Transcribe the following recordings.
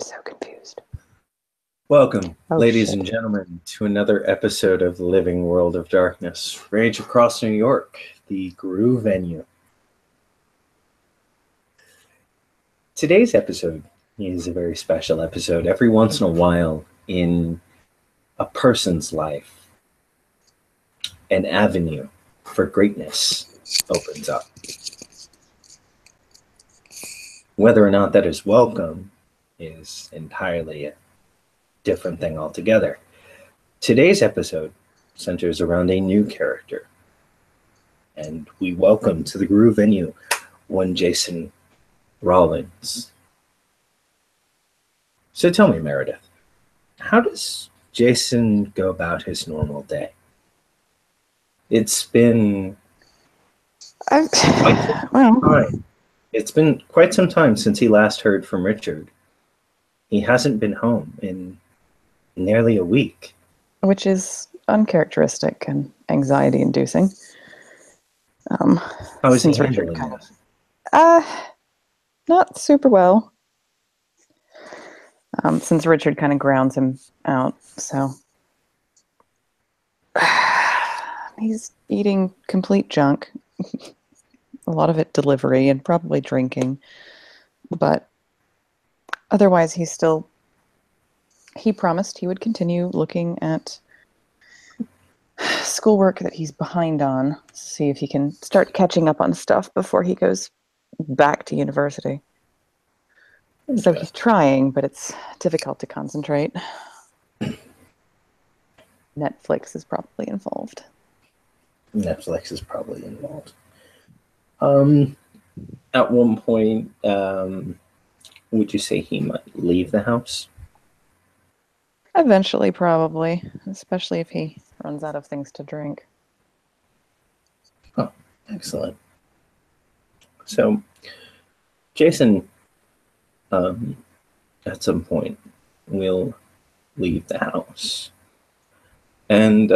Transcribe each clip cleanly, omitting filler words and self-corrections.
So confused. Welcome, Oh, ladies shit. and gentlemen, to another episode of the Living World of Darkness. Rage across New York, the Groove venue. Today's episode is a very special episode. Every once in a while in a person's life, an avenue for greatness opens up. Whether or not that is welcome is entirely a different thing altogether. Today's episode centers around a new character, and we welcome to the Groove venue one Jason Rollins. So tell me, Meredith, how does Jason go about his normal day? It's been It's been quite some time since he last heard from Richard. He hasn't been home in nearly a week. Which is uncharacteristic and anxiety-inducing. How is he Since Richard handling kind this? of, not super well. Since Richard kind of grounds him out, so he's eating complete junk. A lot of it delivery and probably drinking, but otherwise he promised he would continue looking at schoolwork that he's behind on, see if he can start catching up on stuff before he goes back to university. Okay. So he's trying, but it's difficult to concentrate. Netflix is probably involved. At one point, would you say he might leave the house? Eventually, probably, especially if he runs out of things to drink. Oh, excellent. So, Jason, at some point, will leave the house. And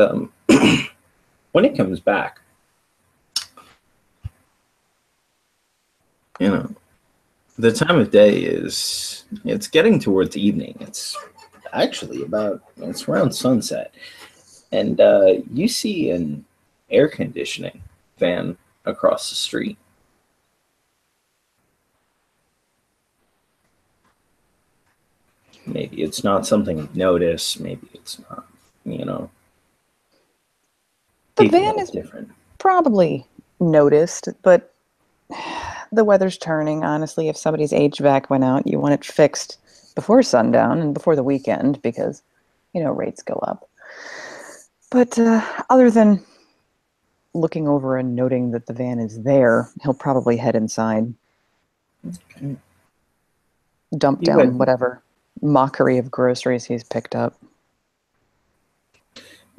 when he comes back, the time of day it's getting towards evening. It's actually it's around sunset. And you see an air conditioning fan across the street. Maybe it's not something you notice. Maybe it's not, The van is different. Probably noticed, but the weather's turning. Honestly, if somebody's HVAC went out, you want it fixed before sundown and before the weekend because, rates go up. But other than looking over and noting that the van is there, he'll probably head inside. Okay. Dump down whatever mockery of groceries he's picked up.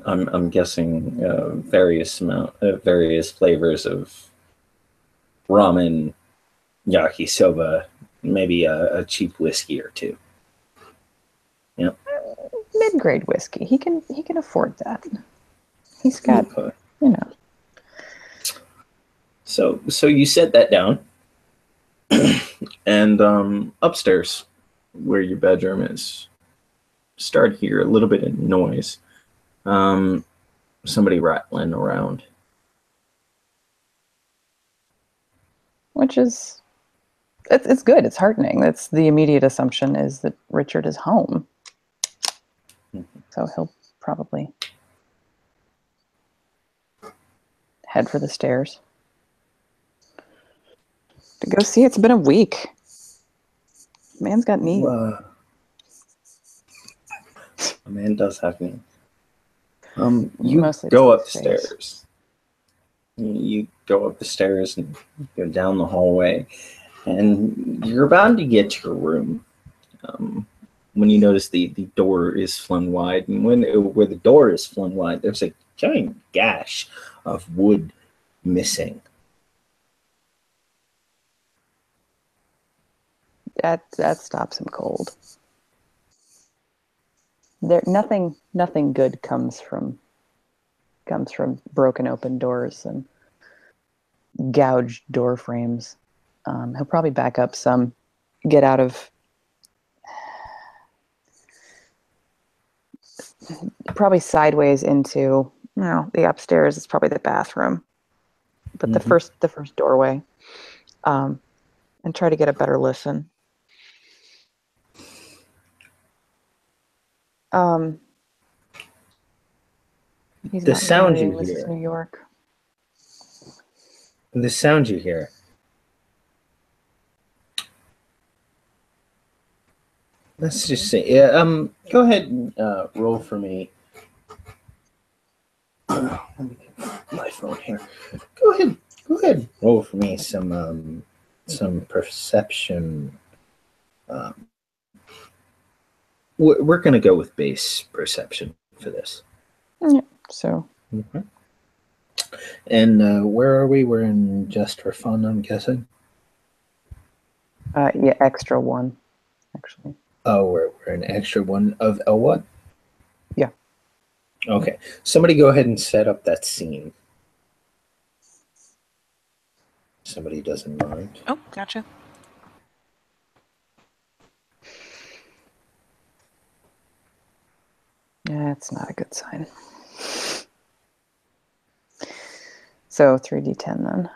I'm guessing various flavors of ramen, yakisoba, maybe a cheap whiskey or two. Yeah, mid-grade whiskey. He can afford that. He's got, So you set that down, and upstairs, where your bedroom is, start to hear a little bit of noise. Somebody rattling around. Which is, it's good. It's heartening. That's the immediate assumption is that Richard is home. Mm-hmm. So he'll probably head for the stairs to go see. It's been a week. Man's got needs. A man does have needs. You go up the stairs. You go up the stairs and go down the hallway, and you're about to get to your room when you notice the door is flung wide. And where the door is flung wide, there's a giant gash of wood missing. That stops him cold. Nothing good comes from broken open doors and gouged door frames. He'll probably back up some, get out of probably sideways into, the upstairs is probably the bathroom, but the first doorway, and try to get a better listen. He's The not sound Gary, you this hear. is New York. The sound you hear. Let's just see. Go ahead and roll for me. Let me get my phone here. Go ahead. Roll for me some perception. We're gonna go with base perception for this. Yeah. So. Mm-hmm. And where are we? We're in just for fun, I'm guessing. Yeah, extra one, actually. Oh, we're an extra one of LWOD? Yeah. Okay. Somebody go ahead and set up that scene. Somebody doesn't mind. Oh, gotcha. Yeah, it's not a good sign. So 3d10 then.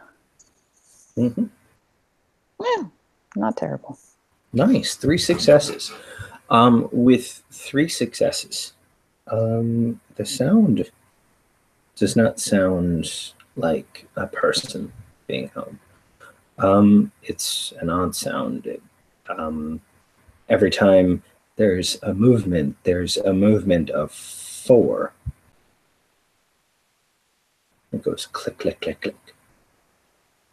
Mm-hmm. Yeah, not terrible. Nice. 3 successes. With 3 successes, the sound does not sound like a person being home. It's an odd sound. Every time there's a movement of 4. It goes click, click, click, click.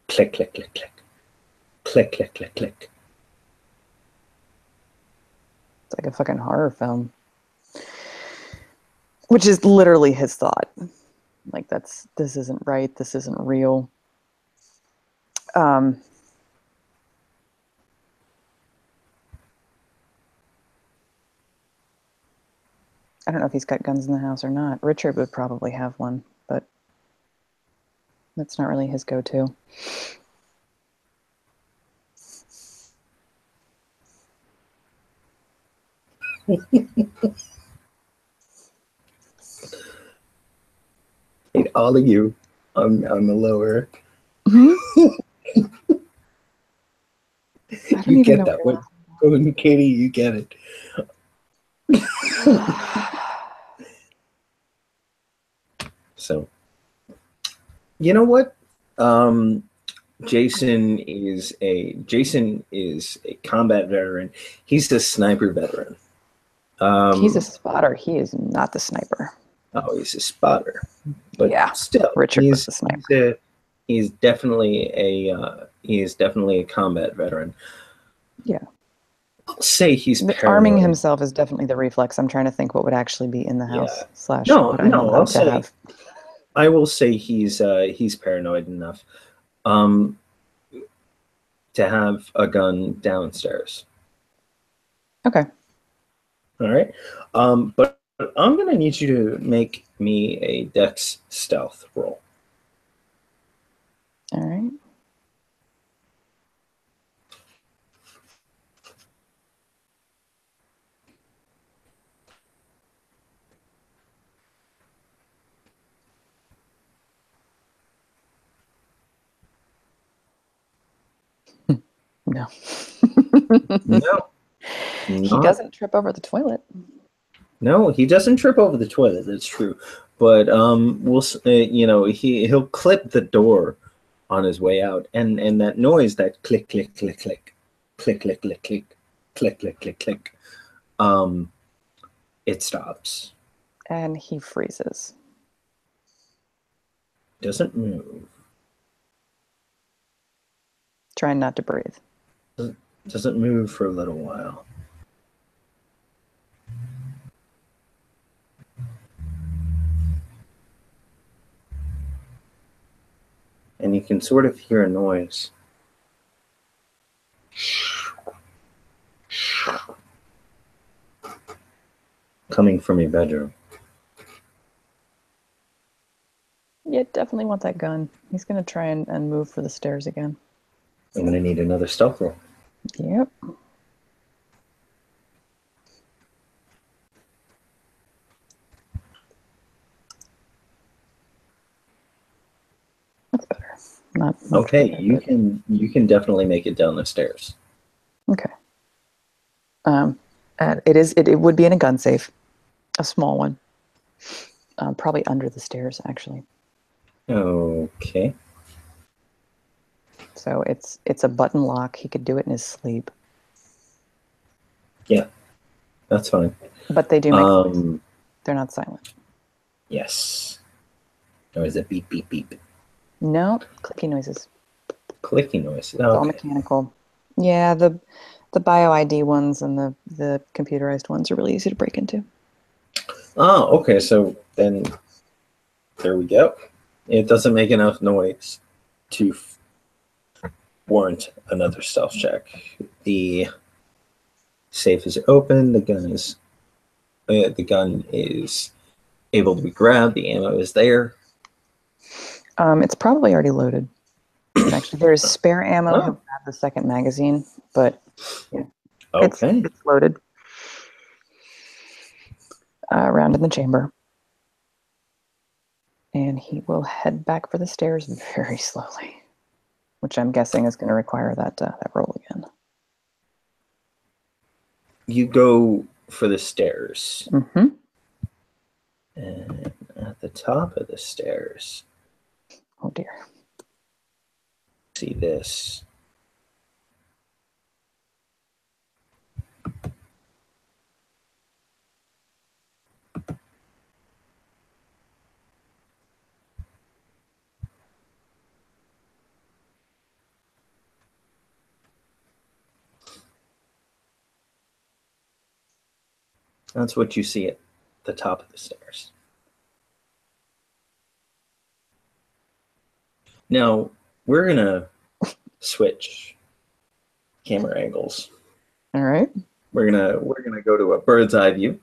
Click, click, click, click. Click, click, click, click. It's like a fucking horror film. Which is literally his thought. Like, this isn't right. This isn't real. I don't know if he's got guns in the house or not. Richard would probably have one, but that's not really his go-to. Hey, all of you on the lower. You get that one. Katie, you get it. So, you know what? Jason is a combat veteran. He's a sniper veteran. He's a spotter. He is not the sniper. Oh, he's a spotter. But yeah, still, Richard was the sniper. He's definitely a combat veteran. Yeah. I'll say he's paranoid. Arming himself is definitely the reflex. I'm trying to think what would actually be in the house. I will say he's paranoid enough to have a gun downstairs. Okay. All right. But I'm gonna need you to make me a Dex stealth roll. All right. No. No. He doesn't trip over the toilet. No, he doesn't trip over the toilet. That's true. But he'll clip the door on his way out, and that noise, that click, click, click, click, click, click, click, click, click, click, click, click, it stops. And he freezes. Doesn't move. Trying not to breathe. Doesn't move for a little while. And you can sort of hear a noise. Coming from your bedroom. Yeah, definitely want that gun. He's going to try and move for the stairs again. I'm going to need another stealth roll. Yep. Not much Okay, bigger, you can definitely make it down the stairs. Okay. It would be in a gun safe, a small one, probably under the stairs actually. Okay. So it's a button lock. He could do it in his sleep. Yeah, that's fine. But they do make noise. They're not silent. Yes. Or is it beep beep beep? No, clicky noises. Clicky noises. Okay. It's all mechanical. Yeah, the bio ID ones and the computerized ones are really easy to break into. Oh, okay. So then there we go. It doesn't make enough noise to warrant another stealth check. The safe is open. The gun is able to be grabbed. The ammo is there. It's probably already loaded. Actually, there is spare ammo. He'll grab the second magazine, but yeah, okay, it's loaded. Around in the chamber. And he will head back for the stairs very slowly, which I'm guessing is going to require that roll again. You go for the stairs. Mm-hmm. And at the top of the stairs. Oh dear. See this. That's what you see at the top of the stairs. Now, we're going to switch camera angles. All right. We're gonna go to a bird's eye view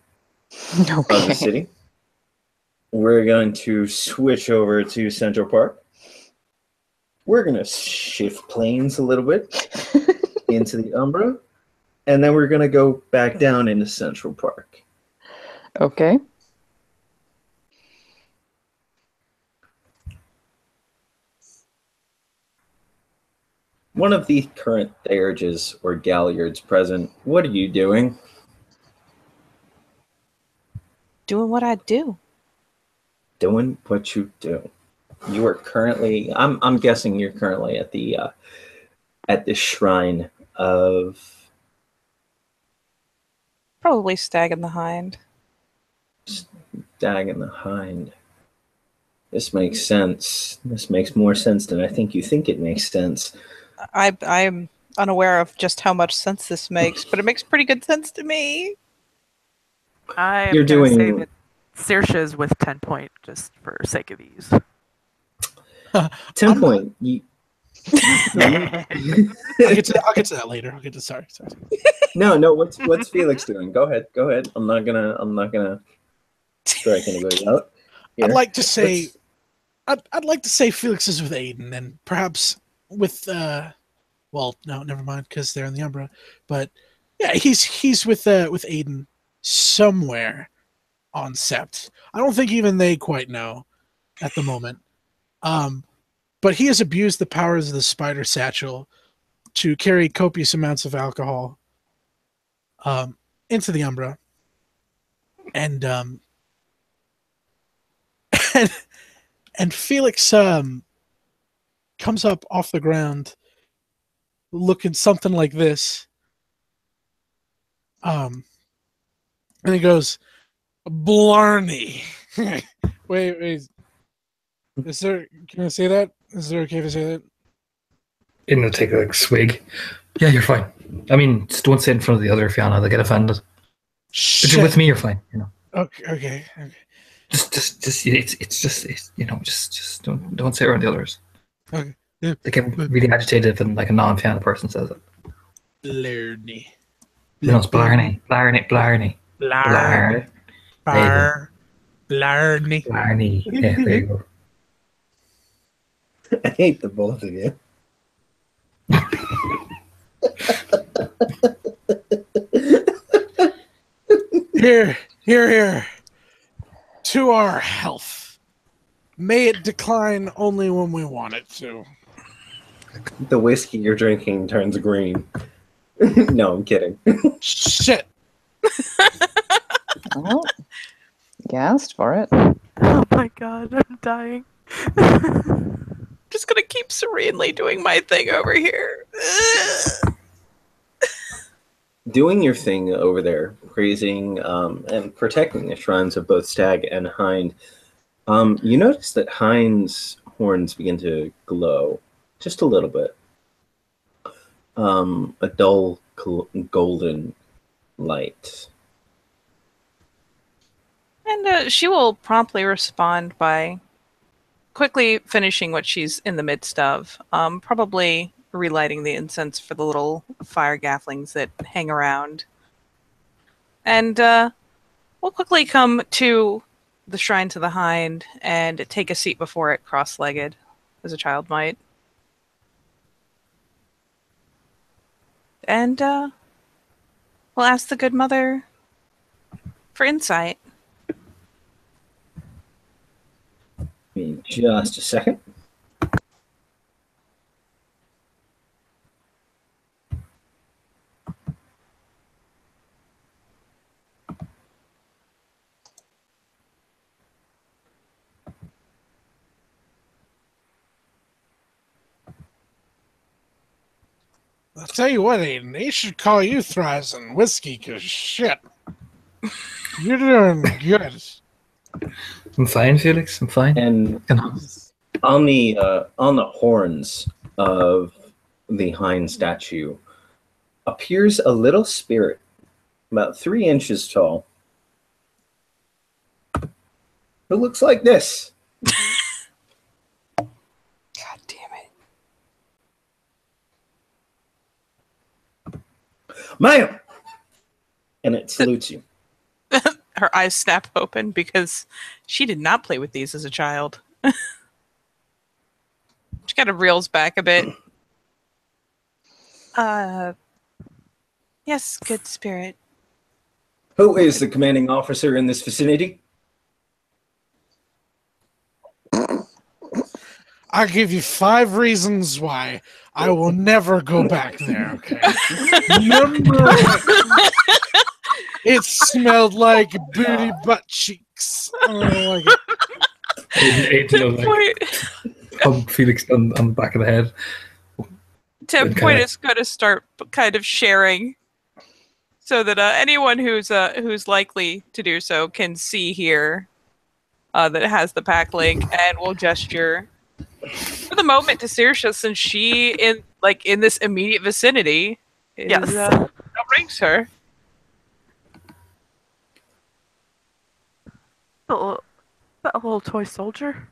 of the city. We're going to switch over to Central Park. We're gonna shift planes a little bit into the Umbra, and then we're gonna go back down into Central Park. Okay. One of the current Therges or Galliards present, what are you doing? Doing what I do. Doing what you do. You are currently, I'm guessing you're currently at the shrine of... Probably Stag in the Hind. Stag in the Hind. This makes sense. This makes more sense than I think you think it makes sense. I'm unaware of just how much sense this makes, but it makes pretty good sense to me. I'm going to say that Saoirse is with 10 point just for sake of ease. 10 point. I'll get to that later. Sorry. No. What's Felix doing? Go ahead. I'm not gonna strike anybody out. Here. I'd like to say Felix is with Aiden, and perhaps with well, no, never mind, because they're in the Umbra. But yeah, he's with Aiden somewhere on Sept. I don't think even they quite know at the moment. But he has abused the powers of the spider satchel to carry copious amounts of alcohol into the Umbra. And and Felix comes up off the ground looking something like this. And he goes, Blarney. Wait. Can I say that? Is it okay to say that? Aiden will take a swig. Yeah, you're fine. I mean, just don't say it in front of the other Fianna, they'll get offended. Shit. But you're with me, you're fine, you know. Okay. Just don't say it around the others. Okay. Yeah. They get really agitated when like a non-Fianna person says it. Blarney. No, it's Blarney. Blarney. Yeah, there you go. I hate the both of you. Here. To our health. May it decline only when we want it to. The whiskey you're drinking turns green. No, I'm kidding. Shit. Well, you asked for it. Oh my god, I'm dying. Just gonna keep serenely doing my thing over here. Doing your thing over there, praising and protecting the shrines of both Stag and Hind. You notice that Hind's horns begin to glow just a little bit. A dull golden light. And she will promptly respond by quickly finishing what she's in the midst of. Probably relighting the incense for the little fire gafflings that hang around. And we'll quickly come to the shrine to the Hind and take a seat before it cross-legged, as a child might. And we'll ask the good mother for insight. Give me just a second. I'll tell you what, Aiden, they should call you Thrice and Whiskey, because shit. You're doing good. I'm fine, Felix. I'm fine. And on the horns of the Hind statue appears a little spirit, about 3 inches tall, who looks like this. God damn it. Ma'am! And it salutes you. Her eyes snap open because she did not play with these as a child. She kind of reels back a bit. Yes, good spirit. Who is the commanding officer in this vicinity? I'll give you 5 reasons why I will never go back there, okay? Number 1, it smelled like booty butt cheeks. I don't like it. Aiden hug Felix on the back of the head. Tip Point is going to start kind of sharing so that anyone who's likely to do so can see here that it has the pack link, and will gesture for the moment to Saoirse, since she in this immediate vicinity is brings her. That little toy soldier.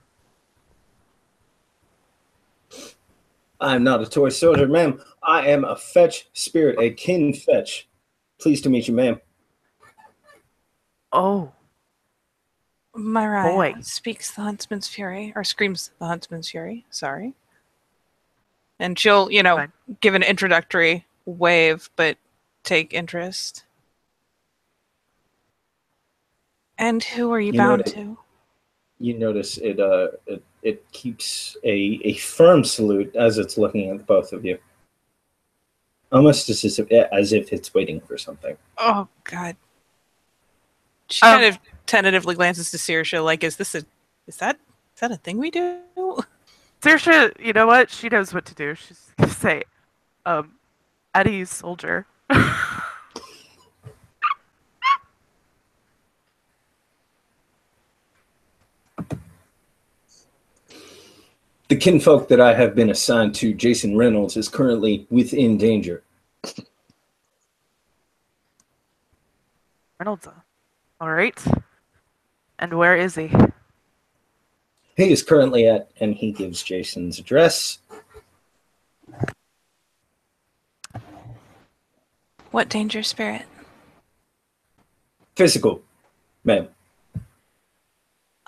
I'm not a toy soldier, ma'am. I am a fetch spirit, a kin fetch. Pleased to meet you, ma'am. Oh. Mariah speaks the huntsman's fury, or screams the huntsman's fury, sorry. And she'll, give an introductory wave, but take interest. And who are you bound to? You notice it keeps a firm salute as it's looking at both of you. Almost as if it's waiting for something. Oh, God. She kind of tentatively glances to Saoirse, like, is that a thing we do? Saoirse, you know what? She knows what to do. She's going to say, Eddie's soldier. The kinfolk that I have been assigned to, Jason Reynolds, is currently within danger. Reynolds. All right. And where is he? He is currently and he gives Jason's address. What danger, spirit? Physical, ma'am.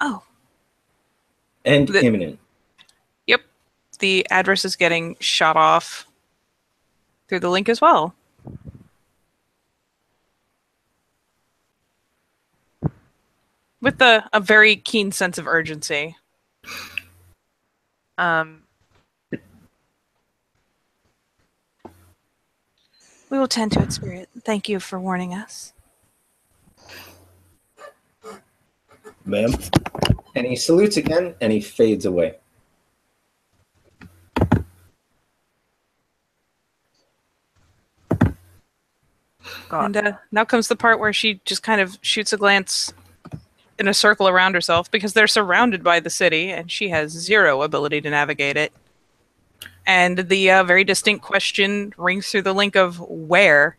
Oh. And imminent. Yep. The address is getting shot off through the link as well. With a very keen sense of urgency. We will tend to it, Spirit. Thank you for warning us. Ma'am. And he salutes again, and he fades away. God. And now comes the part where she just kind of shoots a glance in a circle around herself because they're surrounded by the city and she has zero ability to navigate it. And the very distinct question rings through the link of where.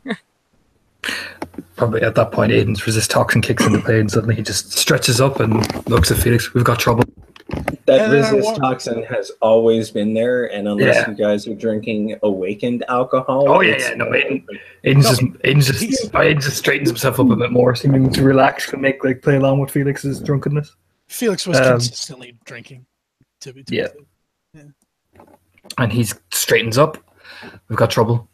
Probably at that point, Aiden's resist toxin kicks into play and suddenly he just stretches up and looks at Felix. We've got trouble. That resist toxin has always been there, and unless you guys are drinking awakened alcohol... Oh, yeah. No, Aiden just straightens himself up a bit more, seeming to relax and play along with Felix's drunkenness. Felix was consistently drinking. Yeah. And he straightens up. We've got trouble.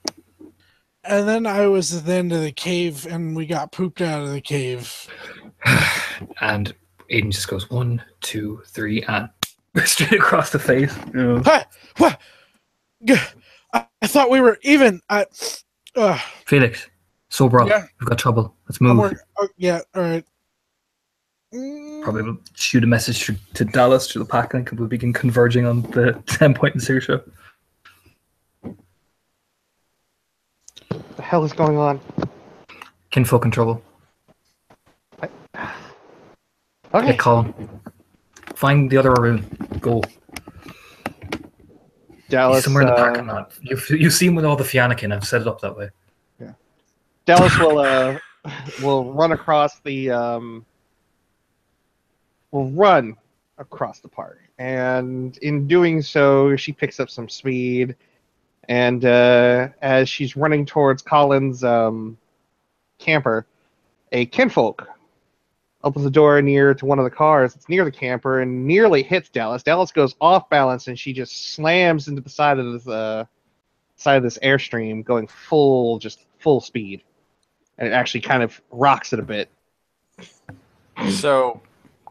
And then I was at the end of the cave, and we got pooped out of the cave. And Aiden just goes 1, 2, 3, and straight across the face. Hey, what? I thought we were even. Felix, sober up. We've got trouble. Let's move. Yeah, all right. Probably will shoot a message to Dallas through the pack, and we'll begin converging on the 10-point in Saoirse. What the hell is going on? Kinfolk in trouble. Okay. Colin. Find the other room. Go. Dallas. He's somewhere in the parking lot. You see him with all the Fiannakin. I've set it up that way. Yeah. Dallas will run across the will run across the park, and in doing so, she picks up some speed. And as she's running towards Colin's camper, a kinfolk opens the door near to one of the cars. It's near the camper and nearly hits Dallas. Dallas goes off balance, and she just slams into the side of this airstream, going full speed. And it actually kind of rocks it a bit. So,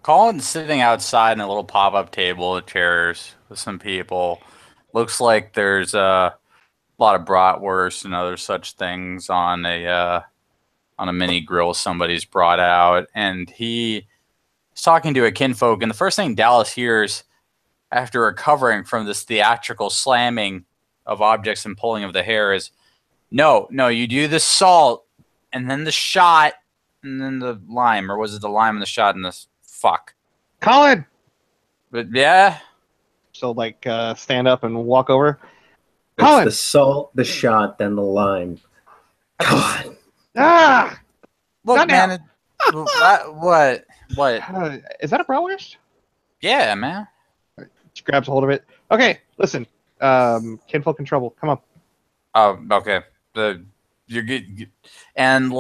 Colin's sitting outside in a little pop-up table with chairs with some people. Looks like there's a lot of bratwurst and other such things on a mini grill somebody's brought out, and he is talking to a kinfolk, and the first thing Dallas hears after recovering from this theatrical slamming of objects and pulling of the hair is, no, you do the salt, and then the shot, and then the lime, or was it the lime and the shot and the fuck? Colin! But yeah? So, stand up and walk over. It's Colin! The salt, the shot, then the lime. God. Ah! Look, man. What? Is that a bratwurst? Yeah, man. She grabs hold of it. Okay, listen. Kinfolk in trouble. Come on. Oh, okay. You're good. And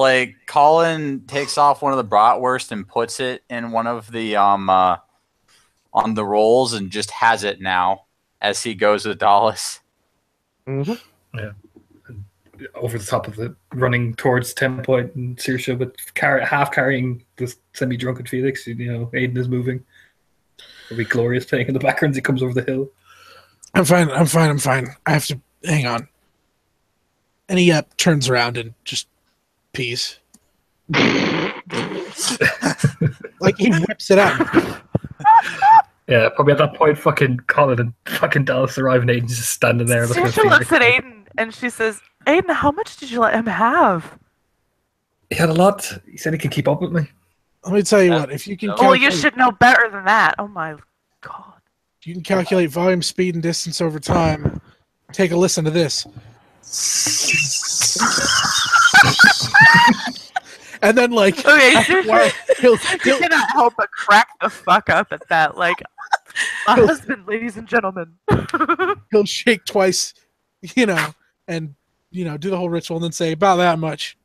Colin takes off one of the bratwurst and puts it in one of the on the rolls and just has it now as he goes with Dallas. Mm-hmm. Yeah. Over the top of it, running towards 10-point and Saoirse, but half carrying this semi-drunken Felix. Aiden is moving. It'll be glorious playing in the background as he comes over the hill. I'm fine. I have to hang on. And he turns around and just pees. He whips it out. Yeah, probably at that point, fucking Colin and fucking Dallas arrive, and Aiden's just standing there. She looks at Aiden and she says, "Aiden, how much did you let him have?" He had a lot. He said he could keep up with me. Let me tell you what. If you can, well, you should know better than that. Oh my god! If you can calculate volume, speed, and distance over time, take a listen to this. And then okay, you cannot help but crack the fuck up at that. My husband, ladies and gentlemen. He'll shake twice, and do the whole ritual, and then say about that much.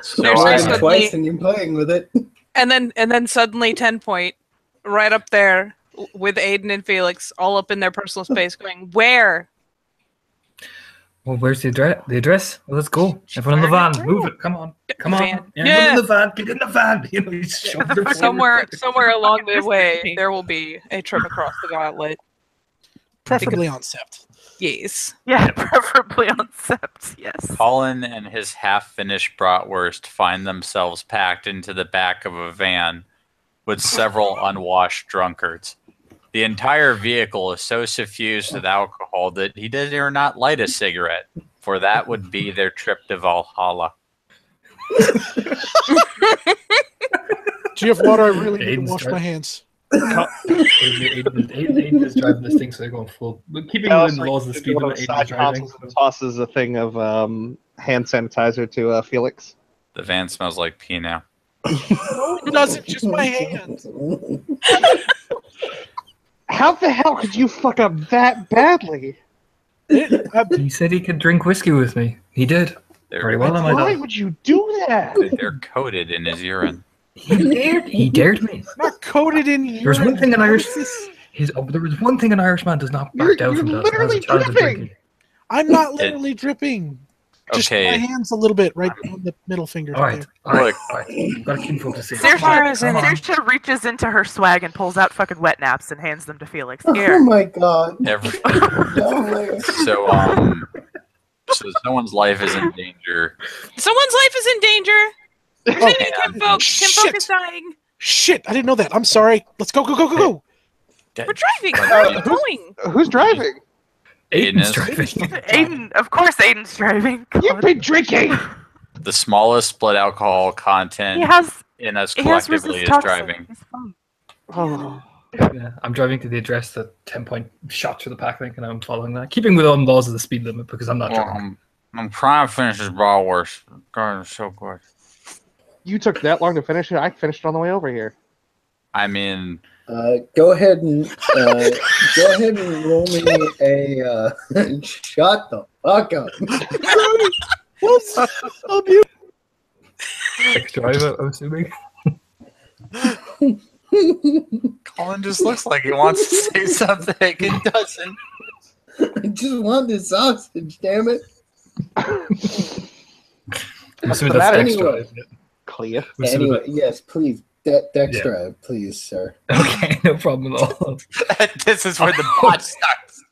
So twice, and you're playing with it. And then suddenly 10-point, right up there with Aiden and Felix, all up in their personal space, going where. Well, where's the address? Well, let's go. Everyone in the van, move it. Come on. Everyone in the van. Get in the van. Somewhere along the way, there will be a trip across the gauntlet. Preferably on Sept. Yes. Yeah, preferably on sept, yes. Colin and his half-finished bratwurst find themselves packed into the back of a van with several unwashed drunkards. The entire vehicle is so suffused with alcohol that he dare not light a cigarette, for that would be their trip to Valhalla. GF Water, I really need to Aiden's wash trying- my hands. Aiden is driving this thing, so they're going full. But keeping within the laws of the speed one limit, of the Aiden is side driving. consoles and tosses a thing of hand sanitizer to Felix. The van smells like pee now. No, it doesn't. Just my hands. How the hell could you fuck up that badly? He said he could drink whiskey with me. He did. Very well, am I Why not? would you do that? They're coated in his urine. He dared me. Not coated in urine. There's one thing an Irish. What is this? There was one thing an Irishman does not back down You're from. literally That's a chance of dripping. drinking. I'm not literally dripping. Just my Okay, hands a little bit, right on the middle finger. All right, there. all right, Look. all right. Gotta keep focused. Saoirse reaches into her swag and pulls out fucking wet naps and hands them to Felix. Oh Here. my god. every, No. so someone's life is in danger. Someone's life is in danger. There's Oh, enemy Kim Folk. Kim Folk is dying. Shit, I didn't know that. I'm sorry. Let's go, go, go, go, go. We're driving. Where are you going? Who's driving? Aiden's is- driving. Aiden, of course Aiden's driving. You've God. been drinking. The smallest blood alcohol He content has, in us he has collectively resist is toxin. driving. He's fine. Oh. Yeah, I'm driving to the address that 10-point shot through the pack link, and I'm following that, keeping with all the laws of the speed limit because I'm not drunk. I'm trying to finish this bratwurst. God, it's so good. You took that long to finish it? I finished it on the way over here. I mean, Go ahead and roll me a shut the fuck up. Whoops. Oh, you. Extra driver, I'm assuming. Colin just looks like he wants to say something and doesn't. I just want this sausage, damn it. I'm assuming the that's matter? extra. Anyway. Isn't it? Clear. I'm assuming Anyway, yes, please. Dex drive, please, sir. Okay, no problem at all. This is where the bot starts.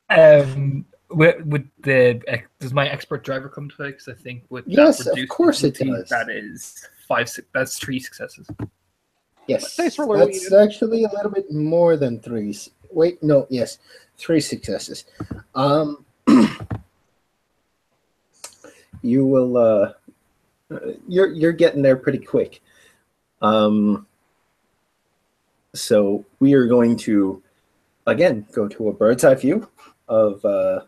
With the does my expert driver come to play? Because I think with Yes, that of reduced course it difficulty, does. That is 5. That's 3 successes. Yes, Dice roller that's actually a little bit more than 3. Wait, no, yes, 3 successes. You will. You're getting there pretty quick. So we are going to again go to a bird's eye view of the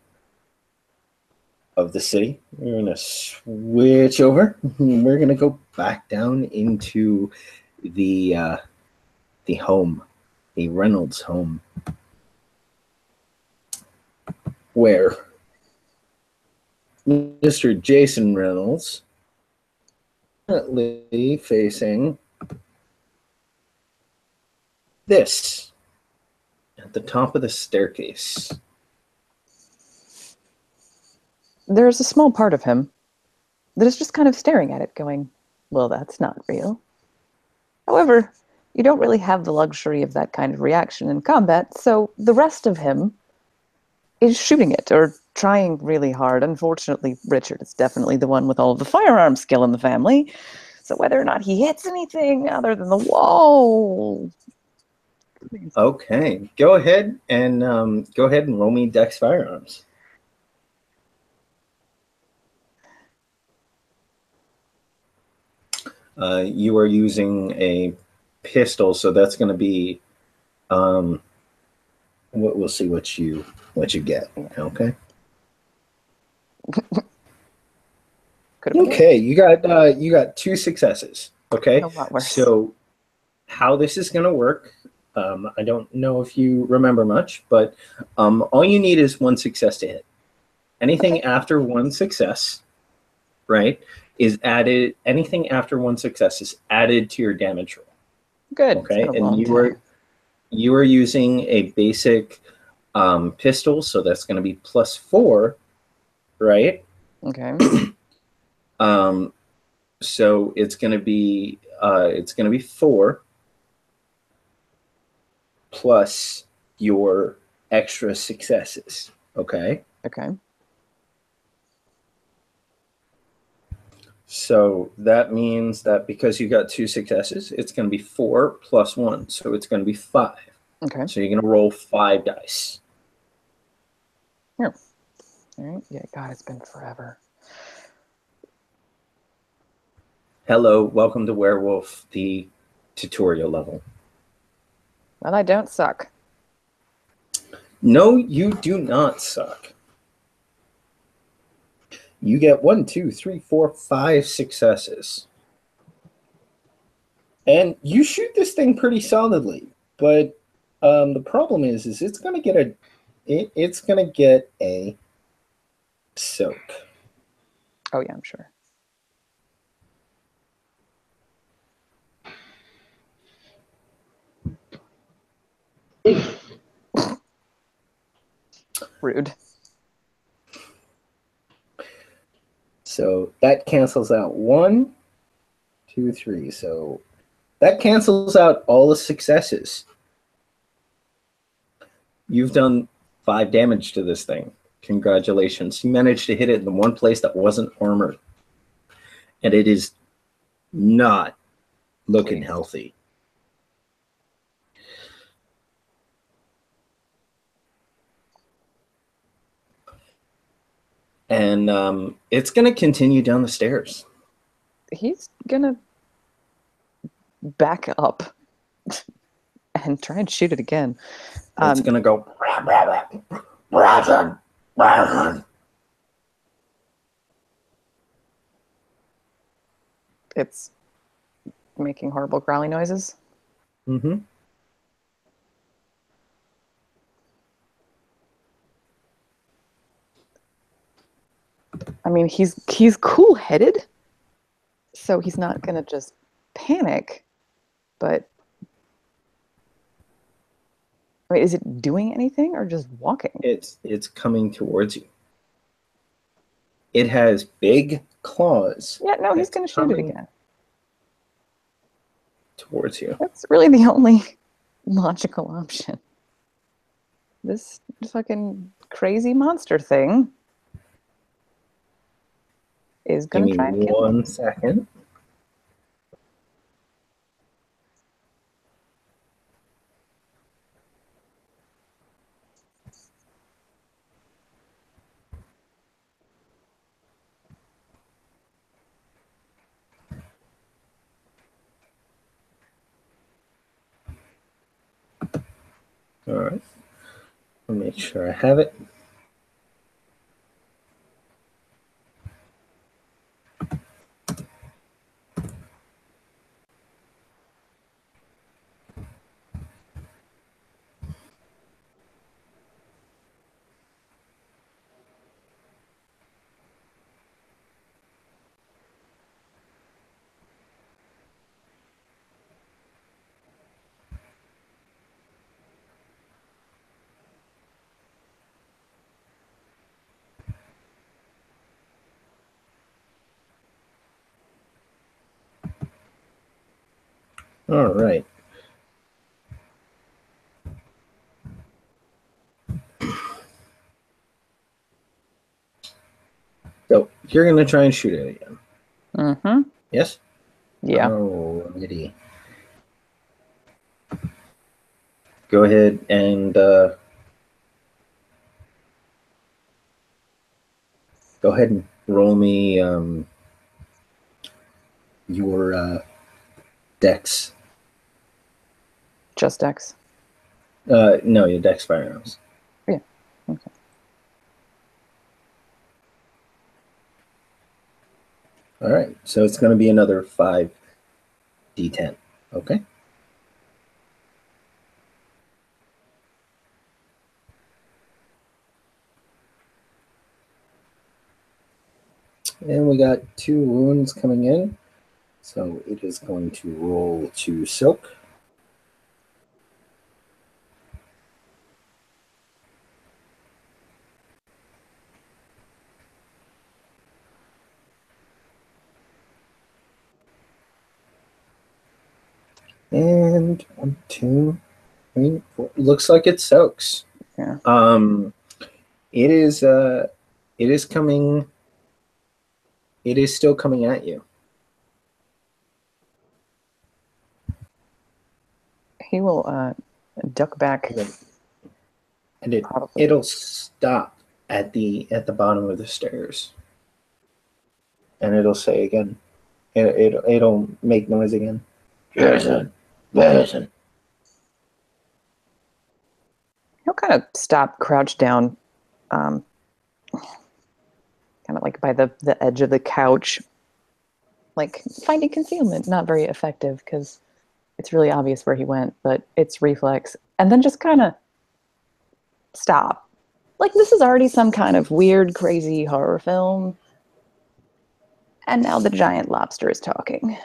city. We're going to switch over. We're going to go back down into the home, the Reynolds home, where Mr. Jason Reynolds currently facing this at the top of the staircase. There's a small part of him that is just kind of staring at it, going, well, that's not real. However, you don't really have the luxury of that kind of reaction in combat, so the rest of him is shooting it, or trying really hard. Unfortunately, Richard is definitely the one with all of the firearm skill in the family, so whether or not he hits anything other than the wall... Okay, go ahead and roll me Dex Firearms. You are using a pistol, so that's going to be. We'll see what you get. Okay. Okay, you got 2 successes. Okay, A lot worse. so how this is going to work? I don't know if you remember much, but all you need is 1 success to hit. Anything after 1 success, right, is added. Anything after 1 success is added to your damage roll. Good. Okay, It's been a and long you are using a basic pistol, so that's going to be +4, right? time. Okay. So it's going to be 4 plus your extra successes. Okay. Okay. So that means that because you got 2 successes, it's going to be 4 plus 1. So it's going to be 5. Okay. So you're going to roll 5 dice. Here. All right. Yeah, God, it's been forever. Hello, welcome to Werewolf, the tutorial level. Well, I don't suck. No, you do not suck. You get 1, 2, 3, 4, 5 successes. And you shoot this thing pretty solidly, but the problem is it's gonna get a soak. Oh yeah, I'm sure. Rude. So that cancels out 1, 2, 3. So that cancels out all the successes. You've done 5 damage to this thing. Congratulations. You managed to hit it in the one place that wasn't armored. And it is not looking healthy. And it's going to continue down the stairs. He's gonna back up and try and shoot it again. It's going to go. It's making horrible growling noises. Mm-hmm. I mean, he's cool-headed, so he's not gonna just panic. But I mean, is it doing anything or just walking? It's coming towards you. It has big claws. Yeah, no, he's gonna shoot it again. Towards you. That's really the only logical option. This fucking crazy monster thing is gonna try and kill him. 1 second. All right. I'll make sure I have it. All right. So you're going to try and shoot it again. Mm-hmm. Yes? Yeah. Alrighty. Go ahead and roll me your dex. Just Dex. No, your dex firearms. Yeah. Okay. All right. So it's going to be another 5d10. Okay. And we got 2 wounds coming in. So it is going to roll to soak. And 1, 2, 3, 4. Looks like it soaks. Yeah. It is coming. It is still coming at you. He will duck back. And it'll stop at the bottom of the stairs. And it'll say again. It'll make noise again. Listen. He'll kind of stop, crouch down, kind of like by the edge of the couch, like finding concealment. Not very effective because it's really obvious where he went, but it's reflex. And then just kind of stop. Like this is already some kind of weird, crazy horror film. And now the giant lobster is talking.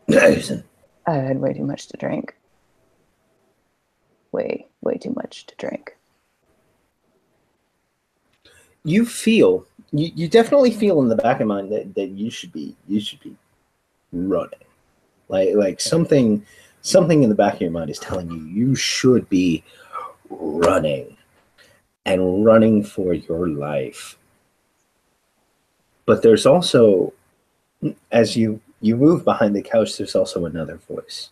Listen. I had way too much to drink. Way too much to drink. You definitely feel in the back of mind that you should be running. Like something in the back of your mind is telling you should be running and running for your life. But there's also, as you move behind the couch, there's also another voice.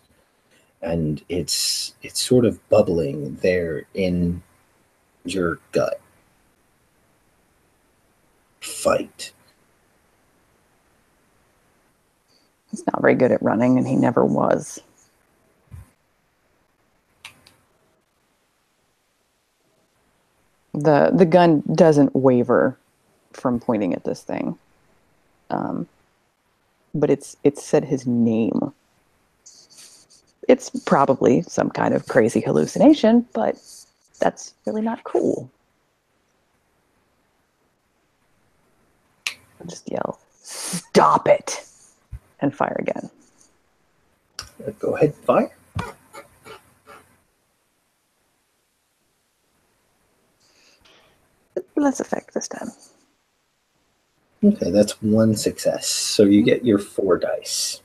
And it's sort of bubbling there in your gut. Fight. He's not very good at running, and he never was. The gun doesn't waver from pointing at this thing. But it's said his name. It's probably some kind of crazy hallucination, but that's really not cool. I'll just yell, "Stop it!" and fire again. Go ahead, fire. Less effect this time. Okay, that's one success. So you get your 4 dice.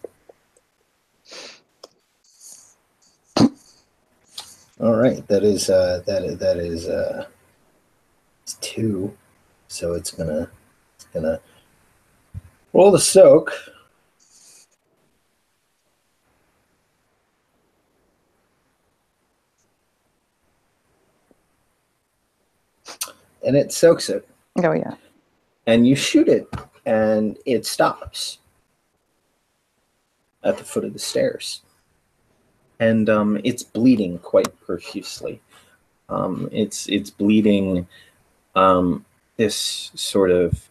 All right, that is it's 2. So it's gonna roll the soak. And it soaks it. Oh yeah. And you shoot it, and it stops at the foot of the stairs. And it's bleeding quite profusely. It's bleeding this sort of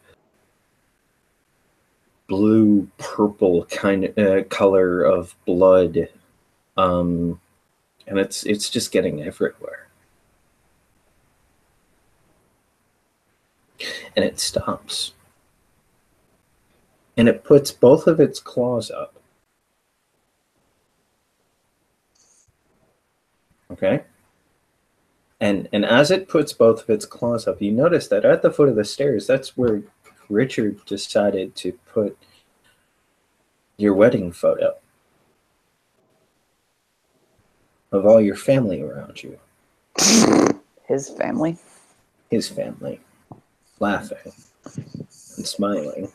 blue purple kind of color of blood, and it's just getting everywhere. And it stops. And it puts both of its claws up. Okay? And as it puts both of its claws up, you notice that at the foot of the stairs, that's where Richard decided to put your wedding photo of all your family around you. His family? His family. Laughing and smiling.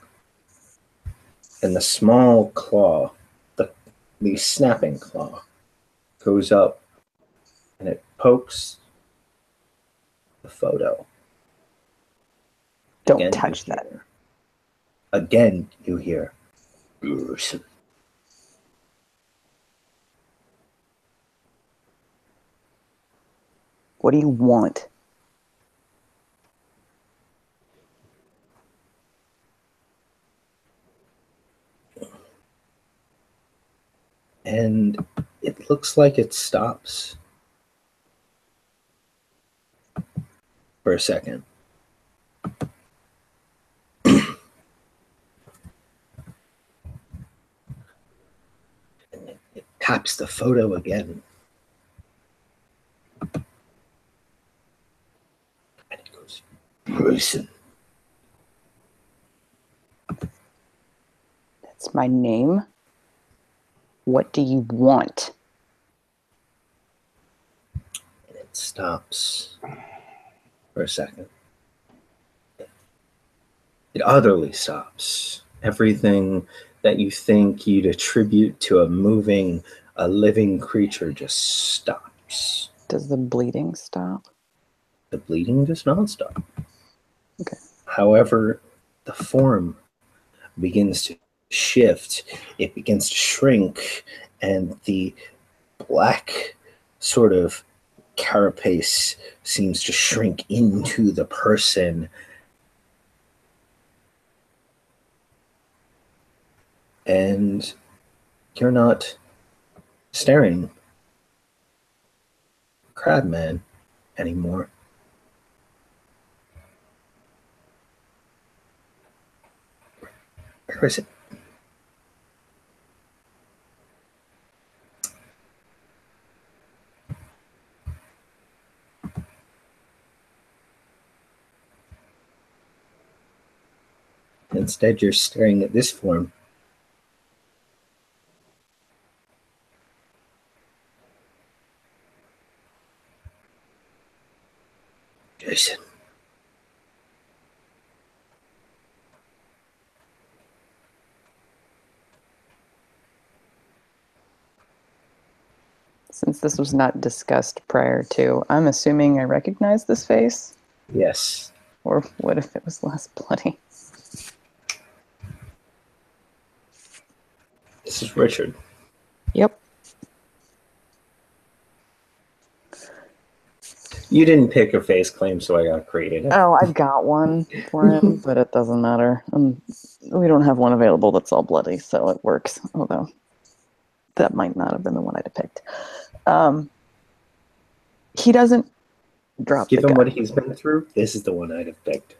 And the small claw, the snapping claw, goes up and it pokes the photo. Don't touch that. Again, you hear, "Listen." What do you want? And it looks like it stops for a second. And it taps the photo again. And it goes, "Listen." That's my name. What do you want? And it stops for a second. It utterly stops. Everything that you think you'd attribute to a living creature just stops. Does the bleeding stop? The bleeding does not stop. Okay. However, the form begins to shift. It begins to shrink, and the black sort of carapace seems to shrink into the person. And you're not staring Crabman anymore. Where is it? Instead, you're staring at this form. Jason. Since this was not discussed prior to, I'm assuming I recognize this face? Yes. Or what if it was less bloody? This is Richard. Yep. You didn't pick a face claim, so I got creative. Oh, I've got one for him, but it doesn't matter. We don't have one available that's all bloody, so it works. Although that might not have been the one I'd have picked. He doesn't drop the gun. Given what he's been through, this is the one I'd have picked.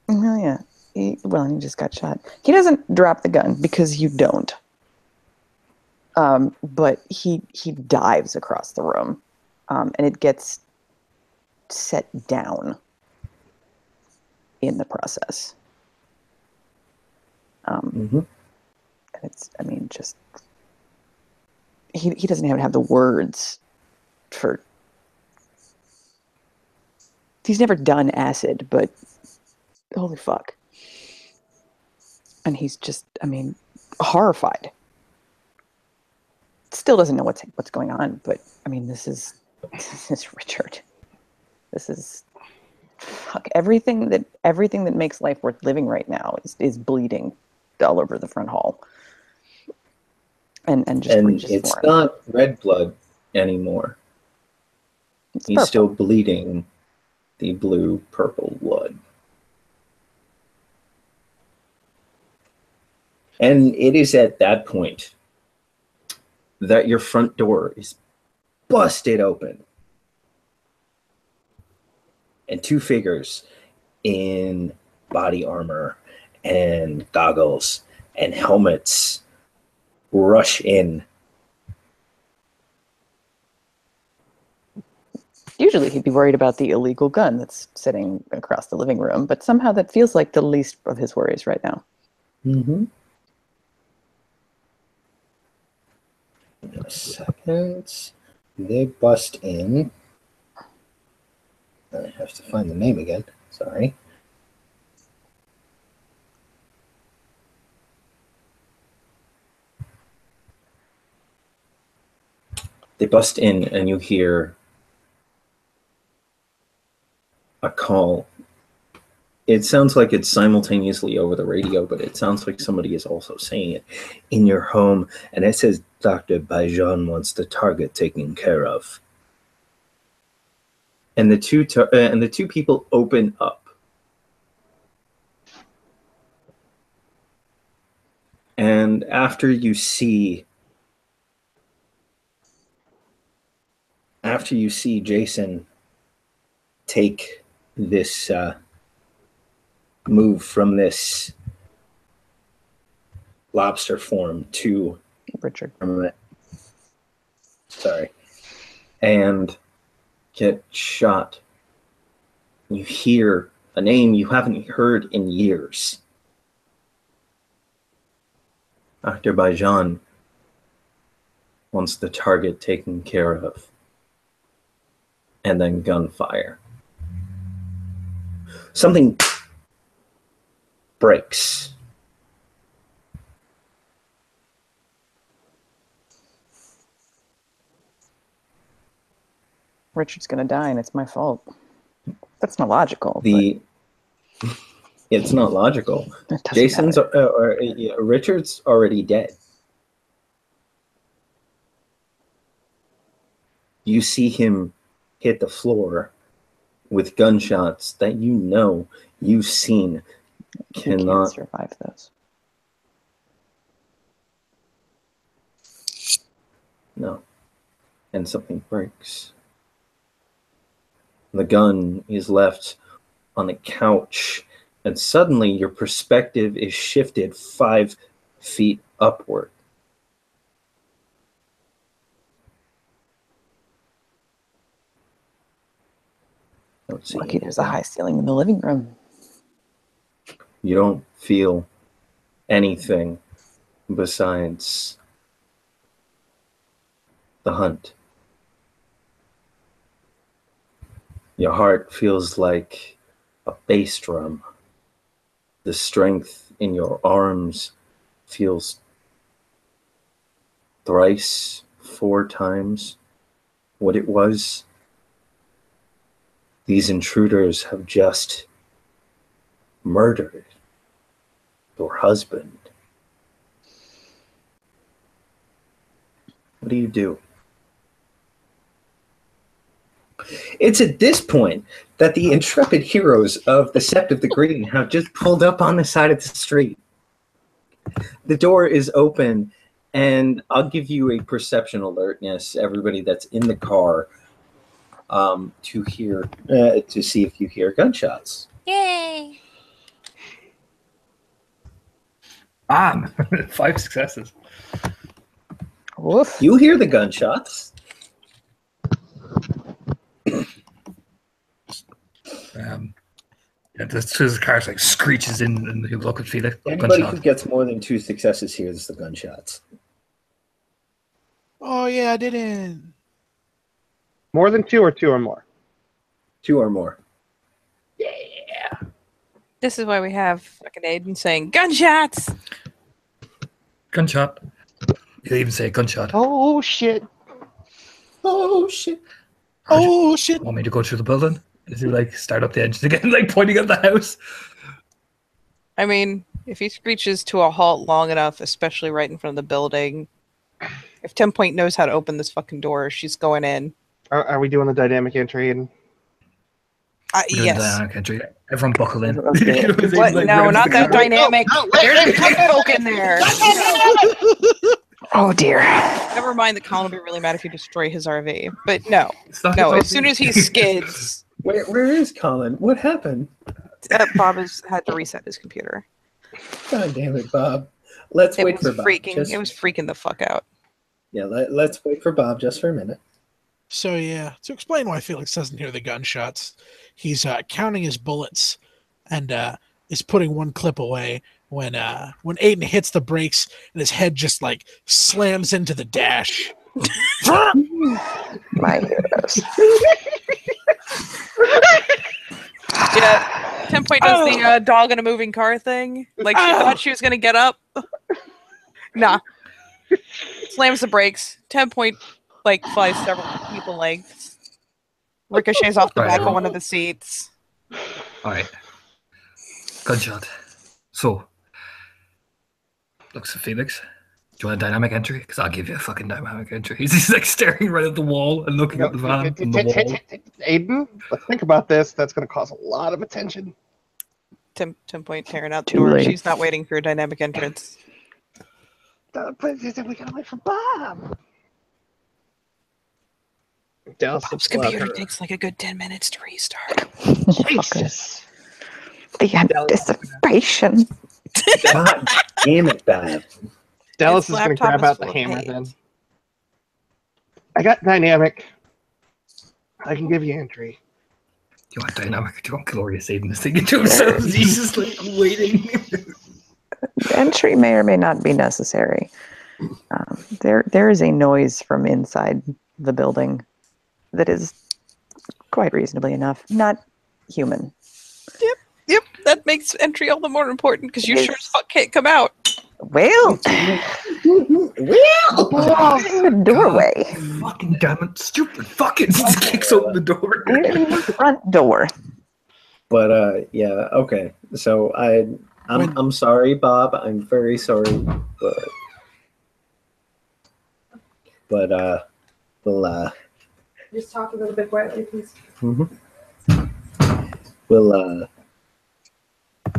Well, yeah. He just got shot. He doesn't drop the gun because you don't. But he dives across the room, and it gets set down in the process. And it's, I mean, just he doesn't even have the words for. He's never done acid, but holy fuck. And he's just, I mean, horrified. Still doesn't know what's going on, but I mean, this is Richard. This is fuck everything that makes life worth living right now is bleeding all over the front hall. And it's not red blood anymore. He's purple. Still bleeding the blue purple blood. And it is at that point that your front door is busted open. And two figures in body armor and goggles and helmets rush in. Usually he'd be worried about the illegal gun that's sitting across the living room, but somehow that feels like the least of his worries right now. Mm-hmm. In a second, they bust in. I have to find the name again. Sorry. They bust in and you hear a call. It sounds like it's simultaneously over the radio, but it sounds like somebody is also saying it in your home. And it says, Dr. Bajan wants the target taken care of. And the two people open up. And after you see Jason take this move from this lobster form to Richard. Sorry. And get shot. You hear a name you haven't heard in years. Dr. Bajan wants the target taken care of. and then gunfire. Something breaks. Richard's gonna die, and it's my fault. That's not logical. It's not logical. Jason's Richard's already dead. You see him hit the floor with gunshots that you know you've seen. Cannot survive those. No. And something breaks. The gun is left on the couch, and suddenly your perspective is shifted 5 feet upward. Lucky there's a high ceiling in the living room. You don't feel anything besides the hunt. Your heart feels like a bass drum. The strength in your arms feels thrice, 4 times what it was. These intruders have just murdered your husband. What do you do? It's at this point that the intrepid heroes of the Sept of the Green have just pulled up on the side of the street. The door is open, and I'll give you a perception alertness, everybody that's in the car, to hear, to see if you hear gunshots. Yay! 5 successes. Woof. You hear the gunshots. This car like screeches in, and you look at Felix. Anybody who gets more than 2 successes hears the gunshots. Oh yeah, I didn't. More than 2 or 2 or more? 2 or more. Yeah. This is why we have fucking Aiden saying gunshots. Gunshot. He'll even say gunshot. Oh shit. Oh shit. Oh shit. Want me to go through the building? Does he like start up the engine again, like pointing at the house? I mean, if he screeches to a halt long enough, especially right in front of the building, if 10 Point knows how to open this fucking door, she's going in. Are we doing the dynamic entry? And yes. Everyone buckle in. What? No, not that dynamic. There's folk in there. Oh dear. Never mind that Colin will be really mad if you destroy his RV. But no. As soon as he skids. Where is Colin? What happened? Bob has had to reset his computer. God damn it, Bob. Let's wait for Bob. It was freaking the fuck out. Yeah, let's wait for Bob just for a minute. So yeah, to explain why Felix doesn't hear the gunshots, he's counting his bullets and is putting one clip away when Aiden hits the brakes and his head just like slams into the dash. My heroes. Yeah, 10 Point does the dog in a moving car thing. Like she thought she was gonna get up. Nah. Slams the brakes. 10 Point like flies several people lengths. Ricochets off the back of one of the seats. Alright. Gunshot. So, looks at Felix. Do you want a dynamic entry? Because I'll give you a fucking dynamic entry. He's like staring right at the wall and looking at the van and the wall. Aiden, let's think about this. That's going to cause a lot of attention. 10 Point tearing out the door. late. She's not waiting for a dynamic entrance. But we got to wait for Bob. Bob's computer takes like a good 10 minutes to restart. Jesus. The anticipation. God damn it, Bob. Dallas His is going to laptop grab is out full the of hammer paint. then. I got dynamic. I can give you entry. Do you want dynamic? Do you want glorious Aiden is thinking to himself? He's just like waiting. Entry may or may not be necessary. There is a noise from inside the building that is quite reasonably enough. Not human. Yep. That makes entry all the more important because you sure as fuck can't come out. Well, in the doorway. Fucking damn it, stupid fucking kicks open the door. In the front door. But yeah, okay. So I'm sorry, Bob. I'm very sorry, but we'll Just talk a little bit quietly, please.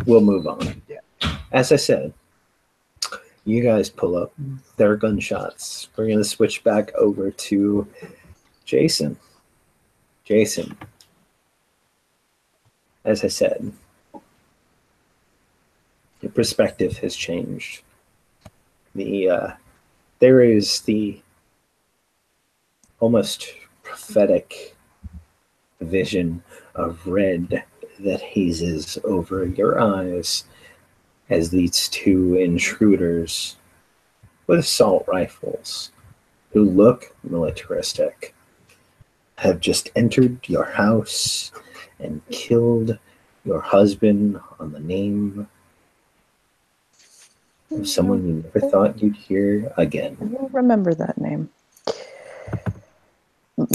We'll move on. Yeah. As I said, you guys pull up. There are gunshots. We're gonna switch back over to Jason. Jason. As I said, your perspective has changed. There is the almost prophetic vision of red that hazes over your eyes as these two intruders with assault rifles who look militaristic have just entered your house and killed your husband on the name of someone you never thought you'd hear again. You'll remember that name.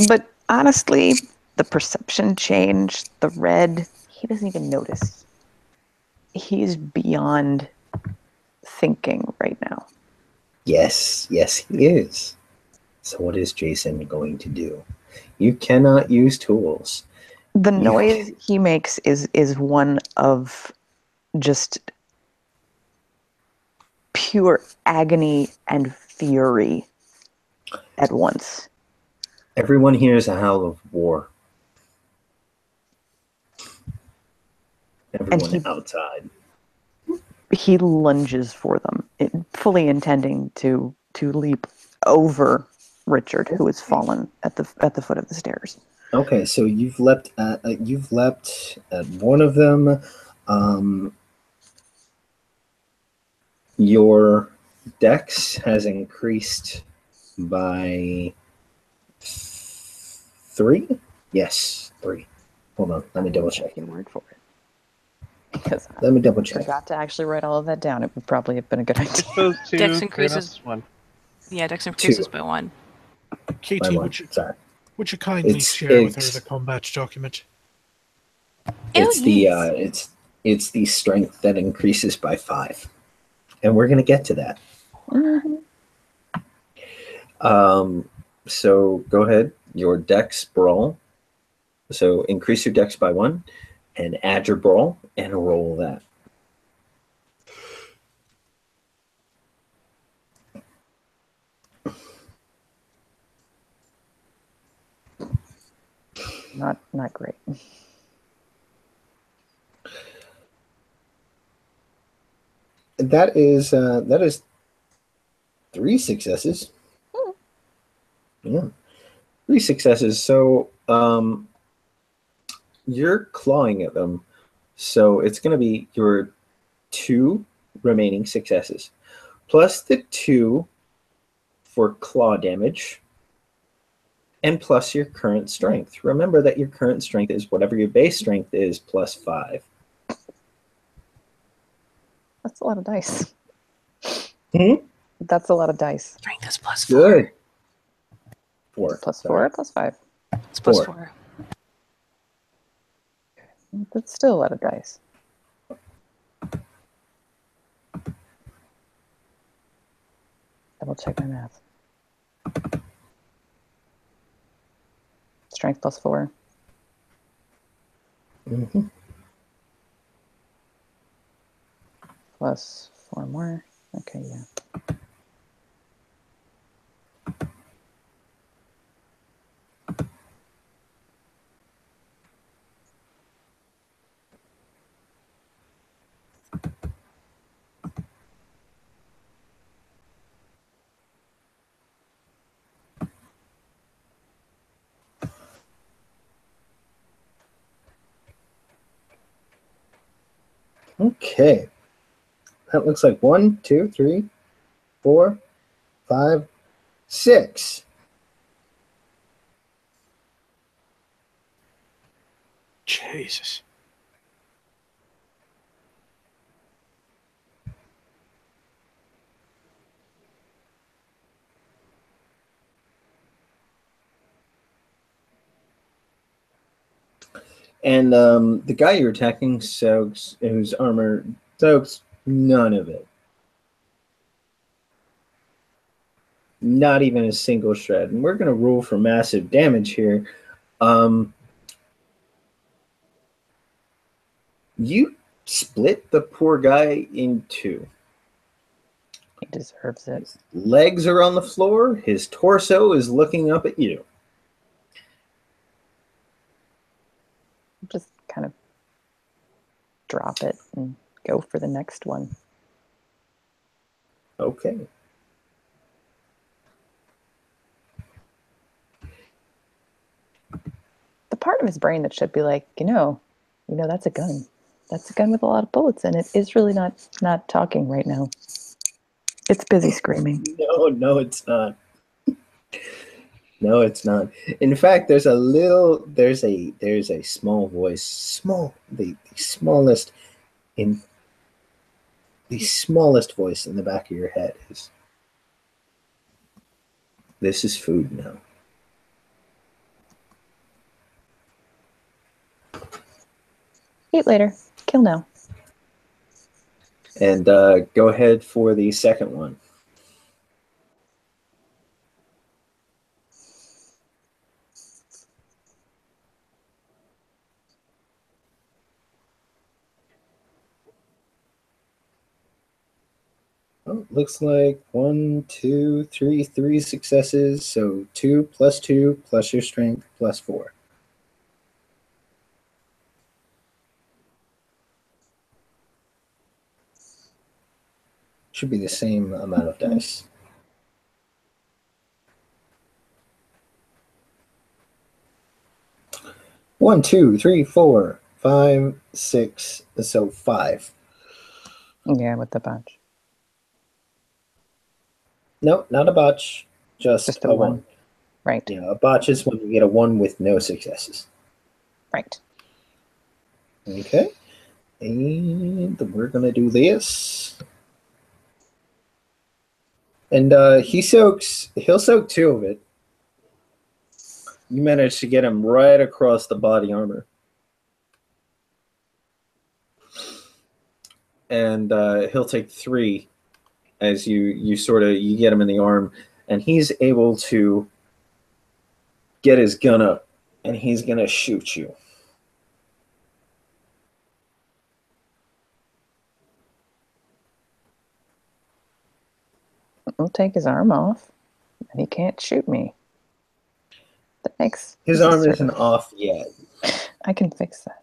But honestly, the perception change, the red, he doesn't even notice. He's beyond thinking right now. Yes, he is. So what is Jason going to do? You cannot use tools. The noise he makes is one of just pure agony and fury at once. Everyone hears a howl of war. Everyone outside. He lunges for them, fully intending to leap over Richard, who has fallen at the foot of the stairs. Okay, so you've leapt at one of them. Your dex has increased by 3? Yes, 3. Hold on, let me double check. Your word for it. Because let me double check. I forgot to actually write all of that down. It would probably have been a good idea. Dex increases 1. Yeah, Dex increases by 1. Katie, would you kindly share with her the combat document? It's the strength that increases by 5, and we're gonna get to that. So go ahead, your dex brawl. So increase your dex by 1, and add your brawl and roll that. Not great. That is 3 successes. Yeah, 3 successes. So you're clawing at them. So it's going to be your 2 remaining successes plus the 2 for claw damage, and plus your current strength. Remember that your current strength is whatever your base strength is plus 5. That's a lot of dice. Hmm? That's a lot of dice. Strength is plus 4. Good. 4. Plus 4, plus 5. It's plus 4. That's still a lot of dice. Double check my math. Strength plus 4. Plus 4 more. Okay, yeah. Okay. That looks like 1, 2, 3, 4, 5, 6. Jesus. And the guy you're attacking soaks, whose armor soaks none of it. Not even a single shred. And we're going to roll for massive damage here. You split the poor guy in two. He deserves it. His legs are on the floor. His torso is looking up at you. Just kind of drop it and go for the next one. Okay. The part of his brain that should be like, that's a gun. That's a gun with a lot of bullets in it. Is really not talking right now. It's busy screaming. No, it's not. No, it's not. In fact, there's a small voice, the smallest voice in the back of your head is, "This is food now." Eat later. Kill now. And go ahead for the second one. Oh, looks like 1, 2, 3, 3 successes. So 2 plus your strength plus 4. Should be the same amount of dice. One, 2, 3, 4, 5, 6. So 5. Yeah, with the bunch. No, not a botch. Just a 1. Right. Yeah, a botch is when you get a 1 with no successes. Right. Okay. And we're going to do this. And he'll soak 2 of it. You managed to get him right across the body armor. And he'll take 3 as you get him in the arm, and he's able to get his gun up, and he's going to shoot you. I'll take his arm off, and he can't shoot me. That makes his arm isn't off yet. I can fix that.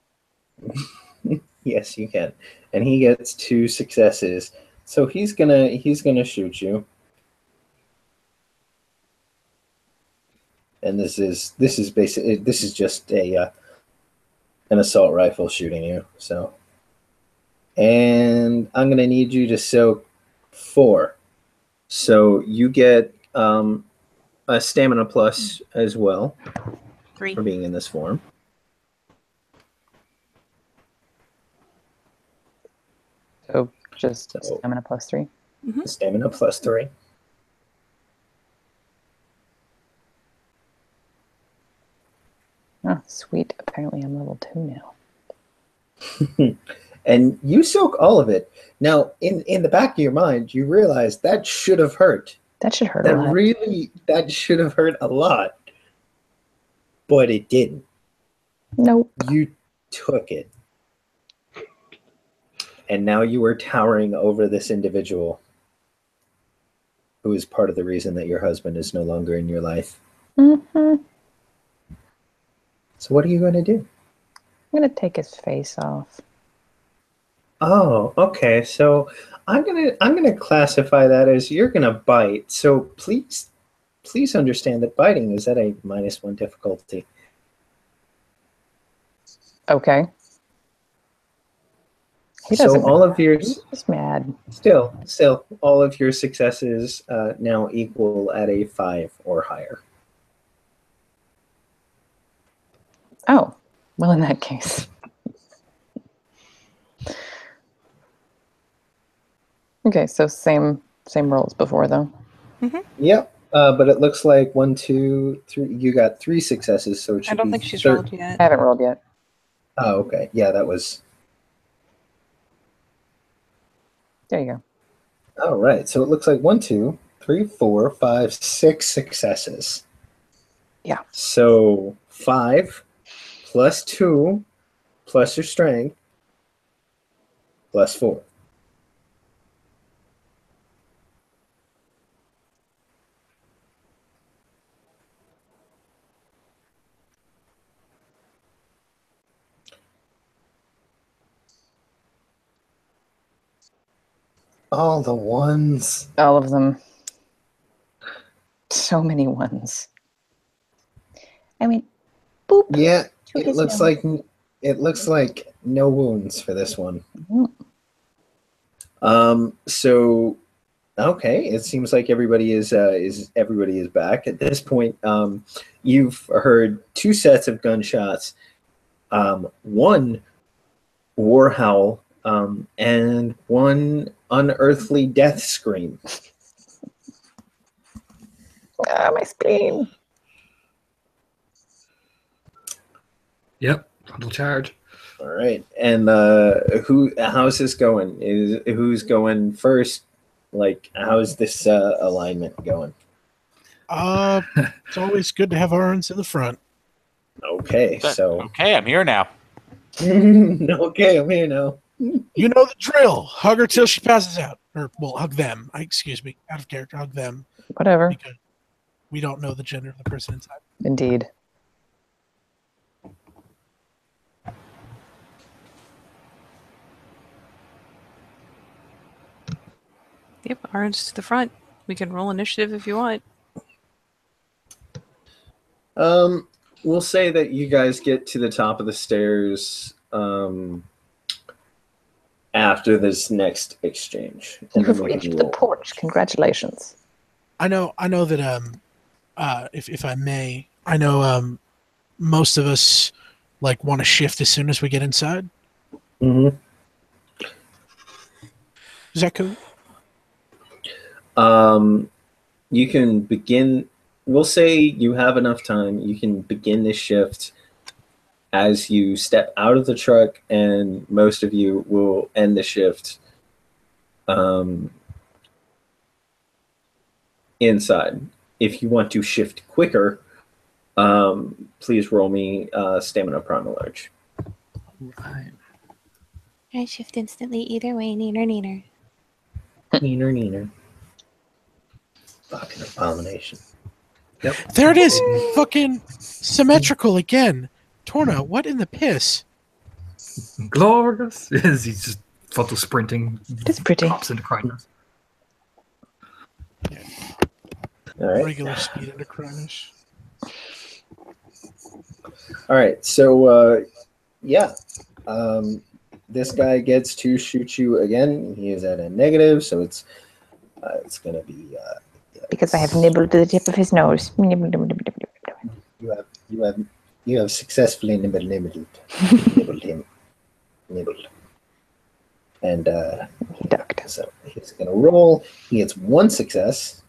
Yes, you can. And he gets 2 successes. So he's gonna shoot you. And this is just an assault rifle shooting you. So, and I'm gonna need you to soak 4. So you get a stamina plus as well 3 for being in this form. So just stamina plus 3. Mm-hmm. Stamina plus 3. Oh, sweet. Apparently I'm level 2 now. And you soak all of it. Now, in the back of your mind, you realize that should have hurt. That should hurt a lot. That should have hurt a lot. But it didn't. Nope. You took it. And now you are towering over this individual who is part of the reason that your husband is no longer in your life. Mm-hmm. So what are you going to do? I'm going to take his face off. Oh, okay. So I'm gonna classify that as you're gonna bite. So please understand that biting is at a -1 difficulty. Okay. So all of your he's just mad. Still, all of your successes now equal at a 5 or higher. Oh, Well, in that case. Okay, so same rolls before, though. Yep. But it looks like 1, 2, 3. You got 3 successes, so it should I don't be think she's rolled yet. I haven't rolled yet. Oh, okay. Yeah, that was. There you go. All right. So it looks like 1, 2, 3, 4, 5, 6 successes. Yeah. So 5 plus 2 plus your strength plus 4. All the ones. All of them. So many ones. I mean, boop. Yeah, it looks like no wounds for this one. So okay, it seems like everybody is back at this point. You've heard 2 sets of gunshots, 1 war howl, and 1 unearthly death scream. Ah, my spleen. Yep, frontal charge. All right, and how's this going? Who's going first? Like, how's this alignment going? It's always good to have Arns in the front. Okay, so okay, I'm here now. okay, I'm here now. You know the drill. Hug her till she passes out. Or, well, hug them. Excuse me. Out of character. Hug them. Whatever. Because we don't know the gender of the person inside. Indeed. Yep, Arn's to the front. We can roll initiative if you want. We'll say that you guys get to the top of the stairs after this next exchange. You have reached the porch. Congratulations. I know that if I may, I know most of us want to shift as soon as we get inside. Mm-hmm. Is that cool? You can begin. We'll say you have enough time. You can begin this shift as you step out of the truck, and most of you will end the shift inside. If you want to shift quicker, please roll me stamina primal large. Right. I shift instantly either way, neener, neener. Neener, neener. Fucking abomination. Yep. There it is. Fucking symmetrical again. Torna, what in the piss? Glorious. He's just photo sprinting. It's pretty. Pops into Krynos. Yeah. All right. Regular speed into Krynos. All right. So, yeah. This guy gets to shoot you again. He is at a negative, so it's going to be... because I have nibbled to the tip of his nose. You have successfully nibbled him. Nibbled. And he ducked. So he's gonna roll. He gets 1 success.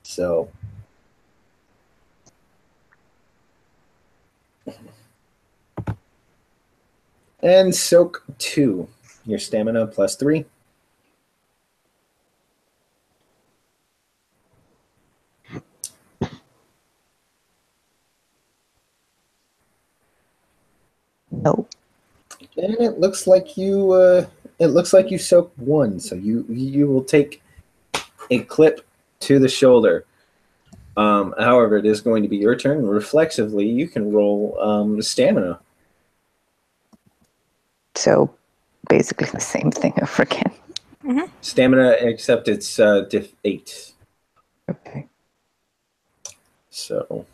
So and soak 2. Your stamina plus 3. No. And it looks like you soak 1, so you will take a clip to the shoulder. However, it is going to be your turn. Reflexively, you can roll stamina. So basically the same thing over again. Mm-hmm. Stamina, except it's diff 8. Okay. So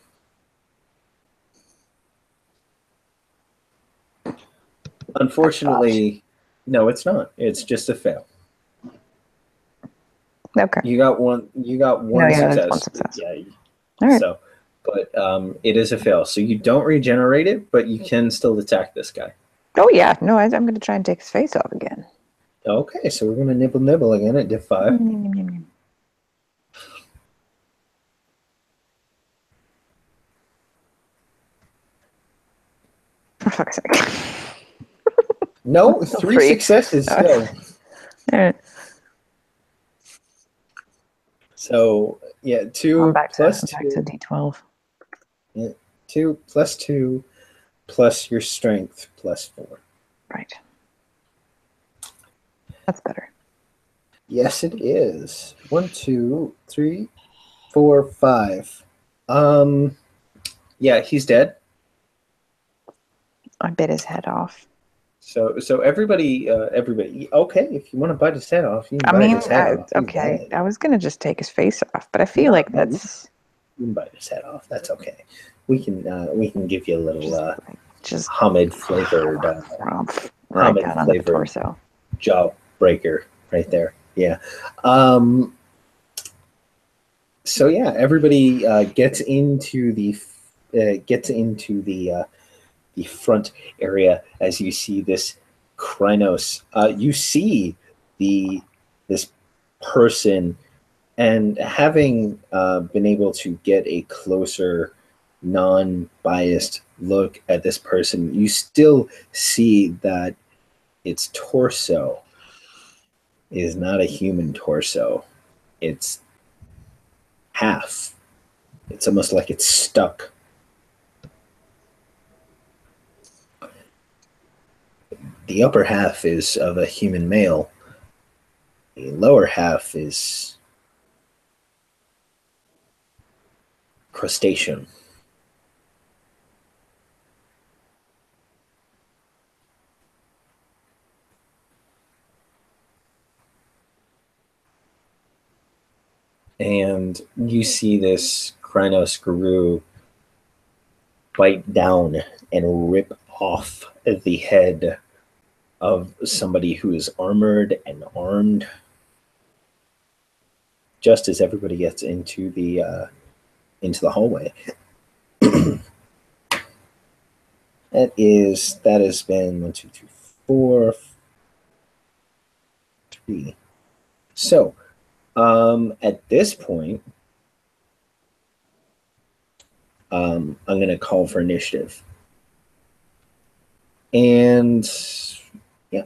unfortunately, no, it's not. It's just a fail. Okay. You got one. You got one No, yeah, success. that's 1 success. Yeah. All right. So but it is a fail. So you don't regenerate it, but you can still attack this guy. Oh yeah, no, I'm going to try and take his face off again. Okay, so we're going to nibble again at diff 5. For fuck's sake. No, 3 successes still. All right. So, yeah, 2 plus 2. Back to D12. Yeah, 2 plus 2 plus your strength plus 4. Right. That's better. Yes, it is. 1, 2, 3, 4, 5. Yeah, he's dead. I bit his head off. So everybody. Okay, if you want to bite his head off, you can bite his head off. Okay, I was gonna just take his face off, but I feel like that's. You can bite his head off. That's okay. We can give you a little just Hamid flavored right down on the torso. Jawbreaker right there. Yeah. So yeah, everybody gets into the front area as you see this Krynos. You see this person, and having been able to get a closer, non-biased look at this person, you still see that its torso is not a human torso. It's half. It's almost like it's stuck. The upper half is of a human male. The lower half is crustacean. And you see this Krynos guru bite down and rip off the head of somebody who is armored and armed, just as everybody gets into the hallway. That has been 1, 2, 3, 4, 3. So, at this point, I'm going to call for initiative. And yeah.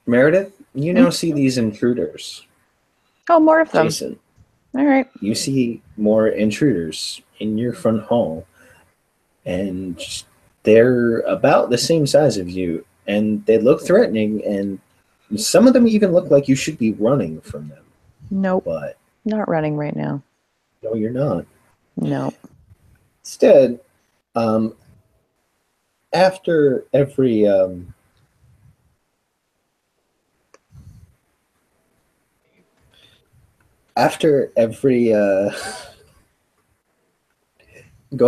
Meredith, you now see these intruders. Oh, more of them. Jason. All right. You see more intruders in your front hall, and they're about the same size of you, and they look threatening, and some of them even look like you should be running from them. Nope. But not running right now. No, you're not. No. Instead, after every go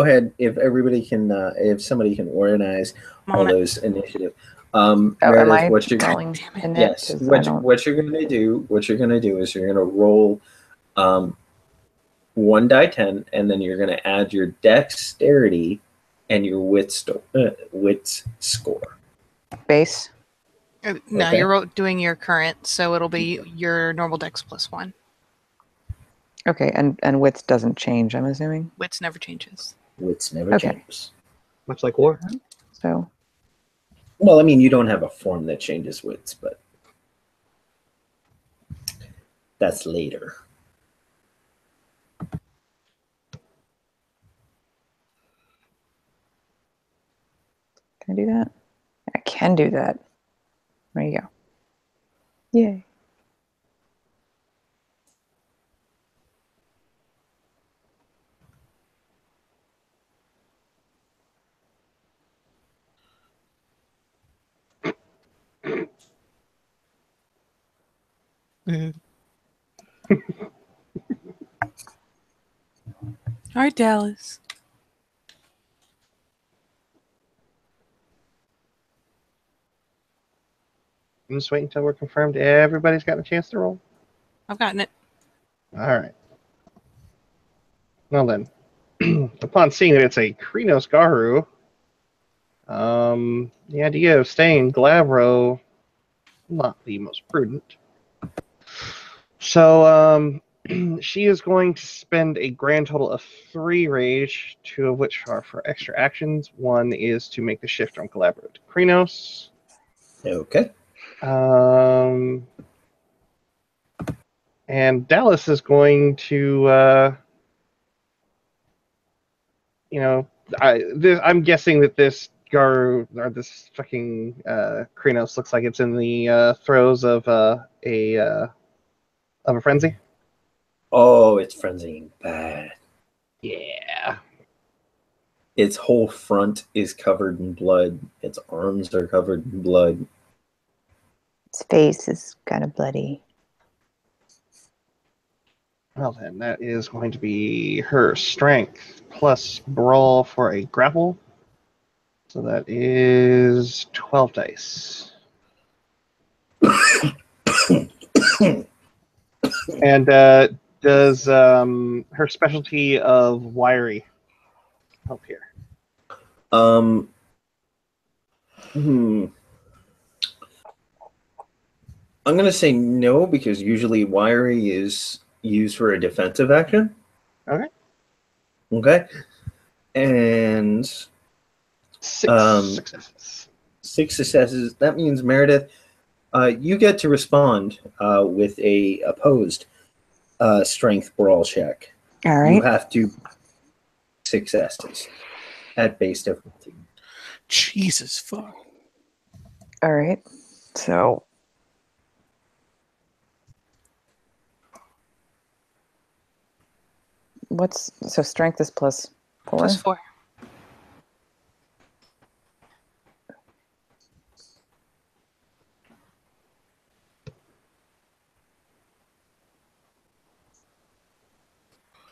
ahead, if everybody can if somebody can organize all those initiative. Meredith, what you're going to do is you're going to roll 1 die 10, and then you're going to add your dexterity and your wits score. Base. No, Okay. you're doing your current, so it'll be your normal dex +1. Okay, and wits doesn't change, I'm assuming? Wits never changes. Wits never changes. Much like war. So. Well, I mean, you don't have a form that changes wits, but that's later. Can I do that? I can do that. There you go. Yay. All right, Dallas. I'm just waiting until we're confirmed everybody's gotten a chance to roll. I've gotten it. All right. Well then, upon seeing that it's a Krynos Garu, the idea of staying Glabro, not the most prudent. So, she is going to spend a grand total of 3 rage, 2 of which are for extra actions. 1 is to make the shift from Glabro to Krynos. Okay. And Dallas is going to, I'm guessing that this Garu, or this fucking Krynos, looks like it's in the throes of a frenzy. Oh, it's frenzying bad. Yeah. Its whole front is covered in blood. Its arms are covered in blood. Its face is kind of bloody. Well then, that is going to be her strength plus brawl for a grapple. So that is 12 dice. And does her specialty of wiry help here? I'm gonna say no, because usually wiry is used for a defensive action. Okay. Okay. And 6 successes. 6 successes. That means, Meredith, you get to respond with a opposed strength brawl check. All right. You have to successes at base difficulty. Jesus fuck. All right. So strength is +4? +4.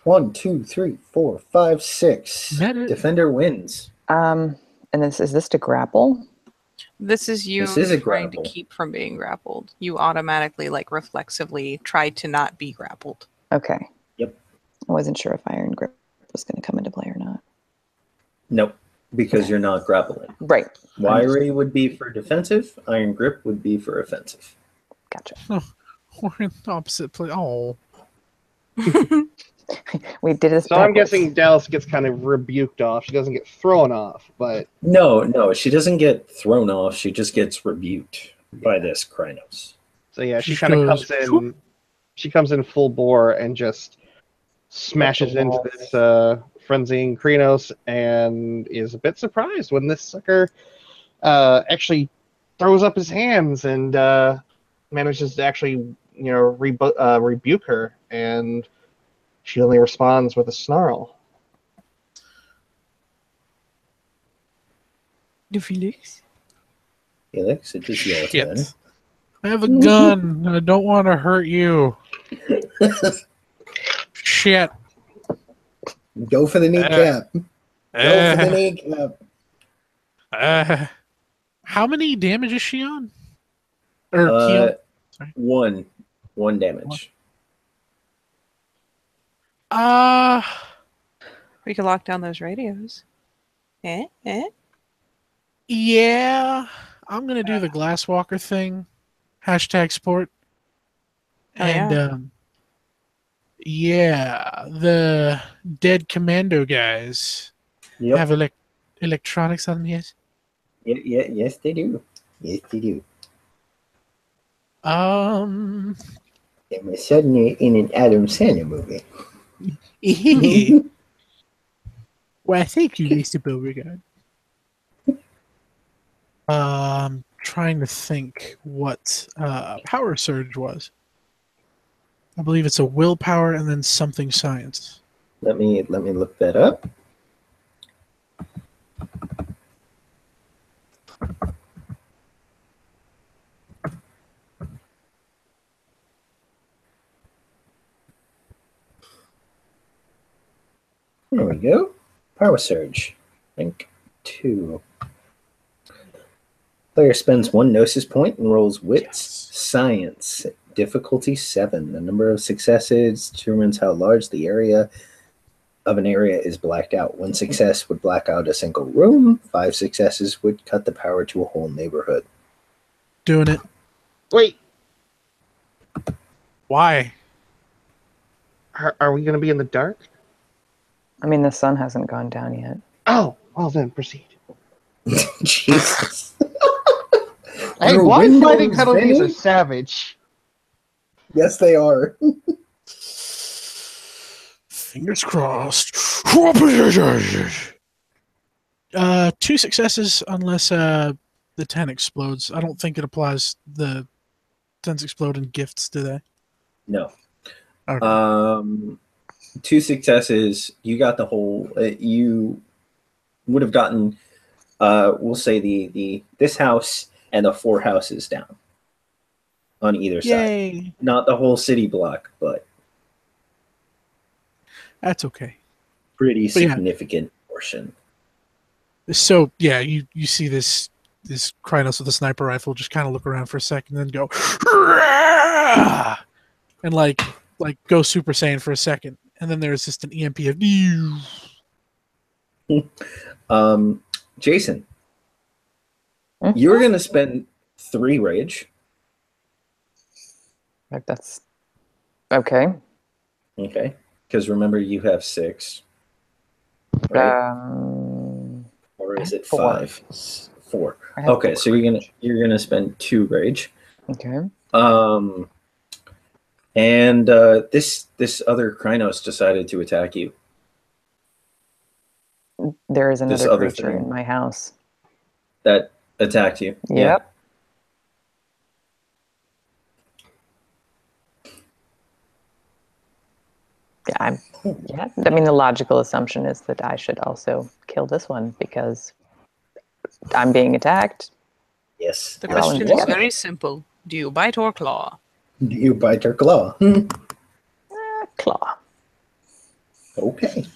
One, two, three, 4, 5, 6. Defender wins. And is this to grapple? This is you trying to keep from being grappled. You automatically, reflexively try to not be grappled. Okay. Yep. I wasn't sure if Iron Grip was going to come into play or not. Nope, because you're not grappling. Right. Wiry would be for defensive. Iron Grip would be for offensive. Gotcha. We're in the opposite place. Oh. We did it. So I'm guessing Dallas gets kind of rebuked off. She doesn't get thrown off, but no, she doesn't get thrown off. She just gets rebuked by this Krynos. So yeah, she kind of comes in. She comes in full bore and just smashes into this frenzying Krynos, and is a bit surprised when this sucker actually throws up his hands and manages to actually rebuke her, and she only responds with a snarl. Felix? Felix, it is your turn. I have a gun. I don't want to hurt you. Shit. Go for the kneecap. Go for the kneecap. How many damage is she on? Or Keon? Sorry. 1 damage. We could lock down those radios. Yeah. I'm gonna do the Glasswalker thing. #sport. And the dead commando guys have electronics on them, yes? Yes, they do. Yes, they do. And we're suddenly in an Adam Sandler movie. Well, thank you, Mr. Beauregard. Trying to think what Power Surge was. I believe it's a willpower and then something science. Let me look that up. There we go. Power Surge. Rank 2. Player spends 1 Gnosis point and rolls Wits Science. Difficulty 7. The number of successes determines how large the area of an area is blacked out. 1 success would black out a single room. 5 successes would cut the power to a whole neighborhood. Doing it. Wait, Why? are we going to be in the dark? I mean, the sun hasn't gone down yet. Oh, well then, proceed. Jesus. Hey, Your blind fighting windows, penalties Vinny? are savage. Yes, they are. Fingers crossed. 2 successes unless the 10 explodes. I don't think it applies. The 10s explode in gifts, do they? No. Okay. 2 successes. You got the whole. You would have gotten. We'll say this house and the 4 houses down on either Yay. side. Not the whole city block, but That's okay. pretty But yeah. significant portion. So yeah, you see this Krynos with a sniper rifle just kind of look around for a second, and then go and like go Super Saiyan for a second, and then there's just an EMP of Jason, you're going to spend 3 rage. Like that's okay. Okay. Because remember, you have 6. Right? Or is it 4. 5? 4. I have Okay, 4 so you're gonna spend 2 rage. Okay. And this other Krynos decided to attack you. There is This another other creature thing. in my house. That attacked you. Yep. Yeah, I mean, the logical assumption is that I should also kill this one because I'm being attacked. Yes. The We're all question in is together. very simple. Do you bite or claw? Do you bite or claw? Claw. Okay.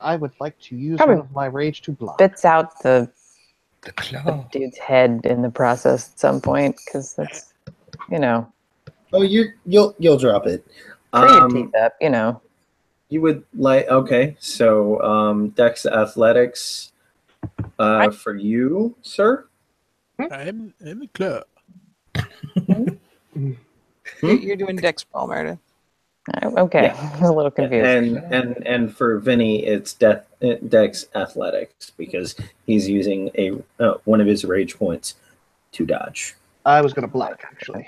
I would like to use Probably one of my rage to block. Spits out the claw. dude's head in the process at some point because that's, Oh, you'll drop it. free your teeth up, You would like, okay, so Dex Athletics for you, sir. I'm a club. You're doing Dex roll, Meredith. Okay, Yeah. I was a little confused. And for Vinny, it's Dex Athletics because he's using one of his rage points to dodge. I was going to block, actually.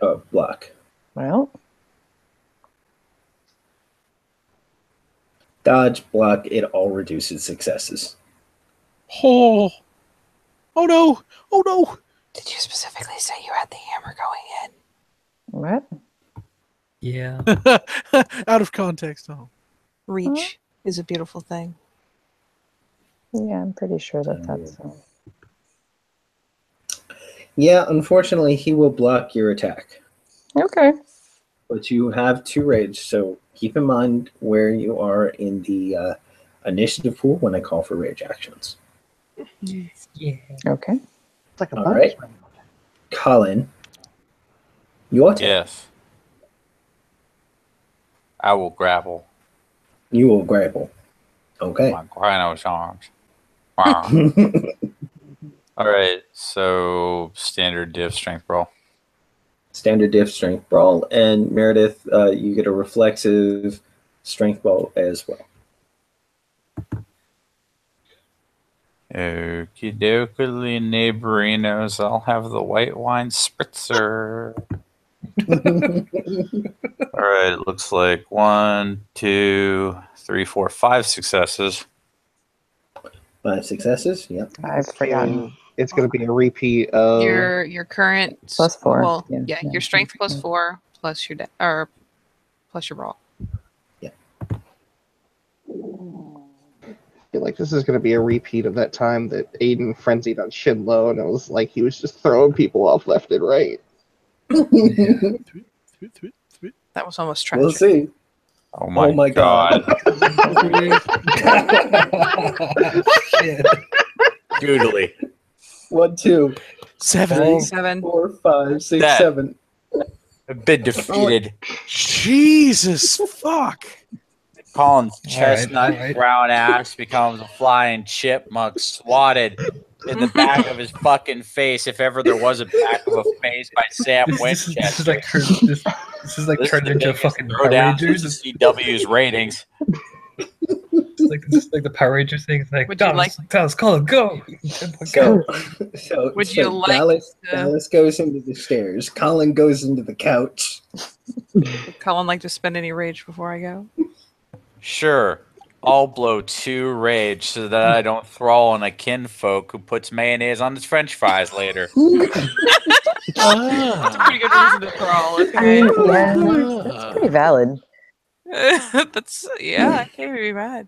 Oh, block. Well, Dodge, block, it all reduces successes. Oh no! Oh no! Did you specifically say you had the hammer going in? what? Yeah. Out of context. Oh. Reach is a beautiful thing. Yeah, I'm pretty sure that's. Yeah, unfortunately, he will block your attack. Okay. But you have 2 rage, so keep in mind where you are in the initiative pool when I call for rage actions. Yeah. Okay. It's like a All bonus right. round. Colin, your turn. Yes. I will grapple You will grapple. Okay. my Krynos arms. Wow. All right, so standard div strength brawl. Standard diff strength brawl, and Meredith, you get a reflexive strength brawl as well. Okie dokie, neighborinos. I'll have the white wine spritzer. All right, it looks like 1, 2, 3, 4, 5 successes. 5 successes. Yep. I've forgotten. It's going to be a repeat of... Your current +4. Well, Yeah. your strength +4 plus your plus your brawl. Yeah. I feel like this is going to be a repeat of that time that Aiden frenzied on Shinlo, and it was like he was just throwing people off left and right. That was almost tragic. We'll see. Oh my, my God. Goodly. 1, 2, 7. 3, 7. 4, 5, 6, That. 7. Been defeated. Jesus fuck. Colin's chestnut all right. brown ass becomes a flying chipmunk swatted in the back of his fucking face, if ever there was a back of a face, by Sam Winchester. This is like turned into fucking Power Rangers. CW's ratings. It's like the Power Rangers thing. It's like, Dallas, Colin, go. Would you like Dallas goes into the stairs. Colin goes into the couch. Would Colin like to spend any rage before I go? Sure. I'll blow 2 rage so that I don't thrall on a kinfolk who puts mayonnaise on his french fries later. That's a pretty good reason to thrall. Okay. That's pretty valid. I can't be mad.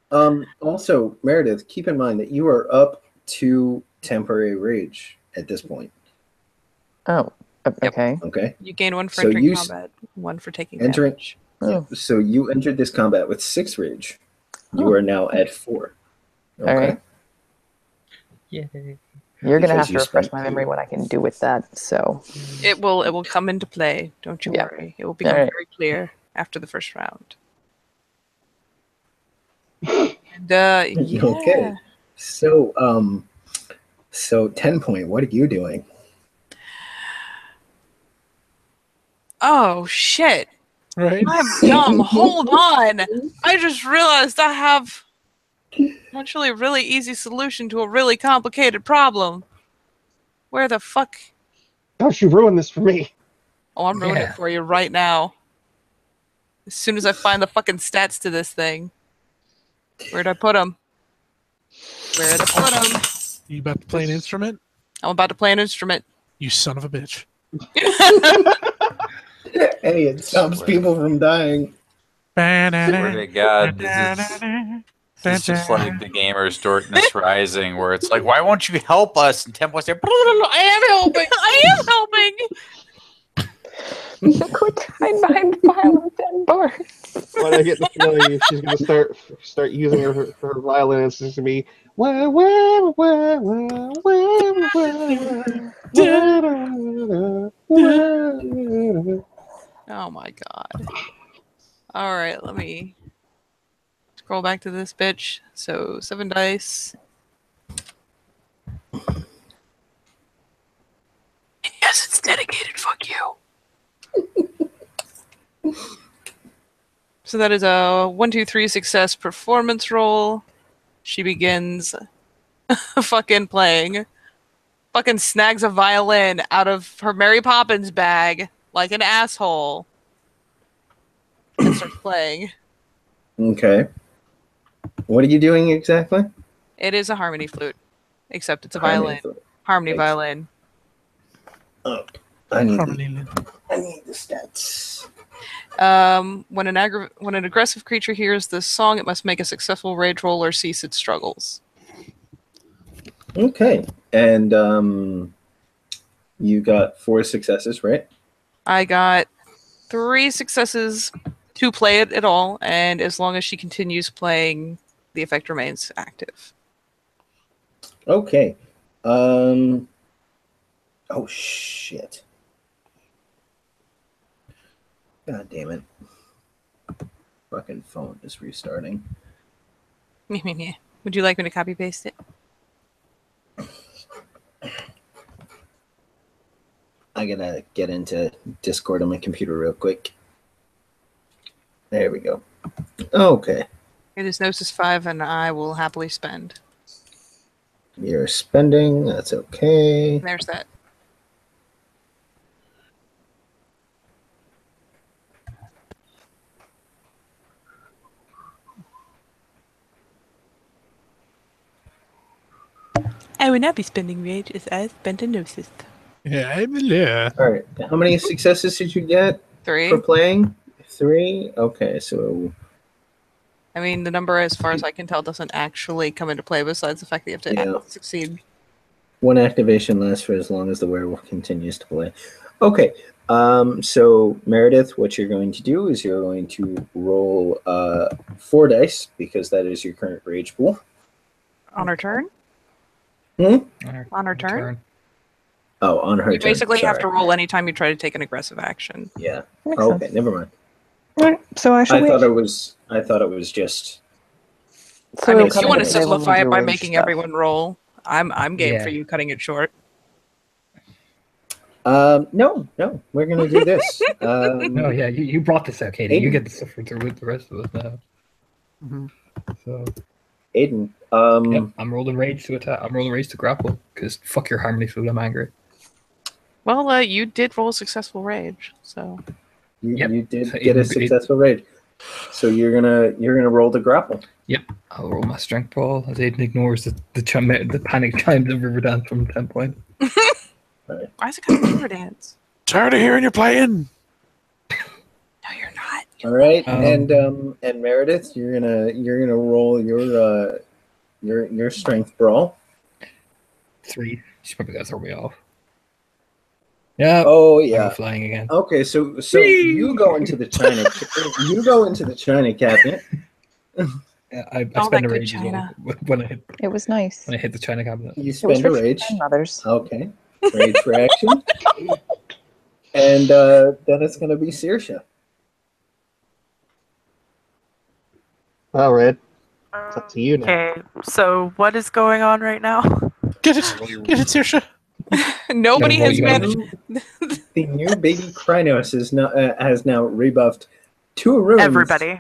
Also, Meredith, keep in mind that you are up to temporary rage at this point. Oh, okay. Okay. You gain 1 for entering combat, 1 for taking damage. So you entered this combat with 6 rage. You are now at 4. Okay. All right. Yay. You're gonna have to refresh my memory what I can do with that. So it will come into play. Don't you worry. It will become very clear after the first round. And Okay. So 10 point. What are you doing? Oh shit. Right. I'm dumb. Hold on. I just realized I have actually a really easy solution to a really complicated problem. Where the fuck? Don't you ruin this for me. Oh, I'm ruining it for you right now. As soon as I find the fucking stats to this thing. Where'd I put them? Where'd I put them? You about to play an instrument? I'm about to play an instrument. You son of a bitch. Hey, it stops people from dying. Swear to God, this is just like the Gamers Darkness Rising, where it's like, why won't you help us? And Tempo's there, I am helping! I am helping! Quit hiding behind the pile of dead birds. But I get the feeling she's going to start using her violin. It's just going to be Oh my god. Alright, let me scroll back to this bitch. So 7 dice. Yes, it's dedicated, fuck you. So that is a 1, 2, 3 success performance roll. She begins fucking playing. Fucking snags a violin out of her Mary Poppins bag like an asshole and starts playing. Okay. What are you doing exactly? It is a harmony flute, except it's a violin. Harmony violin. Oh, I need the stats. When an aggressive creature hears this song, it must make a successful rage roll or cease its struggles. Okay. And you got 4 successes, right? I got 3 successes to play it at all, and as long as she continues playing, the effect remains active. Okay. Oh, shit. God damn it. Fucking phone is restarting. Would you like me to copy paste it? I gotta get into Discord on my computer real quick. There we go. Okay. It is Gnosis 5, and I will happily spend. You're spending. That's okay. There's that. I would not be spending rage as I spent a Gnosis. Yeah. All right. How many successes did you get 3 for playing? 3? Okay, so... I mean, the number, as far as I can tell, doesn't actually come into play besides the fact that you have to succeed. 1 activation lasts for as long as the werewolf continues to play. Okay, so Meredith, what you're going to do is you're going to roll 4 dice, because that is your current rage pool. On her turn? Hmm? On her turn? Oh, on her You turn. basically have Sorry. to roll anytime you try to take an aggressive action. Yeah. Makes Okay, sense. never mind. Right, so I should I wait. thought it was just. So I it'll mean, if come you want into to play when we simplify do it by rage making stuff. everyone roll, I'm game for Yeah. you cutting it short. No, we're gonna do this. No, yeah, you brought this out, Katie. You Aiden. get to suffer through with the rest of us now. Mhm. So, Aiden. yep, I'm rolling rage to attack. I'm rolling rage to grapple because fuck your harmony food. I'm angry. Well, you did roll a successful rage, so You did So get a Aiden- successful raid. So you're gonna roll the grapple. Yep, I'll roll my strength ball as Aiden ignores the panic chimes of Riverdance from 10 point. why is it called River Dance? Tired of hearing you playing. No, you're not. All right, Um, and Meredith, you're gonna roll your strength brawl. 3. She's probably gonna throw me off. Yeah. Oh I yeah. go flying again. Okay, so you go into the china cabinet. Yeah, I All spend that a good rage as well China. when I It was nice. hit the china cabinet. You It was spend for a rage. grandmothers. Okay, rage reaction, and then it's gonna be Saoirse. Well, Red, it's up to you now. Okay, so what is going on right now? Get it, Saoirse. Nobody Yeah, well, has you gotta- managed. The new baby Krynos has now rebuffed 2 runes. Everybody.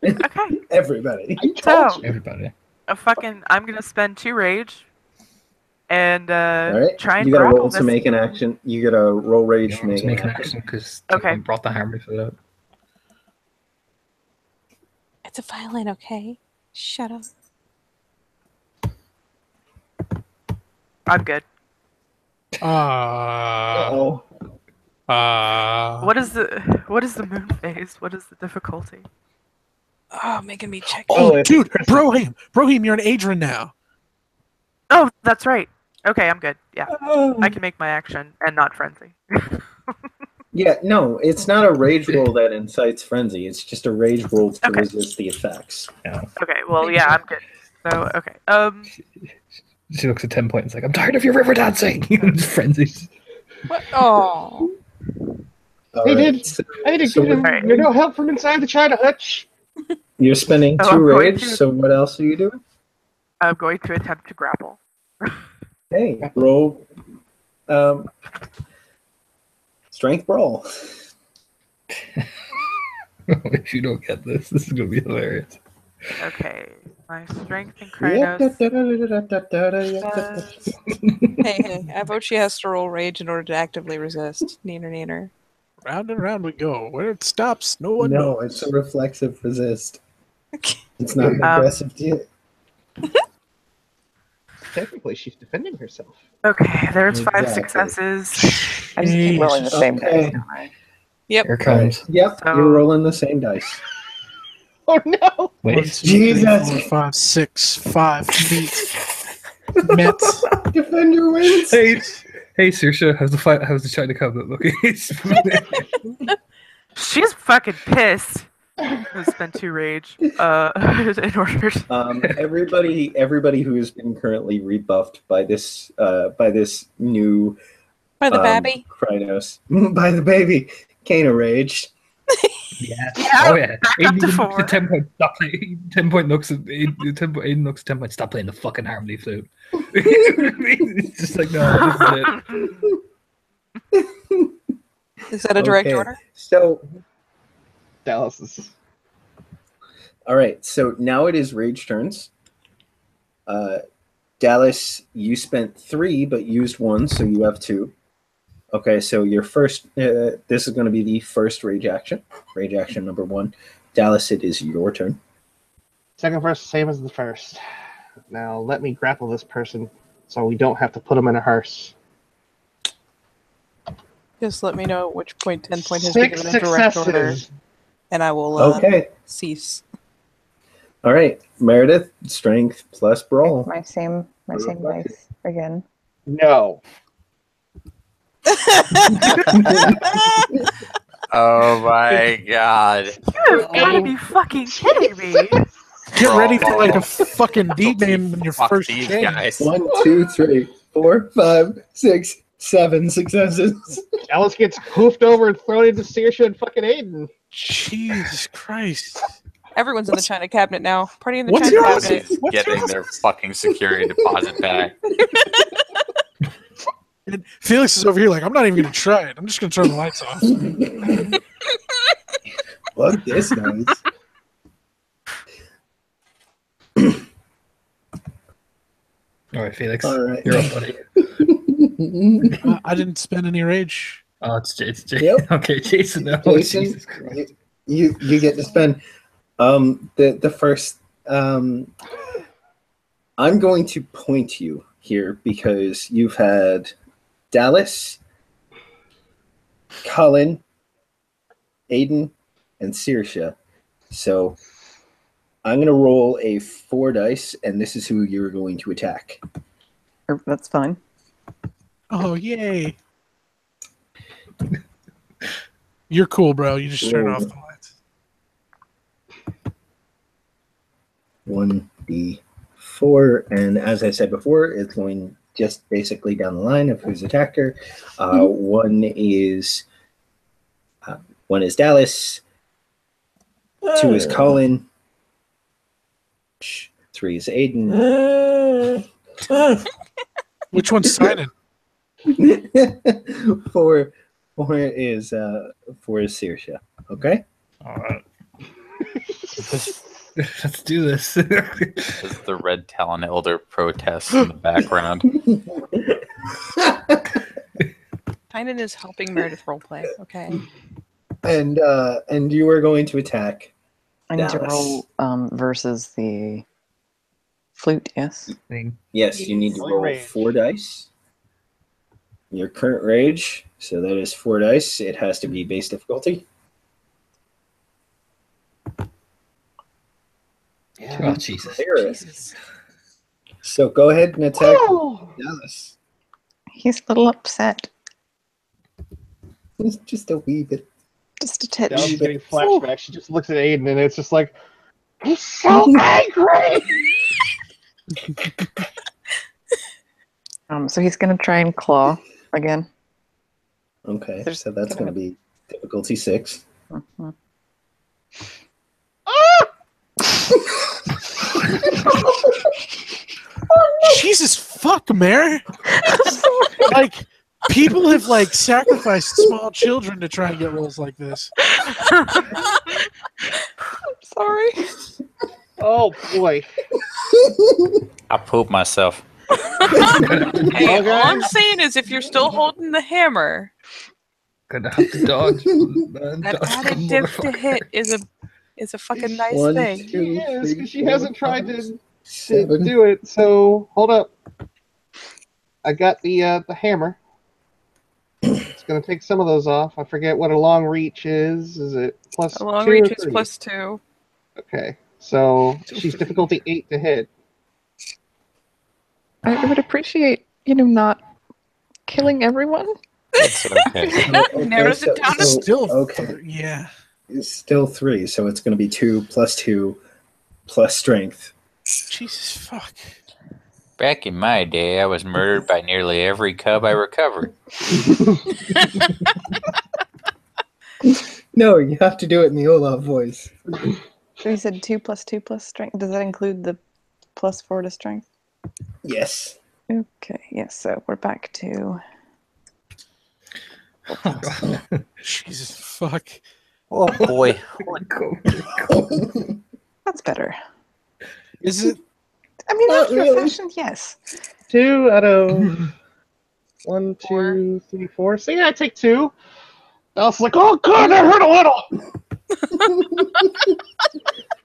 Okay, Everybody. so Everybody. I'm gonna spend 2 rage and All right. try and You gotta grapple roll this. to make an action. You gotta roll rage You to want make to make an an action. action because Okay. I brought the harmony food out. It's a violin, okay? Shut up. I'm good. Oh. What is the moon phase? What is the difficulty? Oh, making me check. Oh, it's dude, Christmas. Brohim, you're an Adrian now. Oh, that's right. Okay, I'm good. Yeah, I can make my action and not frenzy. Yeah, no, it's not a rage roll that incites frenzy. It's just a rage roll to Okay. resist the effects. Yeah. Okay, well, yeah, I'm good. So, okay. She looks at 10 point and is like, I'm tired of your river dancing. Frenzies. What? Oh, All Hey, right, dude, so- I need to so give him Alright. no help from inside the China hutch. you're spending So 2 I'm going rage, to- so what else are you doing? I'm going to attempt to grapple. Hey, roll strength brawl. If you don't get this is going to be hilarious. Okay, my strength and Yeah. Krynos. hey! I vote she has to roll rage in order to actively resist. Neener, neener. Round and round we go. Where it stops, no one No, knows. it's a reflexive resist. It's not an aggressive deal. Technically, she's defending herself. Okay, there's 5 Exactly. successes. I just keep rolling the same Okay. dice, don't I? Yep. Here it comes. Yep, So- you're rolling the same dice. Oh no! Wait. 1, 2, 3, Jesus. 4, 5, 6, 5 meet. Met. Defender wins. Hey, Saoirse, how's the China cabinet looking? She's fucking pissed. I spent 2 rage. In order. Everybody who has been currently rebuffed by this new By the babby. Krynos by the baby, Kana raged. Yeah. Yeah, Oh yeah. back up to Aiden looks 4. at 10 point. Stop playing. 10 point looks at Aiden looks at 10 point. Stop playing the fucking harmony flute. It's just like no. This is it. Is that a direct Okay, order? So, Dallas is. all right. So now it is rage turns. Dallas, you spent 3 but used 1, so you have 2. Okay, so your first. This is going to be the first rage action. Rage action number 1. Dallas, it is your turn. Second verse, same as the first. Now let me grapple this person so we don't have to put him in a hearse. Just let me know which point 10 point has been 6 given a direct order, successes. and I will Okay. cease. All right, Meredith, strength plus brawl. My same dice again. No. Oh my god. You have gotta be fucking kidding me. Get ready for like a fucking D name in your Fuck first these game. guys. 1, 2, 3. 4, 5, 6, 7 successes. Alice gets hoofed over and thrown into Saoirse and fucking Aiden. Jesus Christ. Everyone's in the China cabinet now. Party in the What's China your cabinet. Everybody's What's getting your- their fucking security deposit back. And Felix is over here like, I'm not even going to try it. I'm just going to turn the lights off. Fuck this noise. All right, Felix. All right. You're up, buddy. I didn't spend any rage. Oh, it's Jason. Yep. Okay, Jason. Oh, Jason, Jesus Christ. you get to spend the first. I'm going to point you here because you've had Dallas, Colin, Aiden, and Saoirse. So I'm going to roll a 4 dice, and this is who you're going to attack. That's fine. Oh, yay. You're cool, bro. You just turn off the lights. 1d4, and as I said before, it's going just basically down the line of who's attacked her. One is Dallas, 2 is Colin, 3 is Aiden, Which one's signing? 4 is Saoirse. Okay. All right. Let's do this. This is the Red Talon Elder protests in the background. Tynan is helping Meredith roleplay. Okay. And you are going to attack. I need to Dallas. roll versus the flute, yes? Yes, you need to Rolling roll rage. 4 dice. Your current rage, so that is 4 dice. It has to be base difficulty. Oh, Jesus. Jesus. So go ahead and attack Dallas. He's a little upset. Just a wee bit. Just a touch. Dallas is getting flashbacks. She just looks at Aiden and it's just like, he's so angry! So he's going to try and claw again. Okay, There's so that's going to be difficulty 6. Mhm. Jesus fuck, Mare. Like, people have, like, sacrificed small children to try and get rolls like this. Sorry. Oh boy. I pooped myself. Hey, Okay. all I'm saying is if you're still holding the hammer, Gonna have to dodge. Man. that Dodge, added diff to motherfucker. hit is a fucking nice 1, thing. 2, Yes, 3, because she 4, hasn't tried 5, to 7. do it. So hold up. I got the hammer. It's gonna take some of those off. I forget what a long reach is. Is it plus A long 2 or reach is 3? +2. Okay, so she's difficulty 8 to hit. I would appreciate, not killing everyone. It's okay. Narrows it down to Still, okay. Yeah. It's still 3, so it's going to be 2 plus 2 plus strength. Jesus fuck. Back in my day, I was murdered by nearly every cub I recovered. No, you have to do it in the Olaf voice. So you said 2 plus 2 plus strength. Does that include the +4 to strength? Yes. Okay, yes, so we're back to... Jesus fuck. Oh boy. That's better. Is it? I mean, Not after a really. fashion, yes. 2 out of 1, 2, 3, 4. So yeah, I take 2. I was like, oh god, that hurt a little.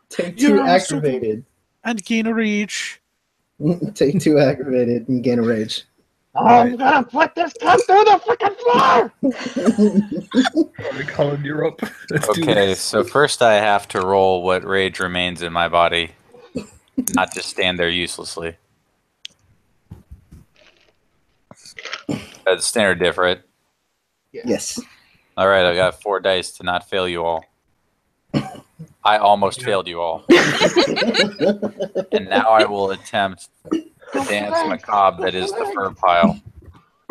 Take You're 2 also- activated. And gain a reach. Take 2 activated and gain a rage. I'm gonna put this cunt through the freaking floor. Colin, you're up. Let's do Okay, this. so first I have to roll what rage remains in my body, not just stand there uselessly. That's standard diff, right? Yes. All right, I got 4 dice to not fail you all. I almost failed you all. And now I will attempt the dance macabre that is the fur pile.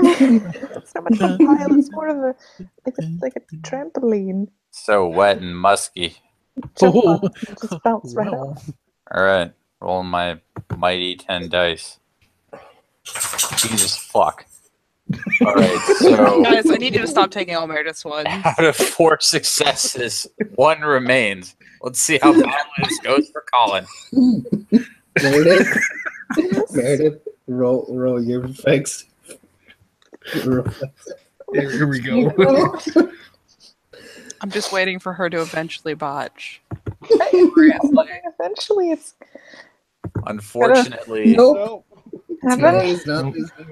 It's not much of a pile. It's more of a like a trampoline. So wet and musky. Jump on it and just bounce right off. All right, rolling my mighty 10 dice. Jesus fuck. All right, so Guys, I need you to stop taking all Meredith's ones. out of 4 successes, 1 remains. Let's see how badly this goes for Colin. Meredith, roll your effects. Here we go. I'm just waiting for her to eventually botch. Eventually, it's. Unfortunately, Nope. Today is not this good.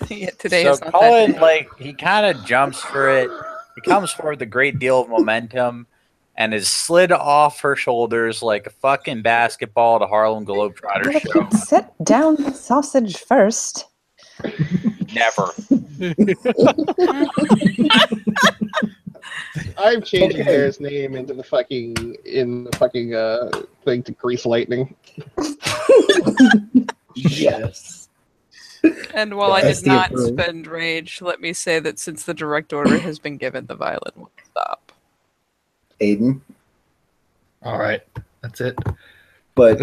Yeah, today so is not Colin, that like, he kind of jumps for it. He comes forward with a great deal of momentum and is slid off her shoulders like a fucking basketball at a Harlem Globetrotter show. Set down the sausage first. Never. I'm changing Bear's name into the fucking thing to Grease Lightning. Yes. And while I did That's the not approach. spend rage, let me say that since the direct order has been given, the violin will stop. Aiden. All right, that's it. But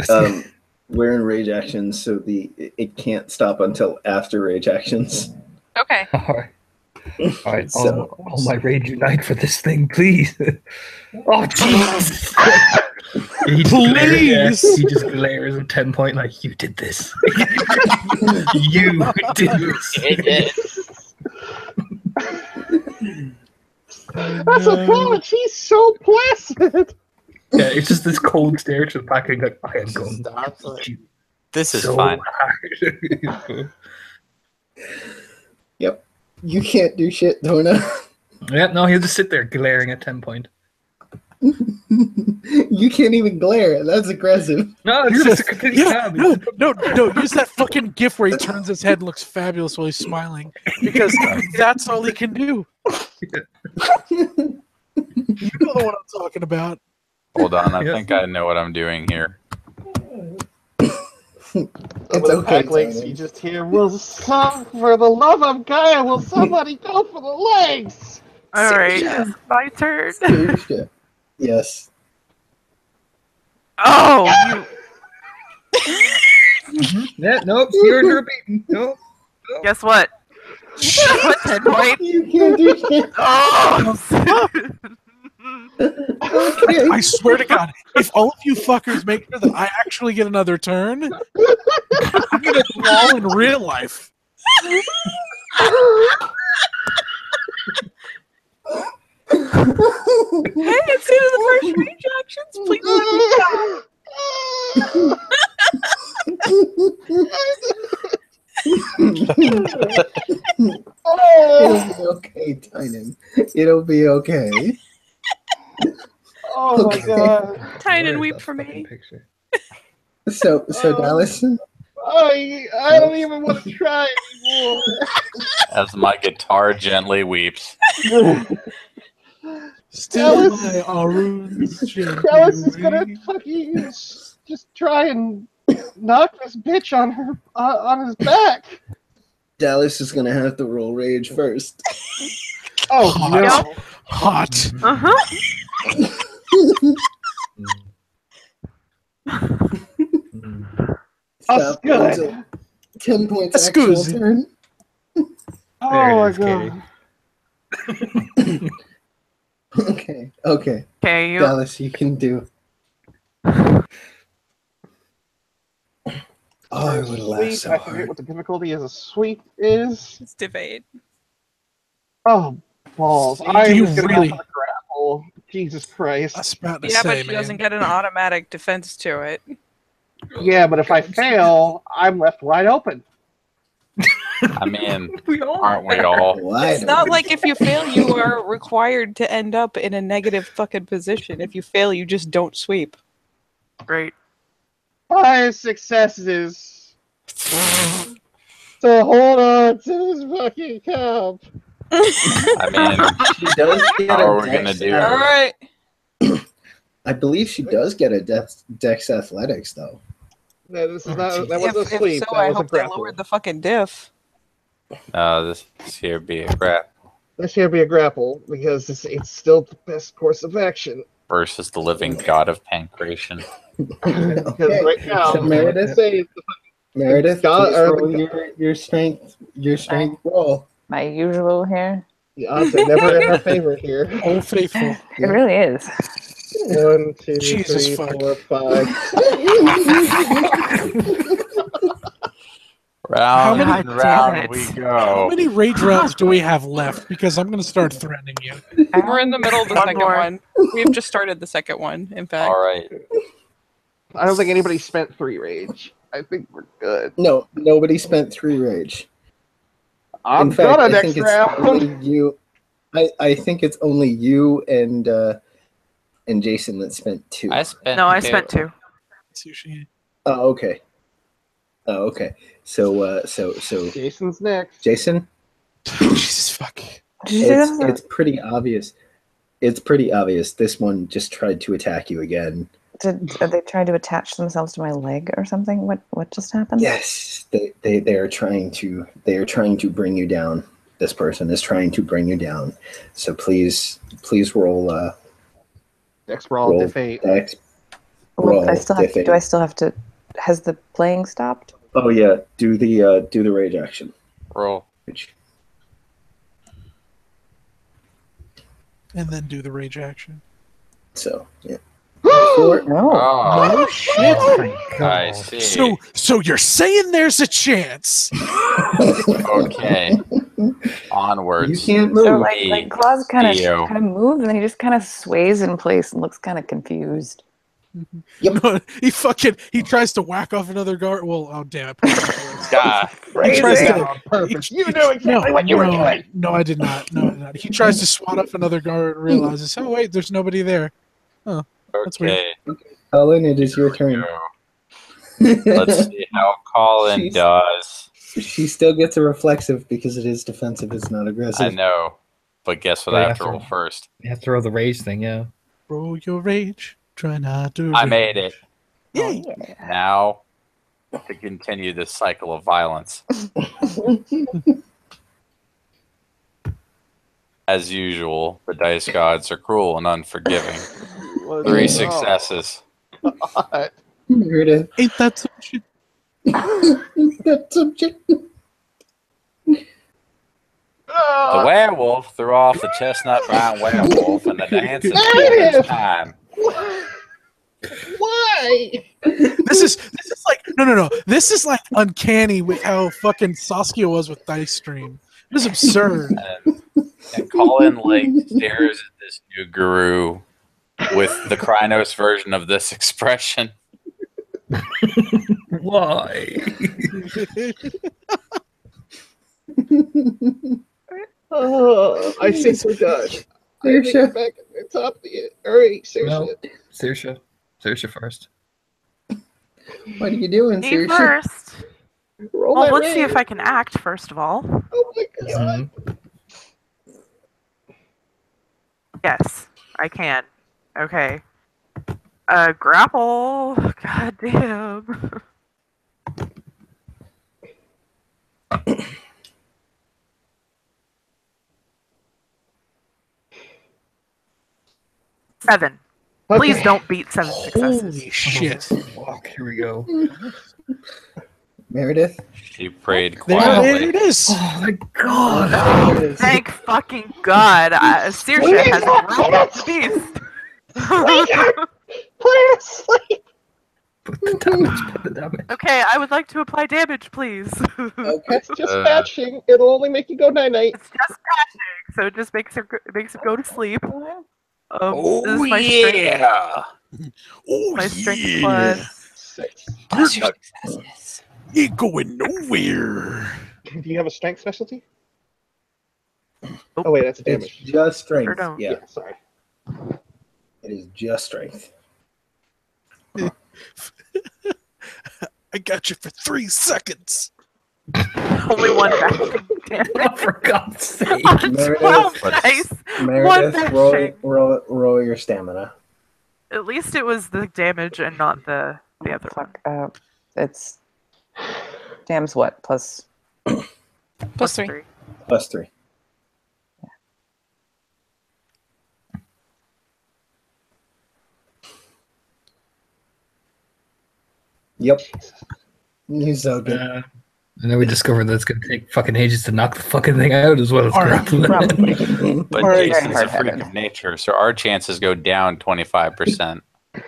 we're in rage actions, so it can't stop until after rage actions. Okay. All right. All right, So- all my rage unite for this thing, please. Oh, Jesus! He just glares at 10 point like, you did this. You did this. That's a thought. She's so placid. Yeah, it's just this cold stare to the back and like, I am going to you This is so fine. hard. Yep. You can't do shit, Dona. Yeah, no, he'll just sit there glaring at 10 point. You can't even glare. That's aggressive. No, it's just a complete Yeah, stab. no. Use that fucking gif where he turns his head and looks fabulous while he's smiling. Because that's all he can do. You know what I'm talking about. Hold on, I Yeah. think I know what I'm doing here. It's okay, Backlinks, Tony. you just hear, for the love of Gaia, will somebody go for the legs? All right, my turn. Seriously. Yes. Oh, Yeah, nope, you're beaten. Nope. guess what? What 10 point? You can't do shit. Oh, Okay. I swear to God, if all of you fuckers make sure that I actually get another turn, I'm gonna brawl in real life. Hey, it's into the first range actions. Please let me It'll be okay, Tynan. It'll be okay. Oh my Okay. god. Tynan, Where's weep that for fucking me. picture? So Dallas, I don't even want to try anymore. As my guitar gently weeps. Still my Arun's Dallas is gonna fucking just try and knock this bitch on her on his back. Dallas is gonna have to roll rage first. Oh Hot. no! Hot. That's Stop good. until 10 points That's actual good. turn. Oh There my it is, god! Okay. okay, you. Dallas, you can do. Oh, I would laugh Sweep. so I forget hard. what the difficulty is. A sweep is. It's debate. Oh balls! Do I you was gonna really- go for the grapple. Jesus Christ! I was about to Yeah, say, but she man. doesn't get an automatic defense to it. Yeah, but if I fail, I'm left wide open. I mean, We all. aren't we all? Why It's not like if you fail, you are required to end up in a negative fucking position. If you fail, you just don't sweep. Great. 5 successes. So hold on to this fucking cup. I mean, she does get how a are we gonna dex do All it? right. I believe she does get a dex athletics though. No, this is not. That wasn't a sweep. If so, That I was a hope they grapple. lowered the fucking diff. This here be a grapple This should be a grapple because it's still the best course of action. versus the living god of pancreation. Because right now, So Meredith, please roll your strength roll. My usual here. The odds are never in our favor here. Old faithful. It really is. 1, 2, Jesus 3, fuck. 4, 5. Round many- and round we How go. many rage rounds do we have left? Because I'm going to start threatening you. We're in the middle of the One second more. one. We've just started the second one, in fact. All right. I don't think anybody spent 3 rage. I think we're good. No, nobody spent 3 rage. I'm In fact, gonna I next think it's round. only you. I think it's only you and Jason that spent 2. I spent. No, I two. spent 2. Sushi. Oh, okay. Oh, okay. So Jason's next. Jason, Jesus fuck. it's pretty obvious. It's pretty obvious. This one just tried to attack you again. Are they trying to attach themselves to my leg or something? What just happened? Yes, they are trying to bring you down. This person is trying to bring you down. So please roll Next roll, defeat. dex. Well, Roll I still have to, defeat. do I still have to? Has the playing stopped? Oh yeah, do the rage action. Roll. And then do the rage action. So yeah. 4. No. Oh, No shit. I see. So you're saying there's a chance? Okay. Onwards. You can't move. So like Claus kind Theo. of moves and then he just kind of sways in place and looks kind of confused. Yep. No, he tries to whack off another guard. Well, oh damn it. God. He tries Crazy. to, Perfect. You knew exactly what you were doing. No, I did not. No, I did not. He tries to swat off another guard and realizes, oh wait, there's nobody there. Oh, that's weird. Okay. Colin, it is your turn. Let's see how Colin Jeez. does. She still gets a reflexive because it is defensive. It's not aggressive. I know. But guess what Yeah, I you have to have to- roll first? You have to throw the rage thing, yeah. Roll your rage. Try not to. I made it. Yay. Now, to continue this cycle of violence. As usual, the dice gods are cruel and unforgiving. 3 successes. God. Meredith. Ain't that some shit? That's subject. The werewolf threw off the chestnut brown werewolf, and the dance is Meredith! time. Why? This is like no. This is like uncanny with how fucking Saskia was with Dice Stream. This is absurd. And Colin stares at this new guru with the Krynos version of this expression. Why? I think we're done. I think we're back at the top of the. Alright, seriously. No. Saoirse first. What are you doing, Me Saoirse? first. Roll Well, that let's see rage. if I can act first of all. Oh my god. Mhm. Yes, I can. Okay. Grapple. God damn. Seven. Please Okay. don't beat 7 successes. Holy shit. Fuck, here we go. Meredith. She prayed There quietly. it is. Oh my god! Thank fucking God. Saoirse has grappled the beast. Please, sleep. Put the damage. Okay, I would like to apply damage, please. Okay. It's just patching. It'll only make you go night night. It's just patching, so it just makes it go to sleep. This Oh, is my strength, yeah. Oh, my strength yeah. plus. 6. You're not, ain't going nowhere. Do you have a strength specialty? Nope. Oh wait, that's a It's damage. just strength. Sure don't. Yeah, Sorry. it is just strength. I got you for 3 seconds. Only one back. Damn Oh, it. for God's sake. On Meredith, 12 let's- dice. Meredith, bashing. roll your stamina. At least it was the damage and not the other one. Fuck. It's Dam's what? Plus +3. +3. Yep. He's so good. And then we discovered that it's going to take fucking ages to knock the fucking thing out as well as grappling it. probably. But Very Jason's a freak hard-headed. of nature, so our chances go down 25%.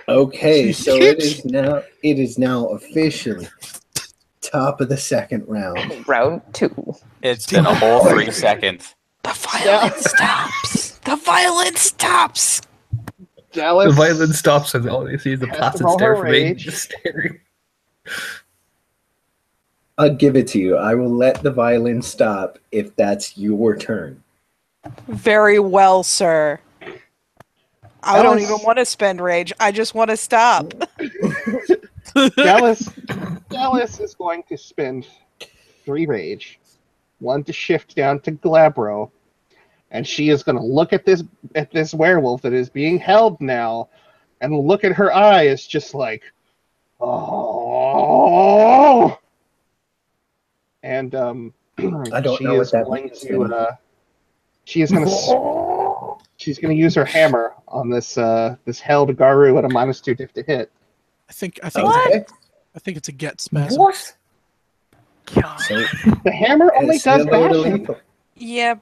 Okay, so it is now officially top of the second round. Round 2. It's been a whole 3 seconds. The violence stops. The violence stops. Dallas. The violence stops and all you see is the Has to placid roll stare her from Aiden rage. just staring. I'll give it to you. I will let the violin stop if that's your turn. Very well, sir. I That don't was- even want to spend rage. I just want to stop. Dallas is going to spend 3 rage, 1 to shift down to Glabro, and she is going to look at this werewolf that is being held now, and look at her eye as just like, oh. And I don't she know is what that going means. to she's going to use her hammer on this held Garu at a -2 diff to hit. I think Okay. it's a get spasm. What? God. So The hammer only it's does still low to bashing, lethal. Yeah,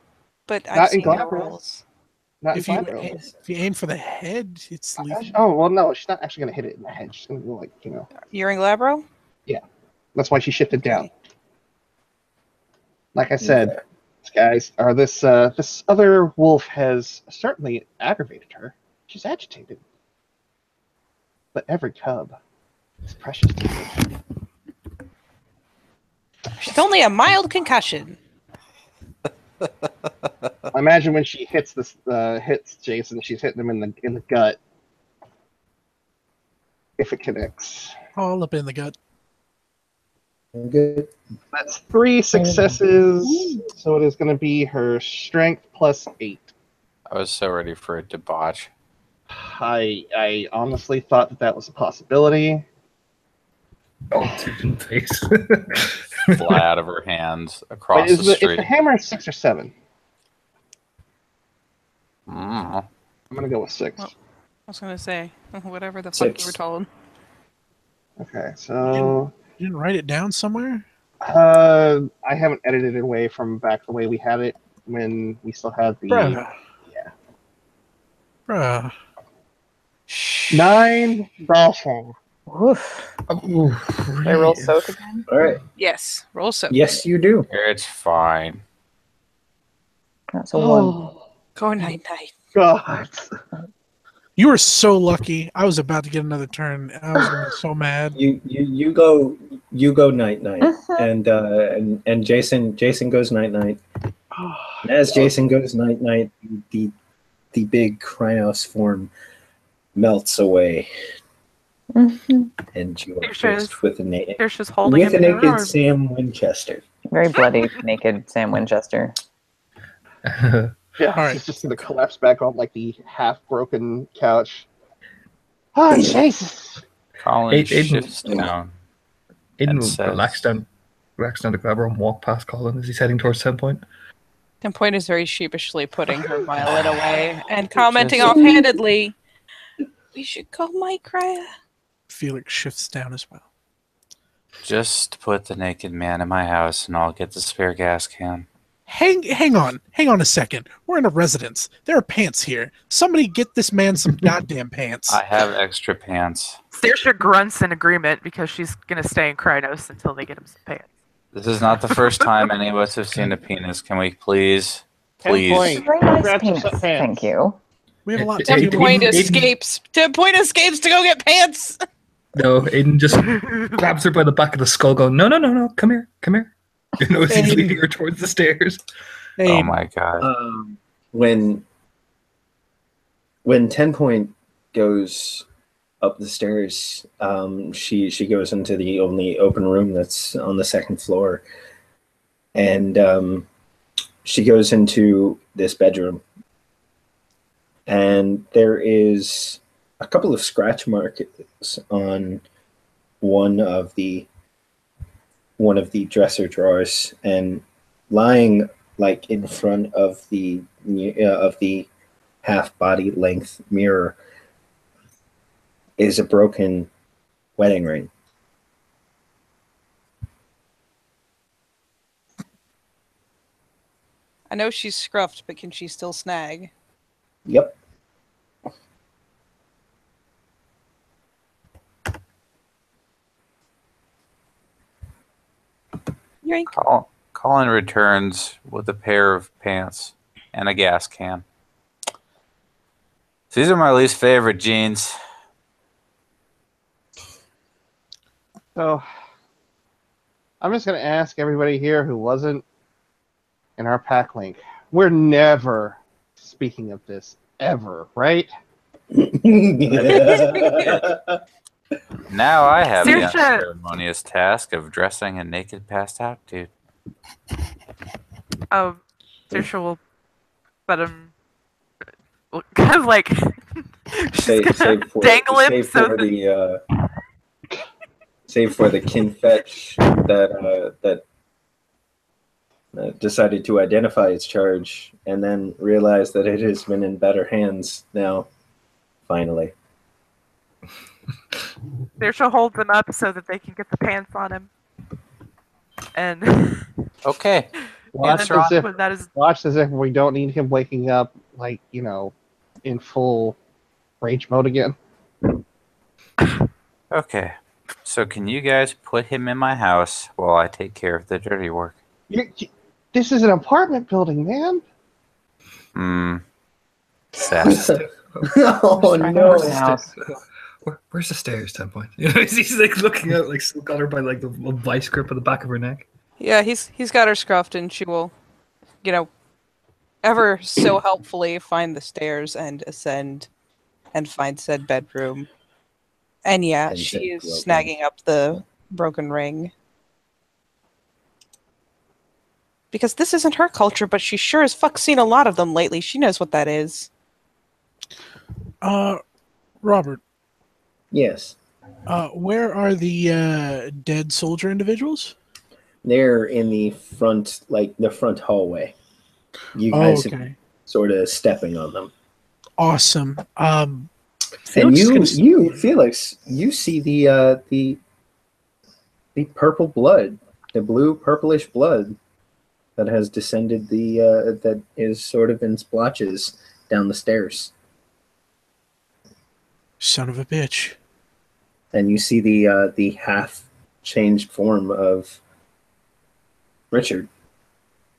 but Not I've in seen your Glabro. rolls. not If you Glabro. aim for the head, it's lethal. Oh well, no, she's not actually going to hit it in the head. She's going to go like, You're in Glabro? that's why she shifted down. Okay. Like I said, Okay. guys, this other wolf has certainly aggravated her. She's agitated, but every cub is precious to her. She's only a mild concussion. I imagine when she hits Jason, she's hitting him in the gut. If it connects, All up in the gut. Good. that's 3 successes. So it is going to be her strength +8. I was so ready for it to botch. I honestly thought that was a possibility. Oh, in the face. Fly out of her hands But across is the the street. hammer 6 or 7? Mm. I'm gonna go with 6. Well, I was going to say, whatever the fuck 6. you were told. Okay, so You didn't write it down somewhere? I haven't edited it away from back the way we had it when we still had the Bruh. yeah. Bruh. 9 bashing. Oof. Did I roll soak again? All right. Yes, roll so. Yes, you do. It's fine. That's a 1. Go night night. God. You were so lucky. I was about to get another turn. I was gonna be so mad. You go night night, and Jason goes night night. And as Jason goes night night, the big Krynos form melts away, and you are faced with a She's holding him in her naked arms. Sam Winchester. Very bloody, naked Sam Winchester. Yeah, All right. he's just gonna collapse back on like the half-broken couch. Oh Jesus! Colin Aiden- shifts down. Aiden And will says- relax down the grabber and walk past Colin as he's heading towards 10 point. 10 Point is very sheepishly putting her violin away and commenting Just- offhandedly, "We should go, Mycra." Felix shifts down as well. Just put the naked man in my house and I'll get the spare gas can. Hang on a second. We're in a residence. There are pants here. Somebody get this man some goddamn pants. I have extra pants. Saoirse grunts in agreement because she's gonna stay in Krynos until they get him some pants. This is not the first time any of us have seen a penis. Can we please? 10 Please. point. Very nice Grab penis. some pants. Thank you. We have a lot to 10 do. Point Aiden- escapes. 10 Point escapes to go get pants. No, Aiden just grabs her by the back of the skull, going, no, come here. You know, as he's Aiden. leading her towards the stairs. Hey, Oh my god. When 10 point goes up the stairs, she goes into the only open room that's on the second floor, and she goes into this bedroom, and there is a couple of scratch marks on one of the one of the dresser drawers, and lying like in front of the half body length mirror is a broken wedding ring. I know she's scruffed, but can she still snag? Yep. Colin returns with a pair of pants and a gas can. These are my least favorite jeans. So, I'm just going to ask everybody here who wasn't in our pack link. We're never speaking of this, ever, right? Now I have the Seriously. unceremonious task of dressing a naked passed out dude. Saoirse will let him kind of like she's gonna dangle him save for the kin fetch that decided to identify its charge and then realized that it has been in better hands now. Finally. Saoirse holds him up so that they can get the pants on him. And okay. Watch as if we don't need him waking up, like, you know, in full rage mode again. Okay. So can you guys put him in my house while I take care of the dirty work? This is an apartment building, man. Sad. Oh no! Where's the stairs, 10 point? You know, he's like looking out, like still got her by like the vice grip on the back of her neck. Yeah, he's got her scruffed, and she will, you know, ever so helpfully find the stairs and ascend and find said bedroom. And yeah, she is snagging up the broken ring. Because this isn't her culture, but she sure as fuck seen a lot of them lately. She knows what that is. Robert. Yes. Where are the dead soldier individuals? They're in the front, like the front hallway. You guys are sort of stepping on them. Awesome. And you, Felix, you see the purple blood, the blue purplish blood that has descended that is sort of in splotches down the stairs. Son of a bitch. And you see the half changed form of Richard,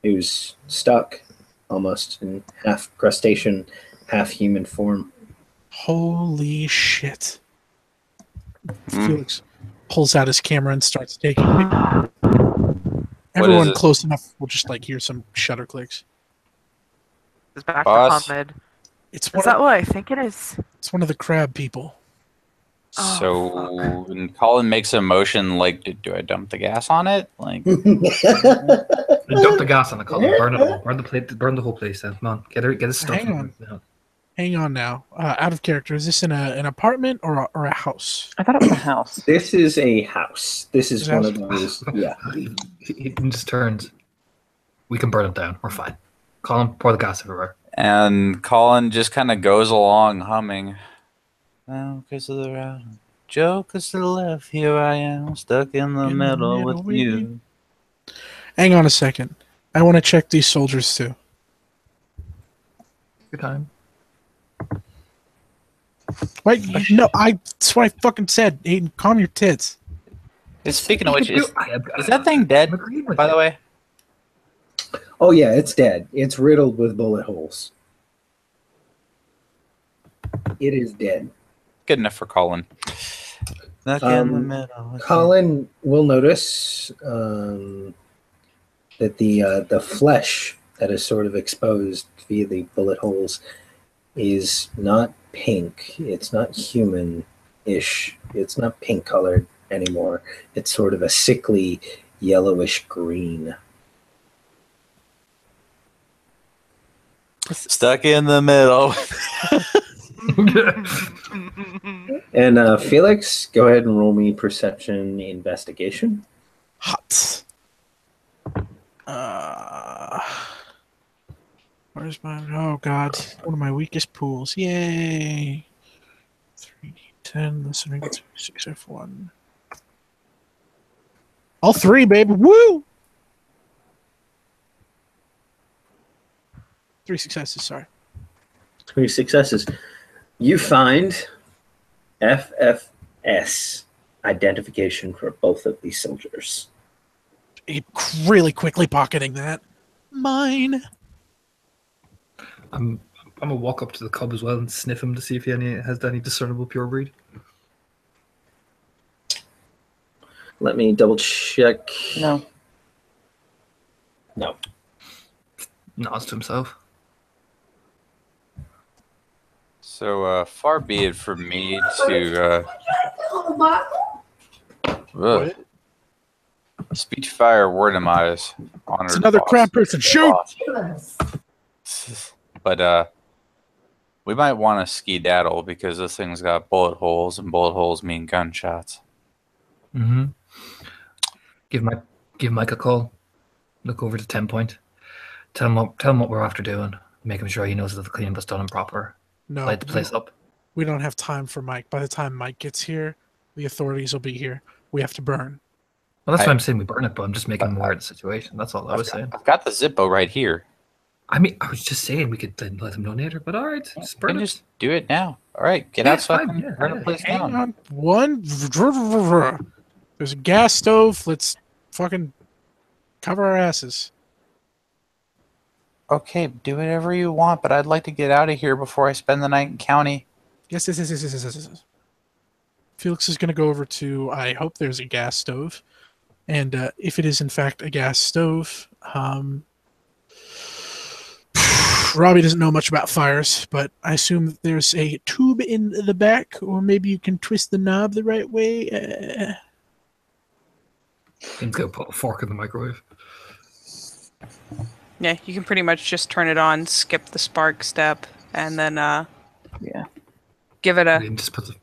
who's stuck almost in half crustacean, half human form. Holy shit. Felix pulls out his camera and starts taking pictures. Everyone close enough will just like hear some shutter clicks. It's back to Ahmed. Is that what I think it is? It's one of the crab people. So when Colin makes a motion, like, do I dump the gas on it? Like, dump the gas on the Colin. Burn it all. Burn the whole place. Then come on, get his stuff. Hang on now. Out of character. Is this in an apartment or a house? I thought it was a house. This is a house. This is one of those. Yeah. He just turns. We can burn it down. We're fine. Colin, pour the gas everywhere. And Colin just kind of goes along humming. Now, because of the right, Joe, because to the left, here I am, stuck in the middle with you. Hang on a second. I want to check these soldiers too. Good time. Wait, no, that's what I fucking said. Aiden, calm your tits. Speaking of which, is that thing dead, by the way? Oh, yeah, it's dead. It's riddled with bullet holes. It is dead. Good enough for Colin. Colin will notice that the flesh that is sort of exposed via the bullet holes is not pink. It's not human-ish. It's not pink-colored anymore. It's sort of a sickly yellowish green. Stuck in the middle. And Felix, go ahead and roll me perception investigation. Hot. Where's my? Oh God, one of my weakest pools. Yay! 3d10. Listening to 6F1. All three, baby. Woo! 3 successes. Sorry. 3 successes. You find FFS identification for both of these soldiers. Really quickly pocketing that. Mine. I'm gonna walk up to the cub as well and sniff him to see if he has any discernible pure breed. Let me double check. No. No. Nods to himself. So far be it for me to speech, fire, word demise. It's another crap person. Shoot! But we might want to skedaddle because this thing's got bullet holes, and bullet holes mean gunshots. Mm-hmm. Give Mike a call. Look over to 10 Point. Tell him what we're after doing. Make him sure he knows that the cleanup is done and proper. No, Light the place up. We don't have time for Mike. By the time Mike gets here, the authorities will be here. We have to burn. Well, that's why I'm saying we burn it, but I'm just making him aware of the situation. That's all I was saying. I've got the Zippo right here. I mean, I was just saying we could then let him know later, but all right, just burn it. Just do it now. All right, get out so I can burn the place Hang down. on. One. There's a gas stove. Let's fucking cover our asses. Okay, do whatever you want, but I'd like to get out of here before I spend the night in county. Yes. Felix is going to go over to, I hope there's a gas stove. And if it is in fact a gas stove, Robbie doesn't know much about fires, but I assume that there's a tube in the back, or maybe you can twist the knob the right way. He's going to put a fork in the microwave. Yeah, you can pretty much just turn it on, skip the spark step, and then give it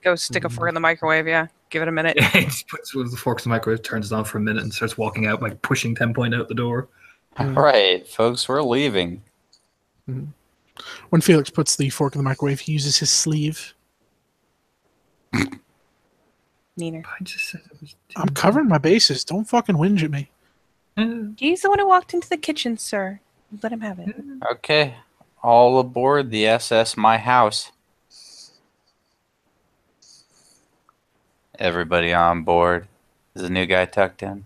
go stick a fork in the microwave. Yeah, give it a minute. Yeah, he just puts one of the forks in the microwave, turns it on for a minute, and starts walking out, like pushing 10 Point out the door. All right, folks, we're leaving. Mm-hmm. When Felix puts the fork in the microwave, he uses his sleeve. Neener. I just said it was. I'm covering my bases. Don't fucking whinge at me. He's the one who walked into the kitchen, sir. Let him have it. Okay, all aboard the SS My House. Everybody on board. Is the new guy tucked in?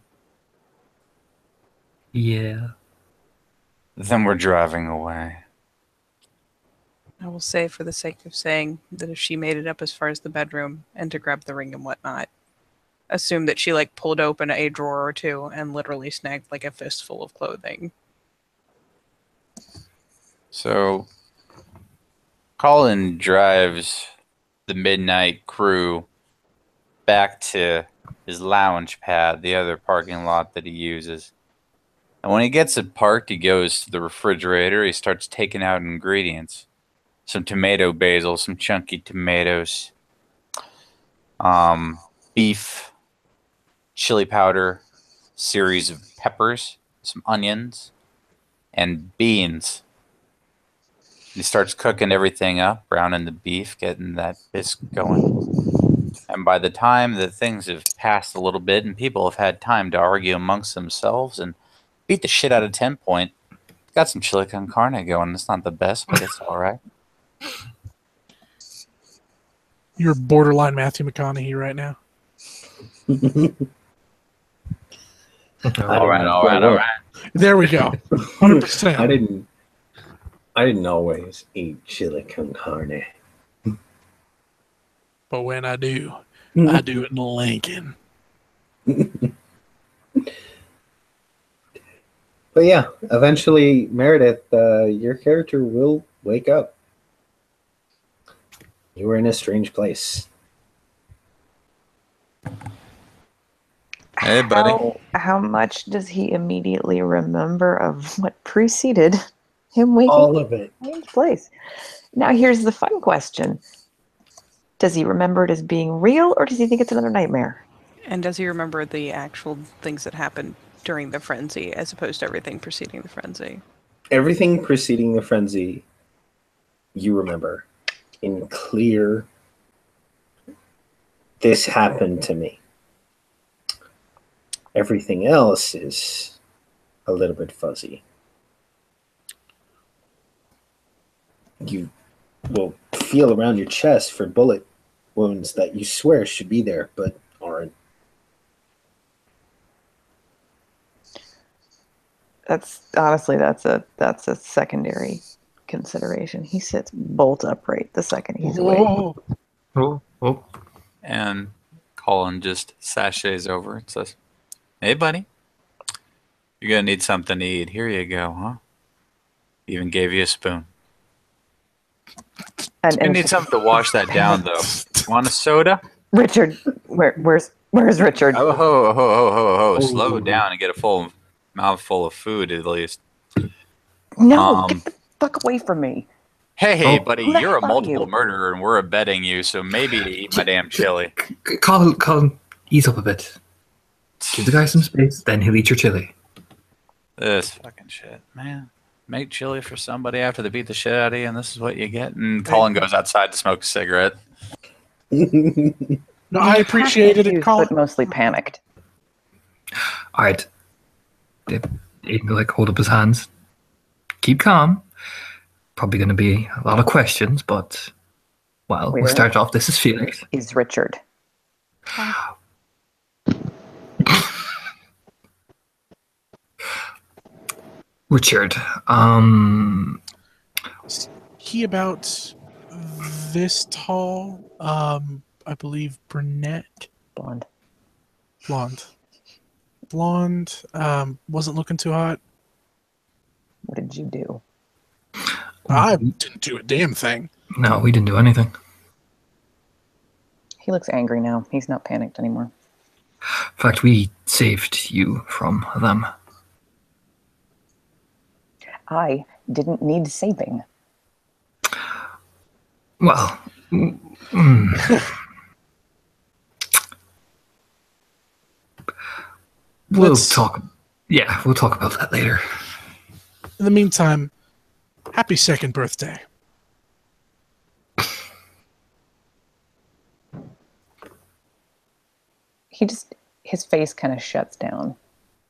Yeah. Then we're driving away. I will say, for the sake of saying, that if she made it up as far as the bedroom and to grab the ring and whatnot, assume that she like pulled open a drawer or two and literally snagged like a fistful of clothing. So, Colin drives the midnight crew back to his lounge pad, the other parking lot that he uses. And when he gets it parked, he goes to the refrigerator. He starts taking out ingredients. Some tomato basil, some chunky tomatoes, beef, chili powder, series of peppers, some onions, and beans. He starts cooking everything up, browning the beef, getting that bisque going. And by the time that things have passed a little bit and people have had time to argue amongst themselves and beat the shit out of 10 Point, got some chili con carne going. It's not the best, but it's all right. You're borderline Matthew McConaughey right now. All right. There we go. 100%. I didn't always eat chili con carne. But when I do, I do it in Lincoln. But yeah, eventually, Meredith, your character will wake up. You were in a strange place. Hey, buddy. How much does he immediately remember of what preceded him waking All of it. in a strange place? Now, here's the fun question. Does he remember it as being real, or does he think it's another nightmare? And does he remember the actual things that happened during the frenzy as opposed to everything preceding the frenzy? Everything preceding the frenzy, you remember in clear. This happened to me. Everything else is a little bit fuzzy. You will feel around your chest for bullet wounds that you swear should be there, but aren't. That's a secondary consideration. He sits bolt upright the second he's awake. Oh. And Colin just sachets over and says, "Hey, buddy, you're gonna need something to eat. Here you go, huh? Even gave you a spoon. You need something to wash that down, though. Want a soda?" Richard, where's Richard? Oh, ho. Slow down and get a full mouthful of food at least. No, get the fuck away from me. Hey, buddy, you're a multiple murderer and we're abetting you, so maybe eat my damn chili. Colin, ease up a bit. Give the guy some space, then he'll eat your chili. This fucking shit, man. Make chili for somebody after they beat the shit out of you, and this is what you get. And Colin goes outside to smoke a cigarette. No, I appreciated it, Colin. But mostly panicked. All right. Aiden will hold up his hands. Keep calm. Probably going to be a lot of questions, but we'll start off. This is Felix. Is Richard. Richard. He about this tall. I believe brunette. Blonde. Wasn't looking too hot. What did you do? I didn't do a damn thing. No, we didn't do anything. He looks angry now. He's not panicked anymore. In fact, we saved you from them. I didn't need saving. Well, we'll talk. Yeah, we'll talk about that later. In the meantime, happy second birthday. His face kind of shuts down.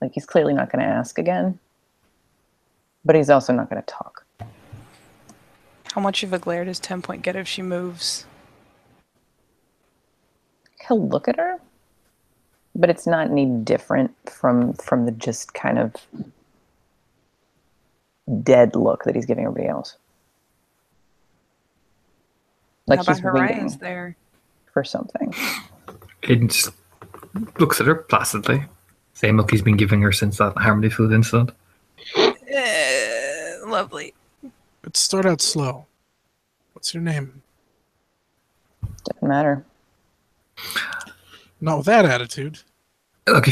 Like he's clearly not going to ask again. But he's also not going to talk. How much of a glare does 10 Point get if she moves? He'll look at her, but it's not any different from the just kind of dead look that he's giving everybody else. Like he's waiting there for something. Aiden just looks at her placidly. Same look he's been giving her since that Harmony food incident. Lovely. Let's start out slow. What's your name? Doesn't matter. Not with that attitude. Look,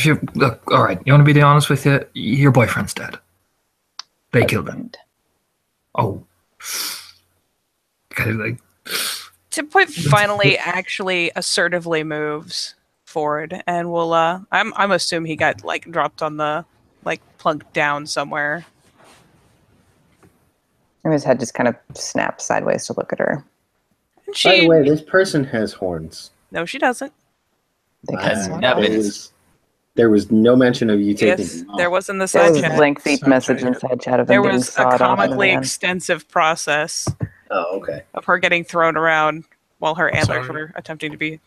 all right. You want to be honest with you? Your boyfriend's dead. They killed him. Oh. Kind of like. 10 Point finally actually assertively moves forward and will I'm assume he got like dropped on the plunked down somewhere. And his head just kind of snaps sideways to look at her. By the way, this person has horns. No, she doesn't. There was no mention of you taking them off. There was in the side chat. There was a lengthy message in the side chat of them there being was a sawed off. comically extensive process of her getting thrown around while her antlers were attempting to be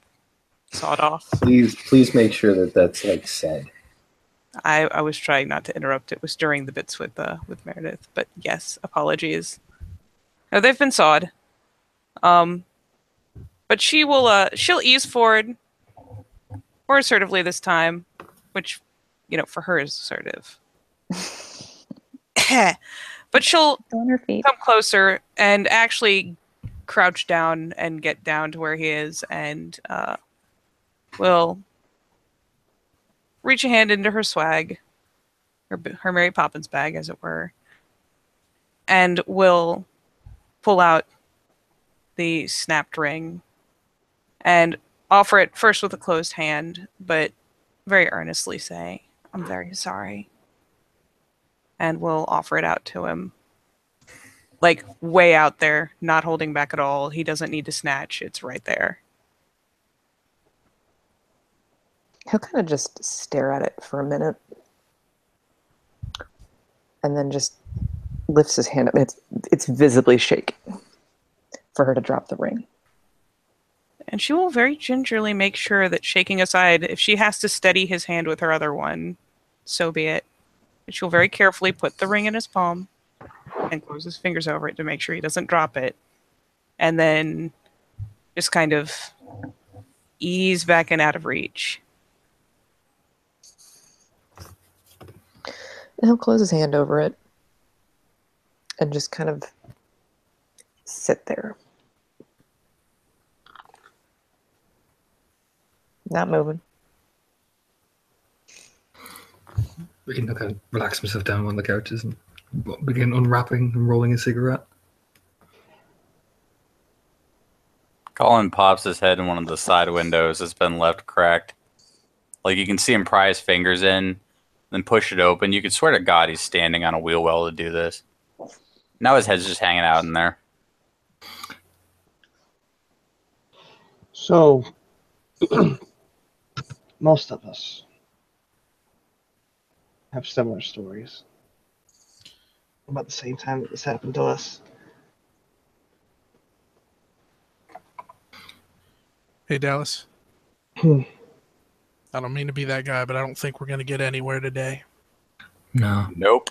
sawed off. Please make sure that that's said. I was trying not to interrupt. It was during the bits with Meredith, but yes, apologies. No, they've been sawed. But she'll ease forward more assertively this time, which for her is assertive. But she'll come closer and actually crouch down and get down to where he is, and will reach a hand into her swag, her Mary Poppins bag, as it were, and will pull out the snapped ring and offer it first with a closed hand, but very earnestly say, I'm very sorry. And we'll offer it out to him. Like, way out there, not holding back at all. He doesn't need to snatch. It's right there. He'll kind of just stare at it for a minute. And then just lifts his hand up. It's visibly shaking for her to drop the ring. And she will very gingerly make sure that, shaking aside, if she has to steady his hand with her other one, so be it. But she'll very carefully put the ring in his palm and close his fingers over it to make sure he doesn't drop it. And then just kind of ease back and out of reach. And he'll close his hand over it and just kind of sit there. Not moving. We can kind of relax himself down on the couches and begin unwrapping and rolling a cigarette. Colin pops his head in one of the side windows that's been left cracked. Like, you can see him pry his fingers in, then push it open. You could swear to God he's standing on a wheel well to do this. Now his head's just hanging out in there. So, most of us have similar stories about the same time that this happened to us. Hey, Dallas. I don't mean to be that guy, but I don't think we're going to get anywhere today. No. Nope.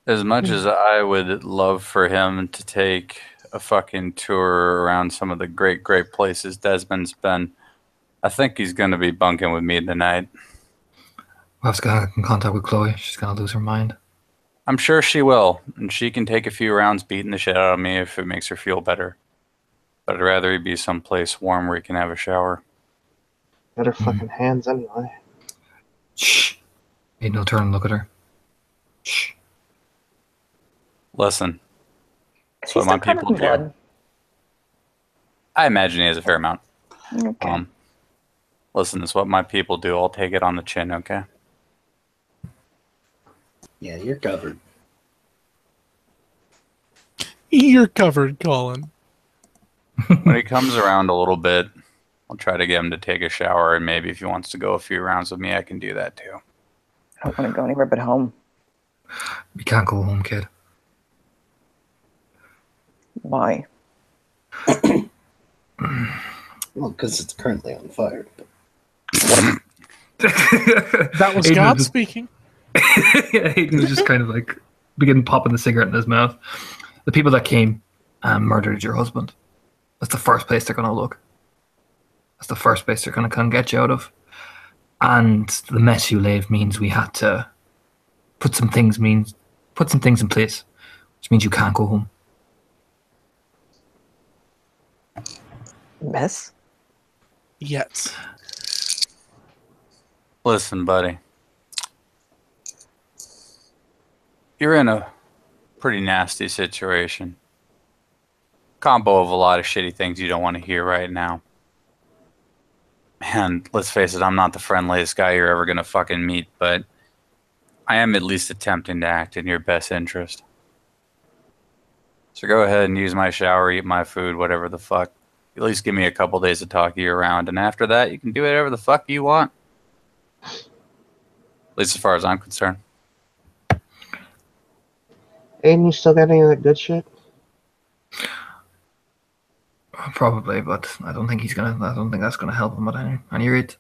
As much as I would love for him to take a fucking tour around some of the great, great places Desmond's been, I think he's going to be bunking with me tonight. We'll have to get in contact with Chloe. She's going to lose her mind. I'm sure she will, and she can take a few rounds beating the shit out of me if it makes her feel better. But I'd rather he be someplace warm where he can have a shower. Better fucking hands anyway. Shh. Ain't no turn and look at her. Shh. Listen. That's what my people do. Blood? I imagine he has a fair amount. Okay. Listen, it's what my people do. I'll take it on the chin, okay? Yeah, you're covered. You're covered, Colin. When he comes around a little bit, I'll try to get him to take a shower, and maybe if he wants to go a few rounds with me, I can do that too. I don't want to go anywhere but home. You can't go home, kid. Why? Well, because it's currently on fire. That was God speaking. Yeah, Hayden was just kind of like begin popping the cigarette in his mouth. The people that came and murdered your husband. That's the first place they're going to look. That's the first place they're going to come get you out of. And the mess you leave means we had to put some things in place, which means you can't go home. Mess? Yes. Listen, buddy. You're in a pretty nasty situation. Combo of a lot of shitty things you don't want to hear right now. Man, let's face it, I'm not the friendliest guy you're ever going to fucking meet, but I am at least attempting to act in your best interest. So go ahead and use my shower, eat my food, whatever the fuck. At least give me a couple days to talk you around, and after that, you can do whatever the fuck you want. At least as far as I'm concerned. Aiden, you still got any of that good shit? Probably, but I don't think that's gonna help him at any rate.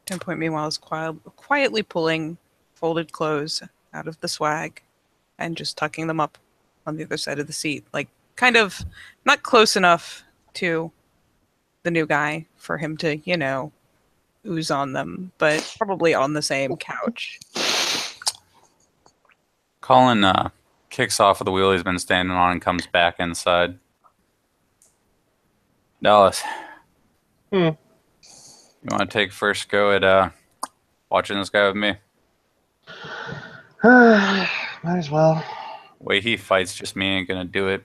Pinpoint meanwhile is quietly pulling folded clothes out of the swag and just tucking them up on the other side of the seat, like kind of not close enough to the new guy for him to, ooze on them, but probably on the same couch. Colin kicks off of the wheel he's been standing on and comes back inside. Dallas. You want to take first go at watching this guy with me? Might as well. The way he fights just me ain't gonna do it.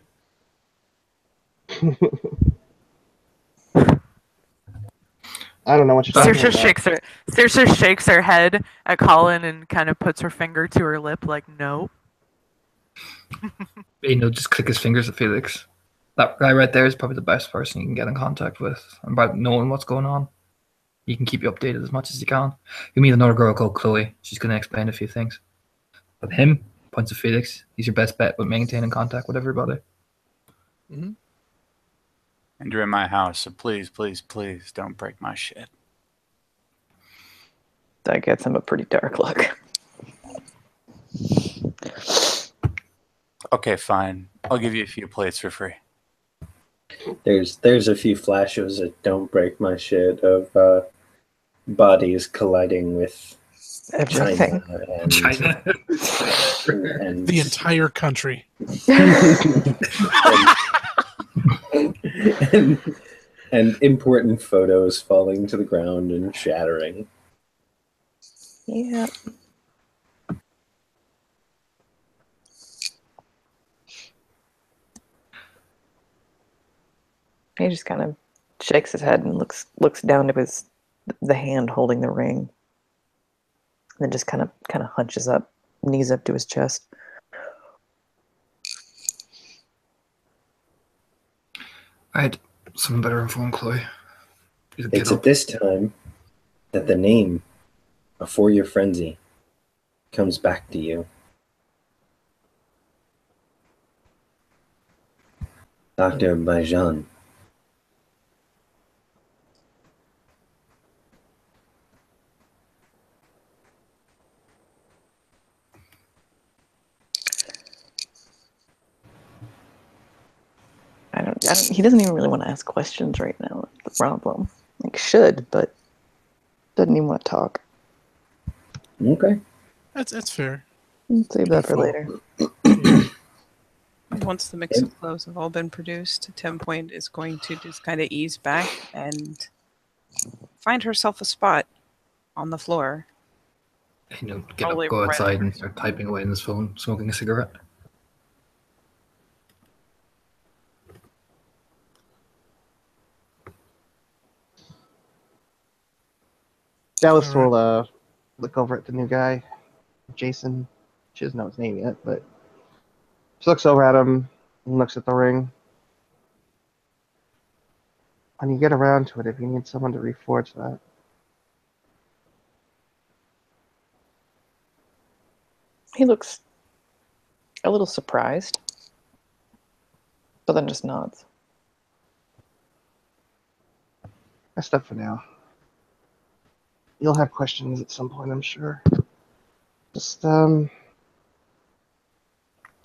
I don't know what you're talking about. Saoirse shakes her head at Colin and kind of puts her finger to her lip, like no. Just click his fingers at Felix. That guy right there is probably the best person you can get in contact with about knowing what's going on. He can keep you updated as much as he can. You meet another girl called Chloe. She's going to explain a few things. But him, points to Felix, he's your best bet with maintaining contact with everybody. Mm-hmm. And you're in my house, so please, please, please don't break my shit. That gets him a pretty dark look. Okay, fine. I'll give you a few plates for free. There's a few flashes that don't break my shit of bodies colliding with everything. China and the entire country. and important photos falling to the ground and shattering. Yeah. He just kind of shakes his head and looks down to the hand holding the ring, and then just kind of hunches up, knees up to his chest. I had some better info on Chloe. It's at this time that the name before your frenzy comes back to you. Dr. Bajan. He doesn't even really want to ask questions right now. That's the problem. Like, should, but doesn't even want to talk. Okay. That's fair. Save that for later. Once the mix of clothes have all been produced, 10 Point is going to just kind of ease back and find herself a spot on the floor. Get up, go outside and start typing away on his phone, smoking a cigarette. Dallas will look over at the new guy, Jason. She doesn't know his name yet, but she looks over at him and looks at the ring. When you get around to it, if you need someone to reforge that. He looks a little surprised, but then just nods. That's up for now. You'll have questions at some point, I'm sure. Just now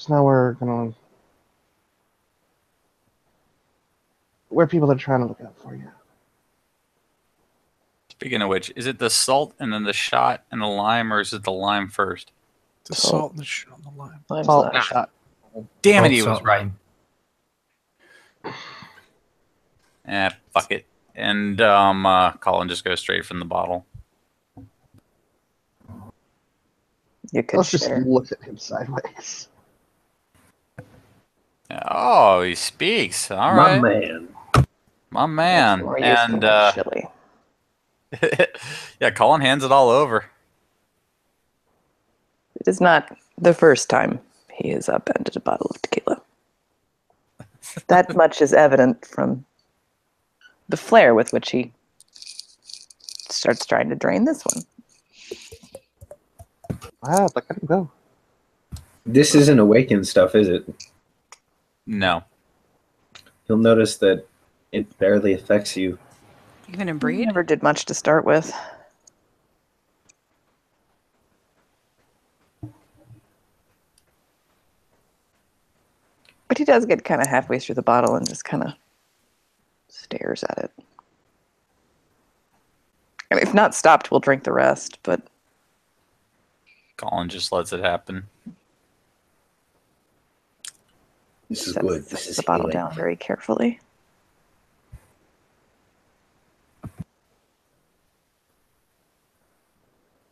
we're people are trying to look out for you. Speaking of which, is it the salt and then the shot and the lime, or is it the lime first? The salt and the shot and the lime. Salt and shot. Damn it, he was right. Fuck it. And Colin just goes straight from the bottle. Let's just look at him sideways. Oh, he speaks. All right. My man. And yeah, Colin hands it all over. It is not the first time he has upended a bottle of tequila. That much is evident from the flair with which he starts trying to drain this one. Wow, look at him go. This isn't awakened stuff, is it? No. You'll notice that it barely affects you. Even in breed? Never did much to start with. But he does get kind of halfway through the bottle and just kind of stares at it. And if not stopped, we'll drink the rest, but... Colin just lets it happen. This is good. This Sets is the bottle healing. down very carefully.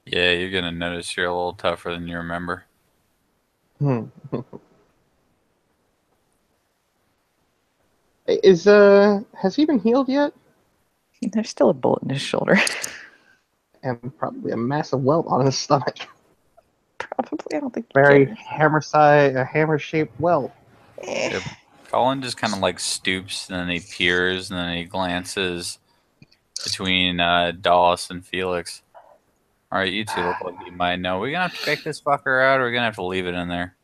Yeah, you're going to notice you're a little tougher than you remember. Has he been healed yet? There's still a bullet in his shoulder. And probably a massive welt on his stomach. Probably, I don't think. Very hammer-shaped welt. Yep. Colin just kind of like stoops, and then he peers, and then he glances between Dallas and Felix. All right, you two look like you might know. We gonna have to pick this fucker out, or we're gonna have to leave it in there?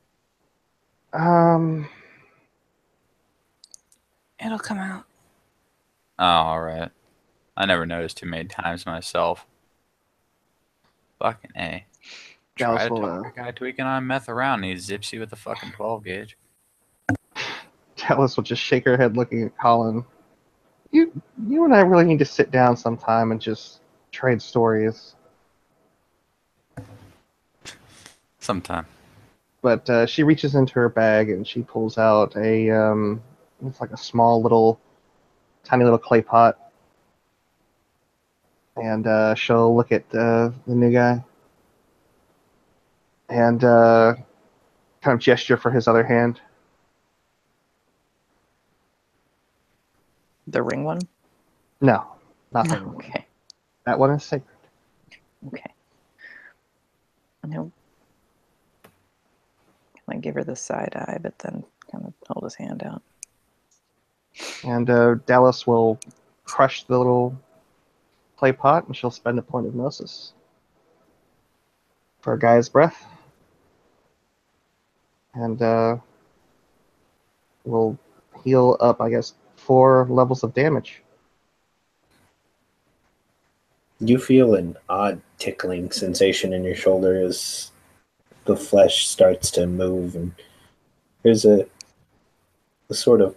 It'll come out. Oh, all right. I never noticed too many times myself. Fucking A. Try to talk a guy tweaking on meth around, and he zips you with a fucking 12 gauge. Dallas will just shake her head looking at Colin. You and I really need to sit down sometime and just trade stories. Sometime. But she reaches into her bag and she pulls out it's like a small tiny little clay pot. And she'll look at the new guy and kind of gesture for his other hand. The ring one? No, not that one. Okay. That one is sacred. Okay. No. I give her the side eye, but then kind of hold his hand out. And Dallas will crush the little clay pot, and she'll spend a point of gnosis for a guy's breath. And will heal up, I guess, 4 levels of damage. You feel an odd tickling sensation in your shoulder as the flesh starts to move, and there's a sort of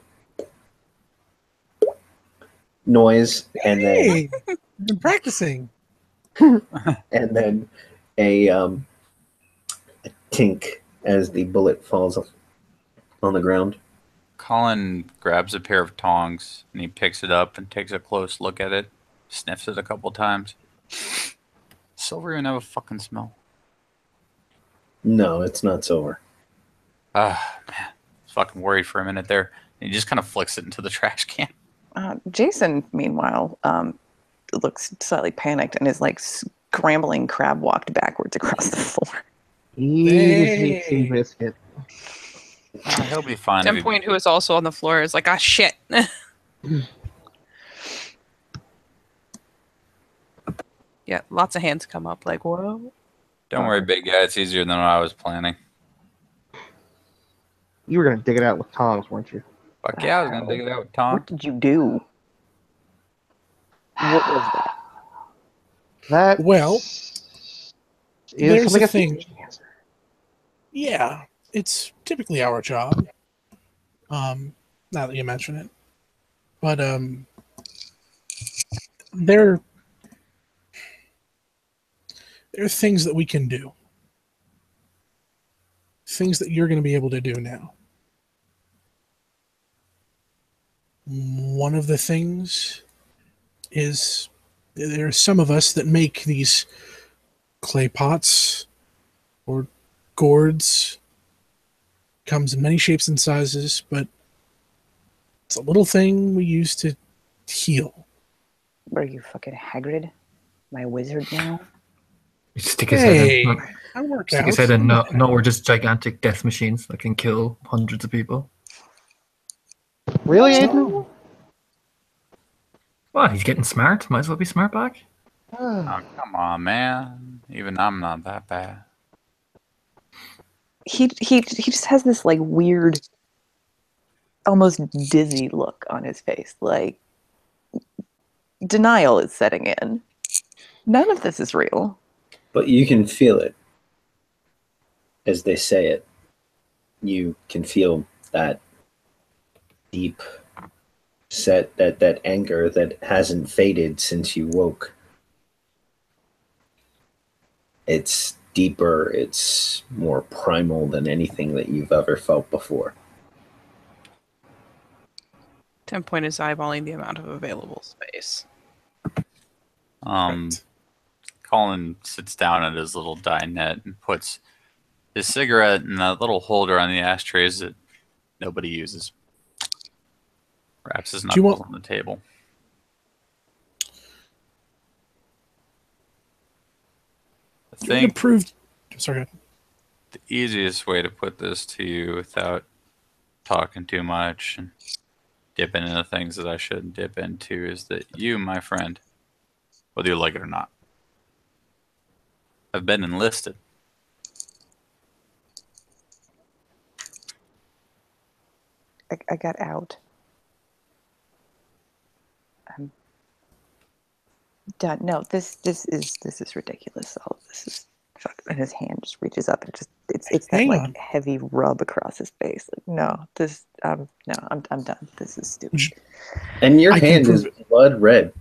noise, and then I've been practicing. and then a tink as the bullet falls on the ground. Colin grabs a pair of tongs, and he picks it up and takes a close look at it, sniffs it a couple times. Silver even have a fucking smell? No, it's not silver. Ah, man. I was fucking worried for a minute there. And he just kind of flicks it into the trash can. Jason, meanwhile, looks slightly panicked and is like scrambling crab walked backwards across the floor. Easy biscuit. He'll be fine. 10 Point, who is also on the floor, is like, ah, shit. Yeah, lots of hands come up, like, whoa. Don't worry, big guy. It's easier than what I was planning. You were going to dig it out with tongs, weren't you? Fuck yeah, I was going to dig it out with Tom. What did you do? What was that? That Well, there's something a a thing. Yeah, it's typically our job. Now that you mention it, but there are things that we can do. Things that you're going to be able to do now. One of the things is there are some of us that make these clay pots or gourds. Comes in many shapes and sizes, but it's a little thing we use to heal. What are you, fucking Hagrid? My wizard now? Stick his head in. I work Stick out. his head in. No, we're just gigantic death machines that can kill hundreds of people. Really, Aiden? No. Well, he's getting smart. Might as well be smart back. Oh, come on, man. Even I'm not that bad. He just has this like weird, almost dizzy look on his face. Like denial is setting in. None of this is real. But you can feel it as they say it. You can feel that deep set, that anger that hasn't faded since you woke. It's deeper, it's more primal than anything that you've ever felt before. 10 Point is eyeballing the amount of available space. Colin sits down at his little dinette and puts his cigarette in that little holder on the ashtrays that nobody uses. Wraps his knuckles on the table. I think approved. Sorry. the easiest way to put this to you without talking too much and dipping into things that I shouldn't dip into is that you, my friend, whether you like it or not, have been enlisted. I got out. I'm done. No, this is ridiculous. All of this is fuck. And his hand just reaches up and it's that Hang like on. heavy rub across his face. Like no, I'm done. This is stupid. And your I can hand prove is it. blood red.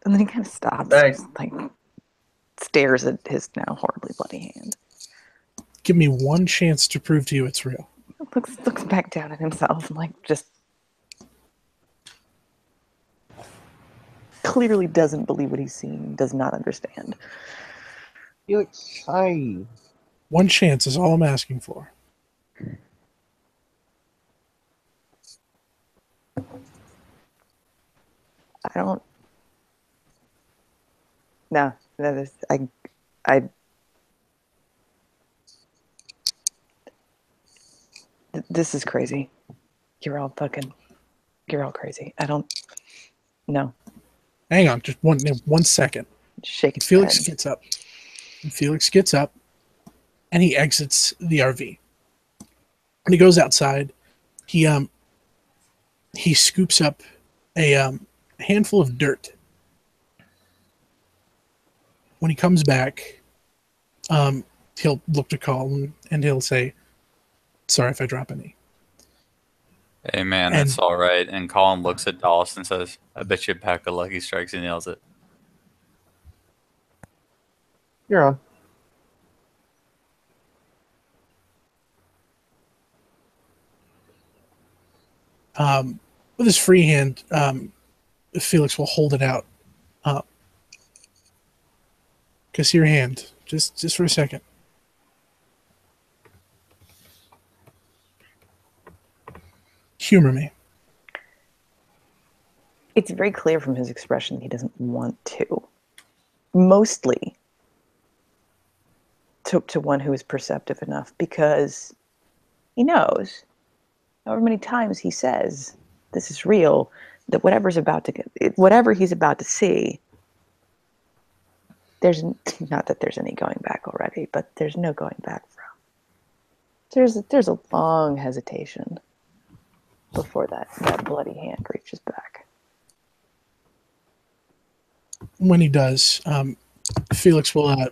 And then he kind of stops, Right. just, like stares at his now horribly bloody hand. Give me one chance to prove to you it's real. Looks back down at himself and like just clearly doesn't believe what he's seen, does not understand. Felix, hi. One chance is all I'm asking for. I don't. No, that is I. This is crazy. You're all crazy. I don't. No. Hang on, just one second. Shake his Felix head. gets up. Felix gets up, and he exits the RV. When he goes outside, he scoops up a handful of dirt. When he comes back, he'll look to Colin and he'll say, "Sorry if I drop any." Hey man, And- that's all right. And Colin looks at Dallas and says, "I bet you a pack of Lucky Strikes," and nails it. You're on. With his free hand, Felix will hold it out. Kiss your hand, just for a second. Humor me. It's very clear from his expression that he doesn't want to. Mostly to one who is perceptive enough, because he knows, however many times he says this is real, that whatever he's about to see, there's not that there's any going back already, but there's no going back from. There's a long hesitation before that bloody hand reaches back. When he does, Felix will,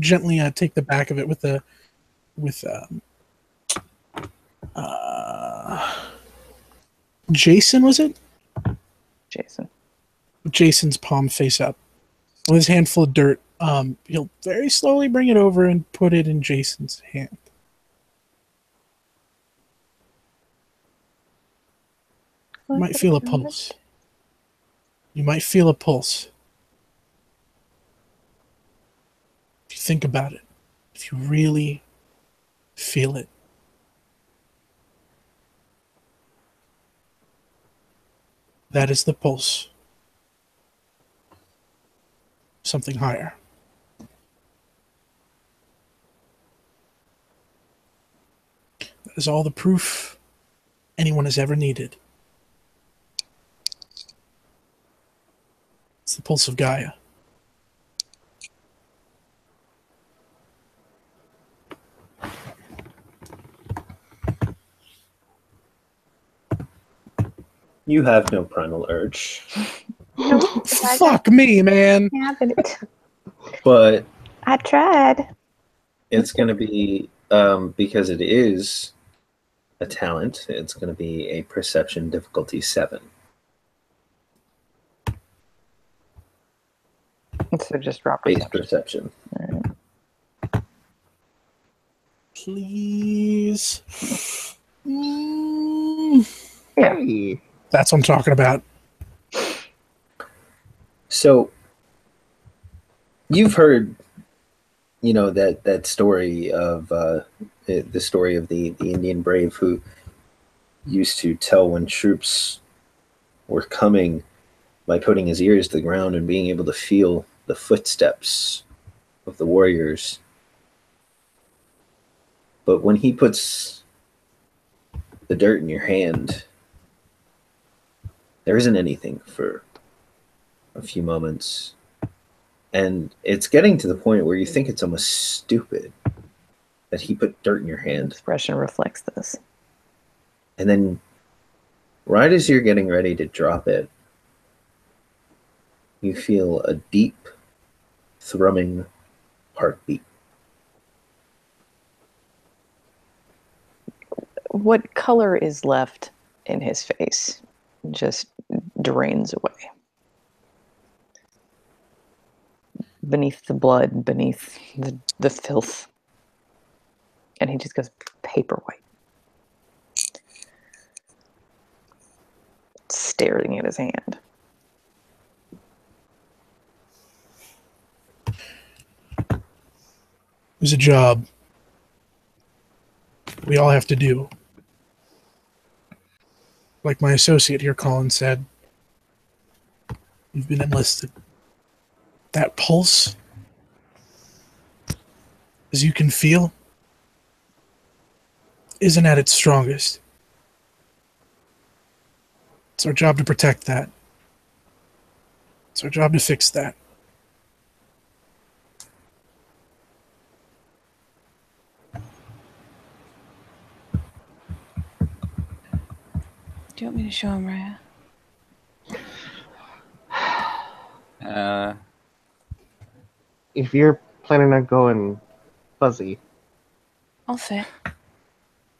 gently take the back of it with Jason, was it? Jason. Jason's palm face up. With his hand full of dirt, he'll very slowly bring it over and put it in Jason's hand. You might feel a pulse. You might feel a pulse. If you think about it, if you really feel it. That is the pulse. Something higher. That is all the proof anyone has ever needed. It's the pulse of Gaia. You have no primal urge. Fuck me, man. But I tried. it's going to be, because it is a talent, it's going to be a perception difficulty 7. So just drop base perception. Right. Please. Yeah. That's what I'm talking about. So you've heard, that story of the story of the Indian brave who used to tell when troops were coming by putting his ears to the ground and being able to feel the footsteps of the warriors. But when he puts the dirt in your hand, there isn't anything for a few moments. And it's getting to the point where you think it's almost stupid that he put dirt in your hand. Expression reflects this. And then, right as you're getting ready to drop it, you feel a deep, thrumming heartbeat. What color is left in his face just drains away. Beneath the blood, beneath the filth. And he just goes paper white. Staring at his hand. There's a job we all have to do. Like my associate here, Colin, said, you've been enlisted. That pulse, as you can feel, isn't at its strongest. It's our job to protect that. It's our job to fix that. Do you want me to show him, Raya? If you're planning on going fuzzy. I'll fit.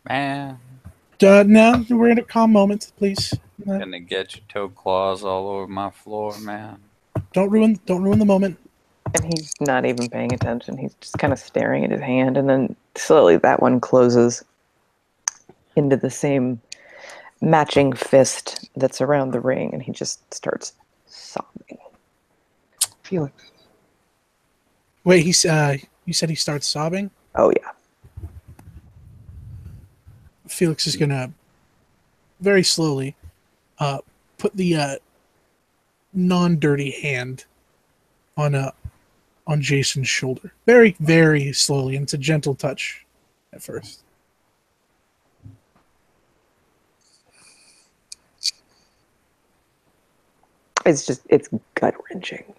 Man. No, we're in a calm moment, please. Gonna get your toe claws all over my floor, man. Don't ruin the moment. And he's not even paying attention. He's just kind of staring at his hand, and then slowly that one closes into the same matching fist that's around the ring, and he just starts sobbing. Felix. Wait, you said he starts sobbing? Oh, yeah. Felix is gonna very slowly put the non-dirty hand on Jason's shoulder. Very, very slowly, and it's a gentle touch at first. It's gut-wrenching.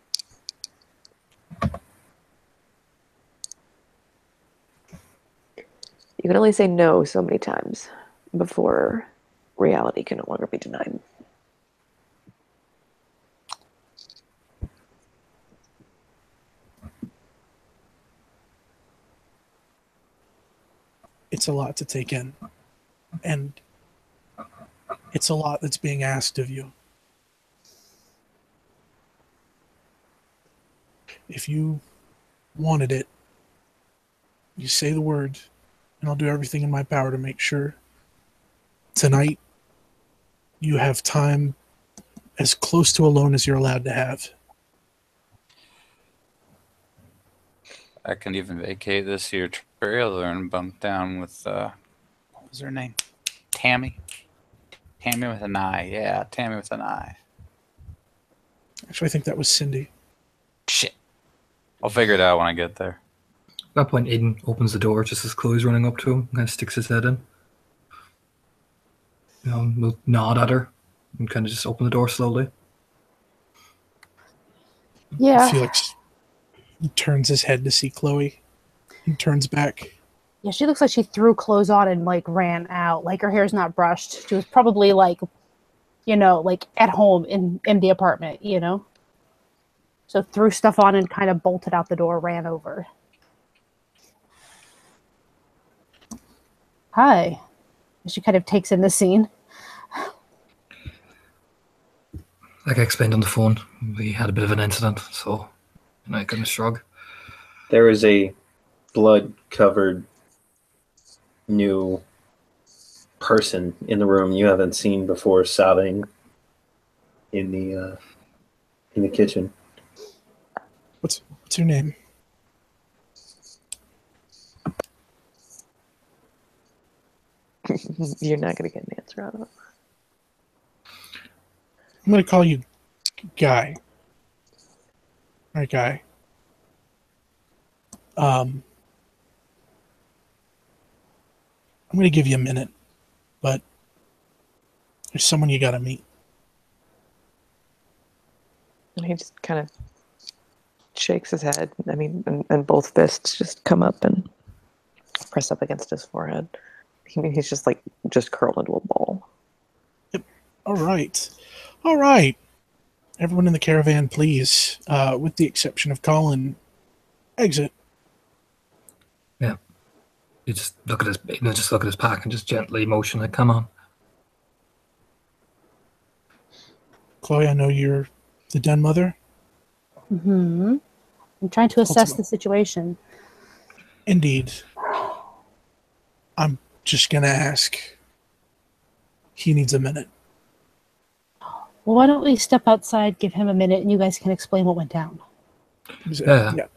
You can only say no so many times before reality can no longer be denied. It's a lot to take in. And it's a lot that's being asked of you. If you wanted it, you say the word, and I'll do everything in my power to make sure tonight you have time as close to alone as you're allowed to have. I can even vacate this here trailer and bump down with, what was her name? Tammy? Tammy with an eye. Yeah, Tammy with an eye. Actually, I think that was Cindy. Shit. I'll figure it out when I get there. At that point, Aiden opens the door just as Chloe's running up to him and kind of sticks his head in. You know, we'll nod at her and kind of just open the door slowly. Yeah. Felix turns his head to see Chloe and turns back. Yeah, she looks like she threw clothes on and like ran out. Like her hair's not brushed. She was probably like, like at home in the apartment, So threw stuff on and kind of bolted out the door, ran over. Hi. She kind of takes in the scene. Like I explained on the phone, we had a bit of an incident, so I kind of shrug. There is a blood-covered new person in the room you haven't seen before, sobbing in the kitchen. What's your name? You're not going to get an answer out of it. I'm going to call you Guy. right, guy. I'm going to give you a minute, but there's someone you got to meet. And he just kind of shakes his head. I mean, and both fists just come up and press up against his forehead. He's just curled into a ball. Yep. All right. Everyone in the caravan, please, with the exception of Colin, exit. Yeah. You just look at his pack and just gently motion it. Come on. Chloe, I know you're the den mother. Mm-hmm. I'm trying to assess the situation. Indeed. I'm just going to ask. He needs a minute. Well, why don't we step outside, give him a minute, and you guys can explain what went down. Yeah.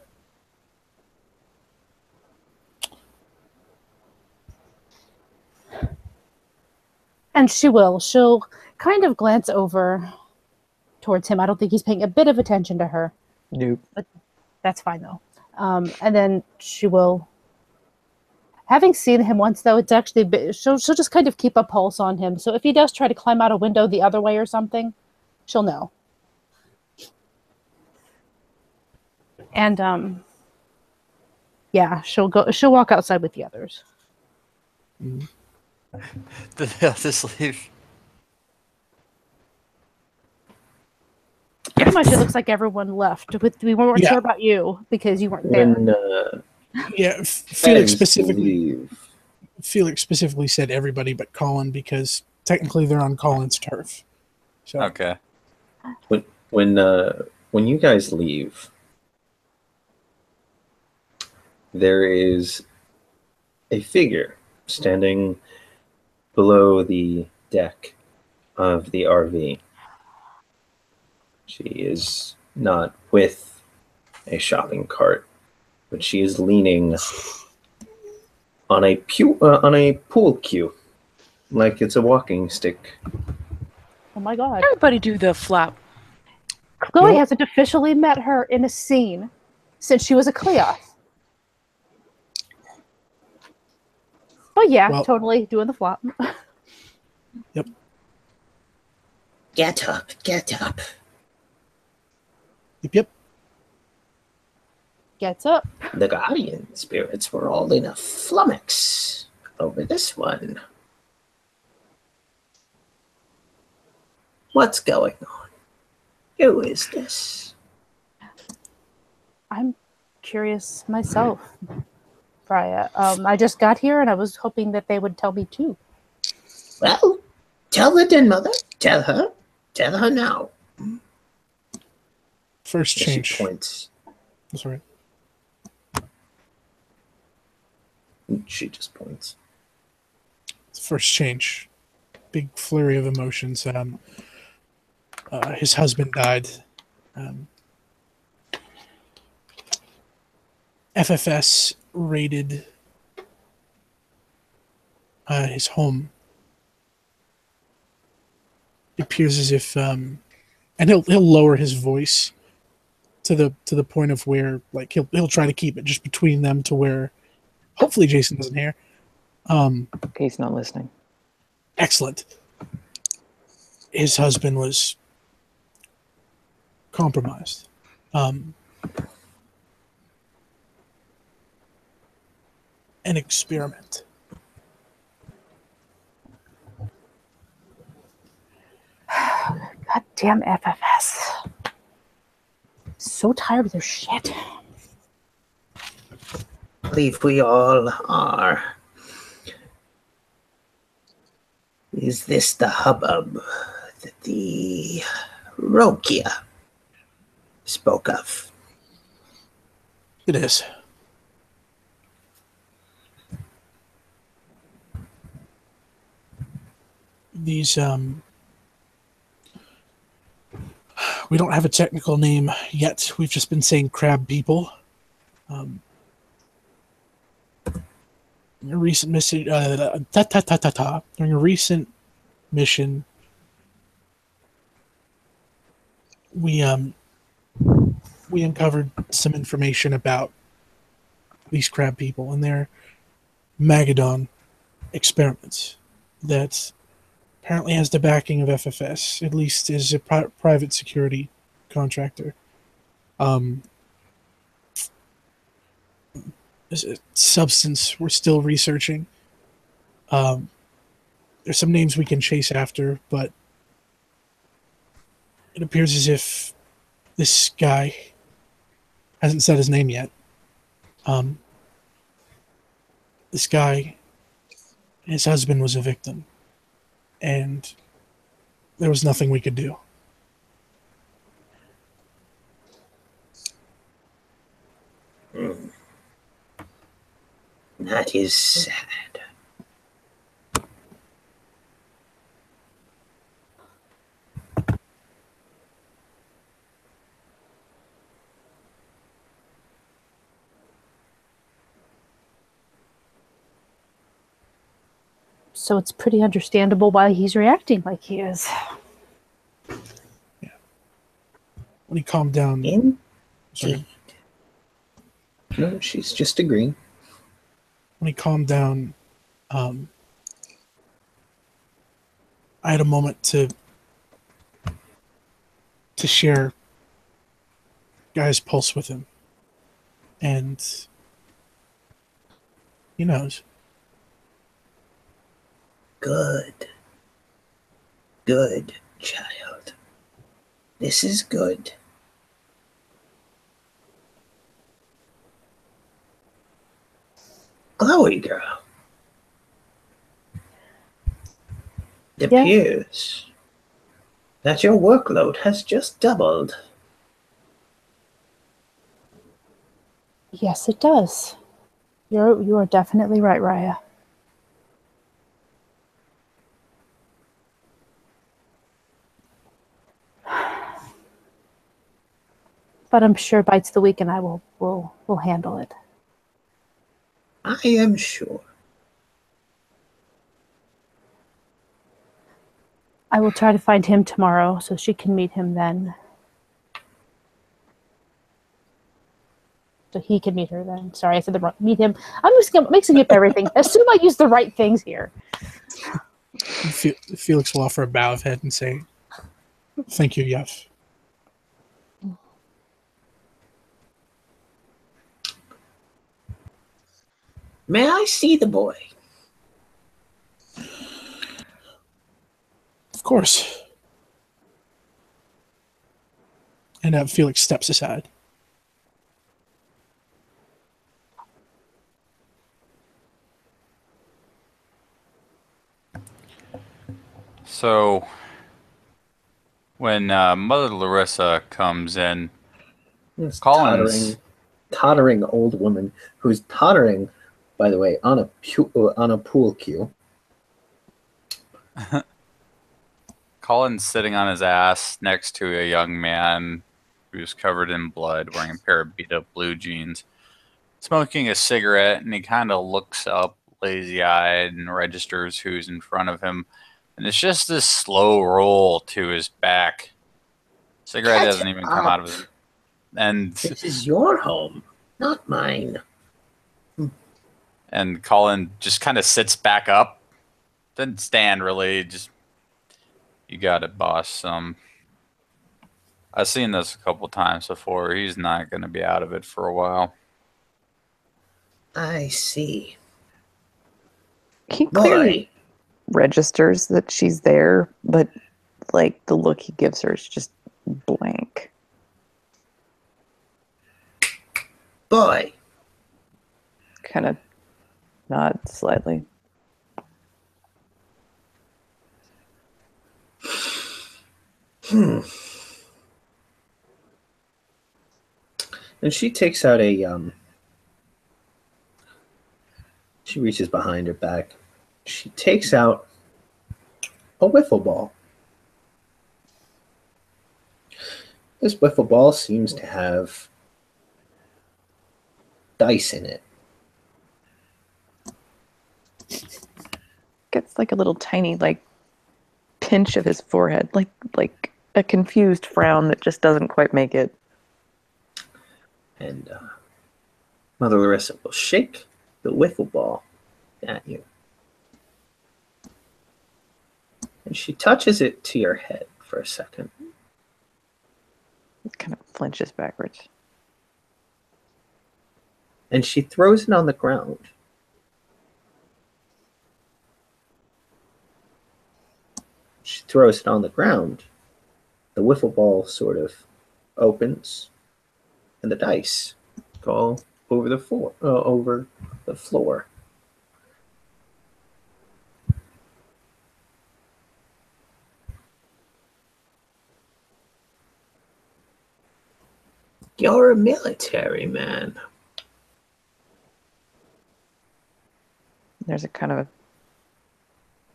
And she will. She'll kind of glance over towards him. I don't think he's paying a bit of attention to her. Nope. But that's fine, though. And then she will... Having seen him once, though, it's actually... She'll just kind of keep a pulse on him. So if he does try to climb out a window the other way or something, she'll know. And, yeah, she'll walk outside with the others. Mm. Did they all just leave? Pretty much it looks like everyone left. We weren't sure about you because you weren't there. Yeah, Felix specifically said everybody but Colin because technically they're on Colin's turf. So. Okay. When you guys leave, there is a figure standing below the deck of the RV. She is not with a shopping cart, but she is leaning on a pool cue, like it's a walking stick. Oh my god! Everybody do the flap. Chloe hasn't officially met her in a scene since she was a Cleoth. But yeah, totally doing the flop. Yep. Get up. Yep. Gets up. The guardian spirits were all in a flummox over this one. What's going on? Who is this? I'm curious myself, Freya. I just got here and I was hoping that they would tell me too. Well, tell the den mother. Tell her. Tell her now. First change. She points. That's right. She just points. First change. Big flurry of emotions. His husband died. FFS raided his home. It appears as if, and he'll lower his voice to the point of where, like, he'll try to keep it just between them to where, hopefully, Jason doesn't hear. He's not listening. Excellent. His husband was compromised. An experiment. Goddamn FFS. So tired of their shit. I believe we all are. Is this the hubbub that the Rokia spoke of? It is. These, we don't have a technical name yet. We've just been saying crab people. A recent mission, during a recent mission, we we uncovered some information about these crab people and their Magadon experiments that apparently has the backing of FFS, at least as a private security contractor. There's a substance we're still researching. There's some names we can chase after, but it appears as if this guy hasn't said his name yet. This guy, his husband was a victim, and there was nothing we could do. That is sad. So it's pretty understandable why he's reacting like he is. Yeah. When he calmed down... Sorry. No, she's just agreeing. When he calmed down, I had a moment to share Guy's pulse with him. And he knows. Good. Good, child. This is good. Chloe, girl. It appears that your workload has just doubled. Yes, it does. You are definitely right, Raya. But I'm sure by the weekend I will handle it. I am sure. I will try to find him tomorrow so she can meet him then. So he can meet her then. Sorry, I said the wrong. Meet him. I'm just mixing up everything. Assume I use the right things here. Felix will offer a bow of head and say, "Thank you, Yef." May I see the boy? Of course. And Felix steps aside. So, when Mother Larissa comes in, this Collins... tottering old woman who's tottering, by the way, on a pool cue. Colin's sitting on his ass next to a young man who's covered in blood, wearing a pair of beat-up blue jeans, smoking a cigarette, and he kind of looks up, lazy-eyed, and registers who's in front of him. And it's just this slow roll to his back. Cigarette doesn't even come out of his... And this is your home, not mine. And Colin just kind of sits back up. Doesn't stand, really. Just, you got it, boss. I've seen this a couple times before. He's not going to be out of it for a while. I see. He clearly registers that she's there, but like the look he gives her is just blank. Boy. Kind of nod slightly. And she takes out she reaches behind her back. She takes out a wiffle ball. This wiffle ball seems to have dice in it. Gets like a little tiny pinch of his forehead, like a confused frown that just doesn't quite make it. And Mother Larissa will shake the wiffle ball at you. And she touches it to your head for a second. It kind of flinches backwards. And she throws it on the ground. She throws it on the ground. The wiffle ball sort of opens, and the dice go over the floor. You're a military man. There's a kind of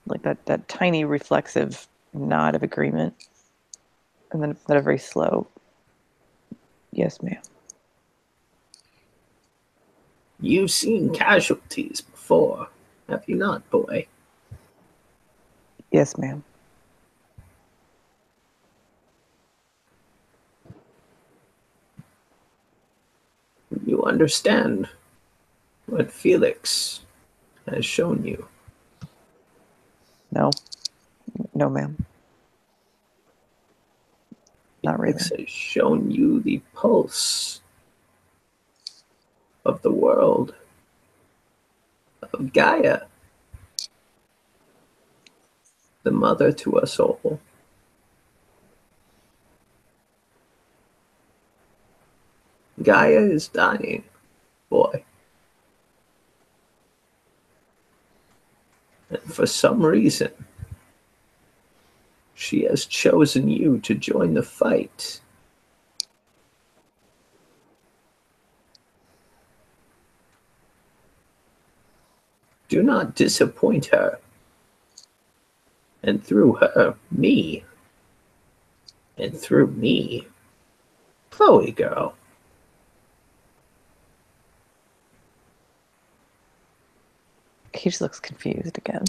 like that tiny reflexive nod of agreement, and then a very slow, yes, ma'am. You've seen casualties before, have you not, boy? Yes, ma'am. You understand what Felix has shown you? No. No, ma'am. Not really. Felix has shown you the pulse of the world, of Gaia, the mother to us all. Gaia is dying, boy. And for some reason, she has chosen you to join the fight. Do not disappoint her. And through her, me. And through me, Chloe girl. He just looks confused again.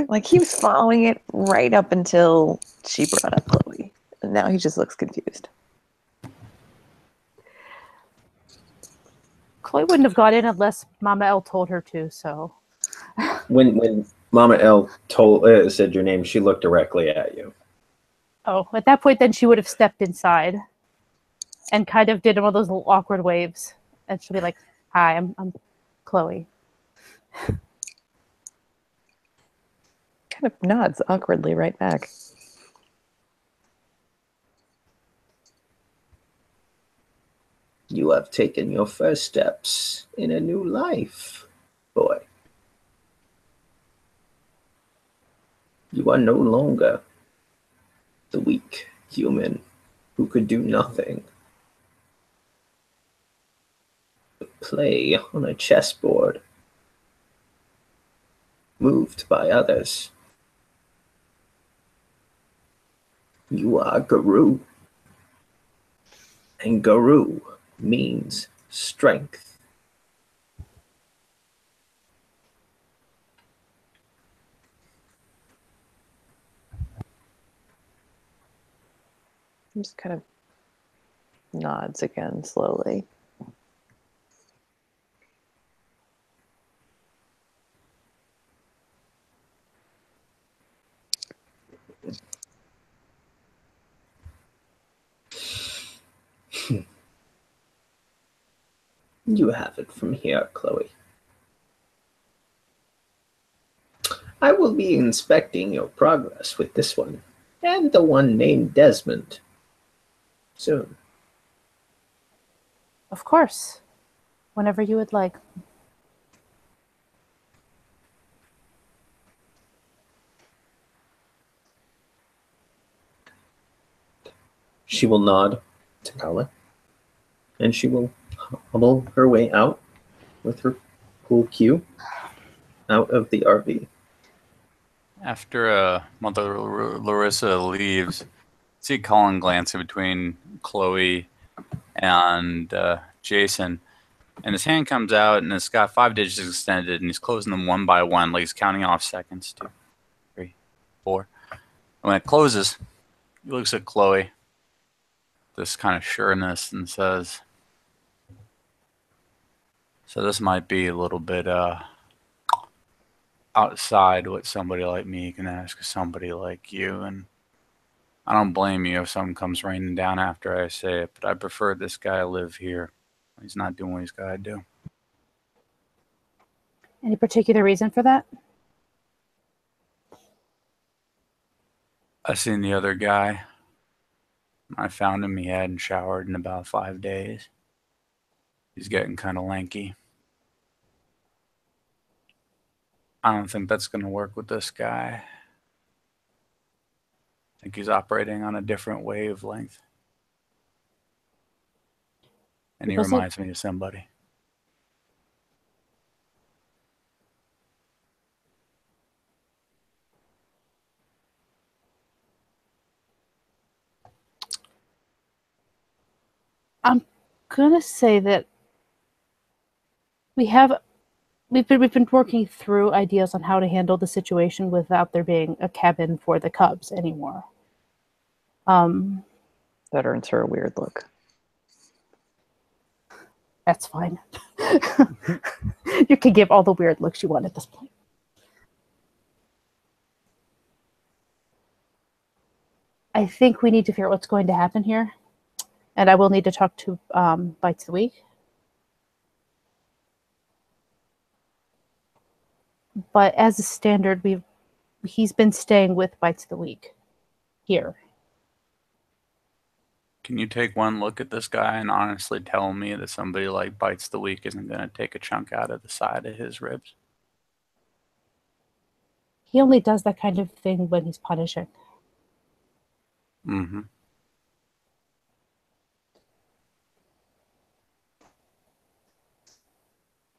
Like he was following it right up until she brought up Chloe. And now he just looks confused. Chloe wouldn't have got in unless Mama L told her to, so. When Mama L said your name, she looked directly at you. Oh, at that point, then she would have stepped inside and kind of did one of those little awkward waves. And she'll be like, hi, I'm Chloe. Kind of nods awkwardly right back. You have taken your first steps in a new life, boy. You are no longer the weak human who could do nothing but play on a chessboard, moved by others. You are Guru, and Guru means strength. Just kind of nods again slowly. You have it from here, Chloe. I will be inspecting your progress with this one, and the one named Desmond, soon. Of course. Whenever you would like. She will nod to Kala, and she will hobble her way out with her pool cue out of the RV. After Mother Larissa leaves, see Colin glancing between Chloe and Jason, and his hand comes out and it's got 5 digits extended, and he's closing them one by one, like he's counting off seconds. 2, 3, 4. And when it closes, he looks at Chloe. this kind of sureness and says, so this might be a little bit outside what somebody like me can ask of somebody like you, and I don't blame you if something comes raining down after I say it, but I prefer this guy live here. He's not doing what he's got to do. Any particular reason for that? I seen the other guy. I found him. He hadn't showered in about 5 days. He's getting kind of lanky. I don't think that's going to work with this guy. I think he's operating on a different wavelength. And he reminds me of somebody. I'm gonna say that we've been working through ideas on how to handle the situation without there being a cabin for the cubs anymore. That earns her a weird look. That's fine. You can give all the weird looks you want at this point. I think we need to figure out what's going to happen here. And I will need to talk to Bites of the Week. But as a standard, he's been staying with Bites of the Week here. Can you take one look at this guy and honestly tell me that somebody like Bites the Week isn't going to take a chunk out of the side of his ribs? He only does that kind of thing when he's punishing. Mm-hmm.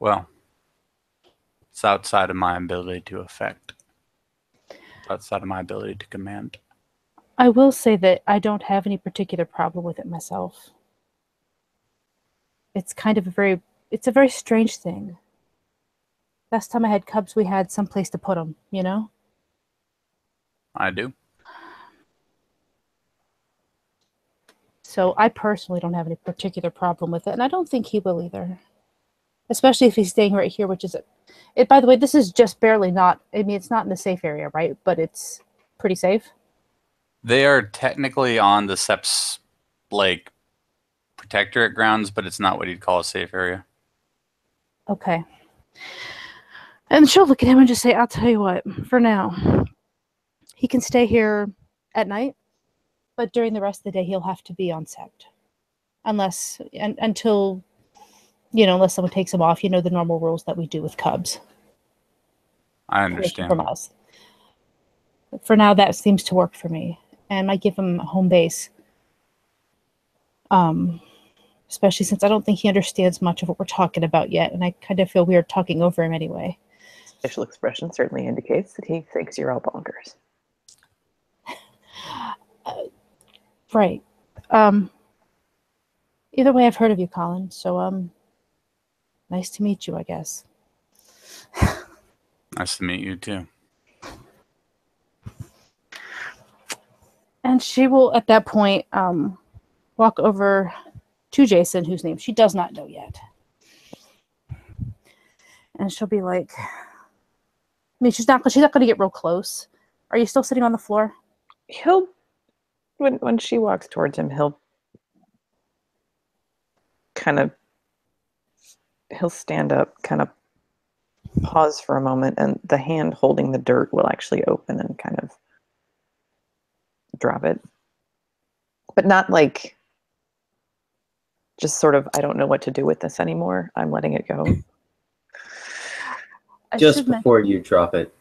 Well, it's outside of my ability to affect. Outside of my ability to command. I will say that I don't have any particular problem with it myself. It's kind of a very strange thing. Last time I had cubs, we had some place to put them, you know? I do. So I personally don't have any particular problem with it, and I don't think he will either. Especially if he's staying right here, which is it. By the way, this is just barely not. I mean, it's not in the safe area, right? But it's pretty safe. They are technically on the SEP's like protectorate grounds, but it's not what you'd call a safe area. Okay. And she'll look at him and just say, "I'll tell you what. For now, he can stay here at night, but during the rest of the day, he'll have to be on SEPT, until." Unless someone takes him off, the normal rules that we do with cubs. I understand. From us. For now, that seems to work for me. And I give him a home base. Especially since I don't think he understands much of what we're talking about yet. And I kind of feel weird talking over him anyway. Facial expression certainly indicates that he thinks you're all bonkers. Right. Either way, I've heard of you, Colin. So, nice to meet you, I guess. Nice to meet you, too. And she will, at that point, walk over to Jason, whose name she does not know yet. And she'll be like, she's not going to get real close. Are you still sitting on the floor? When she walks towards him, he'll stand up, kind of pause for a moment, and the hand holding the dirt will actually open and kind of drop it. But not like just sort of, I don't know what to do with this anymore. I'm letting it go. Just before you drop it,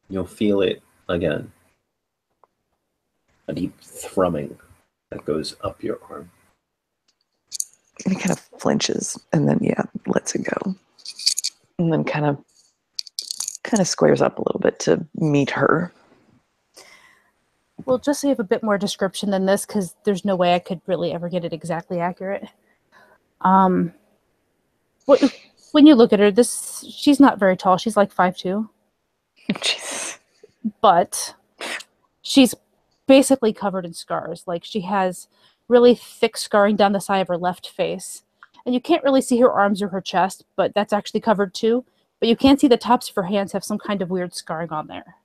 you'll feel it again. A deep thrumming that goes up your arm. And he kind of flinches and then, lets it go. And then kind of squares up a little bit to meet her. Well, just so you have a bit more description than this, because there's no way I could really ever get it exactly accurate. When you look at her, she's not very tall. She's like 5'2". Jesus. But she's basically covered in scars. Like, she has really thick scarring down the side of her left face. And you can't really see her arms or her chest, but that's actually covered too. But you can see the tops of her hands have some kind of weird scarring on there.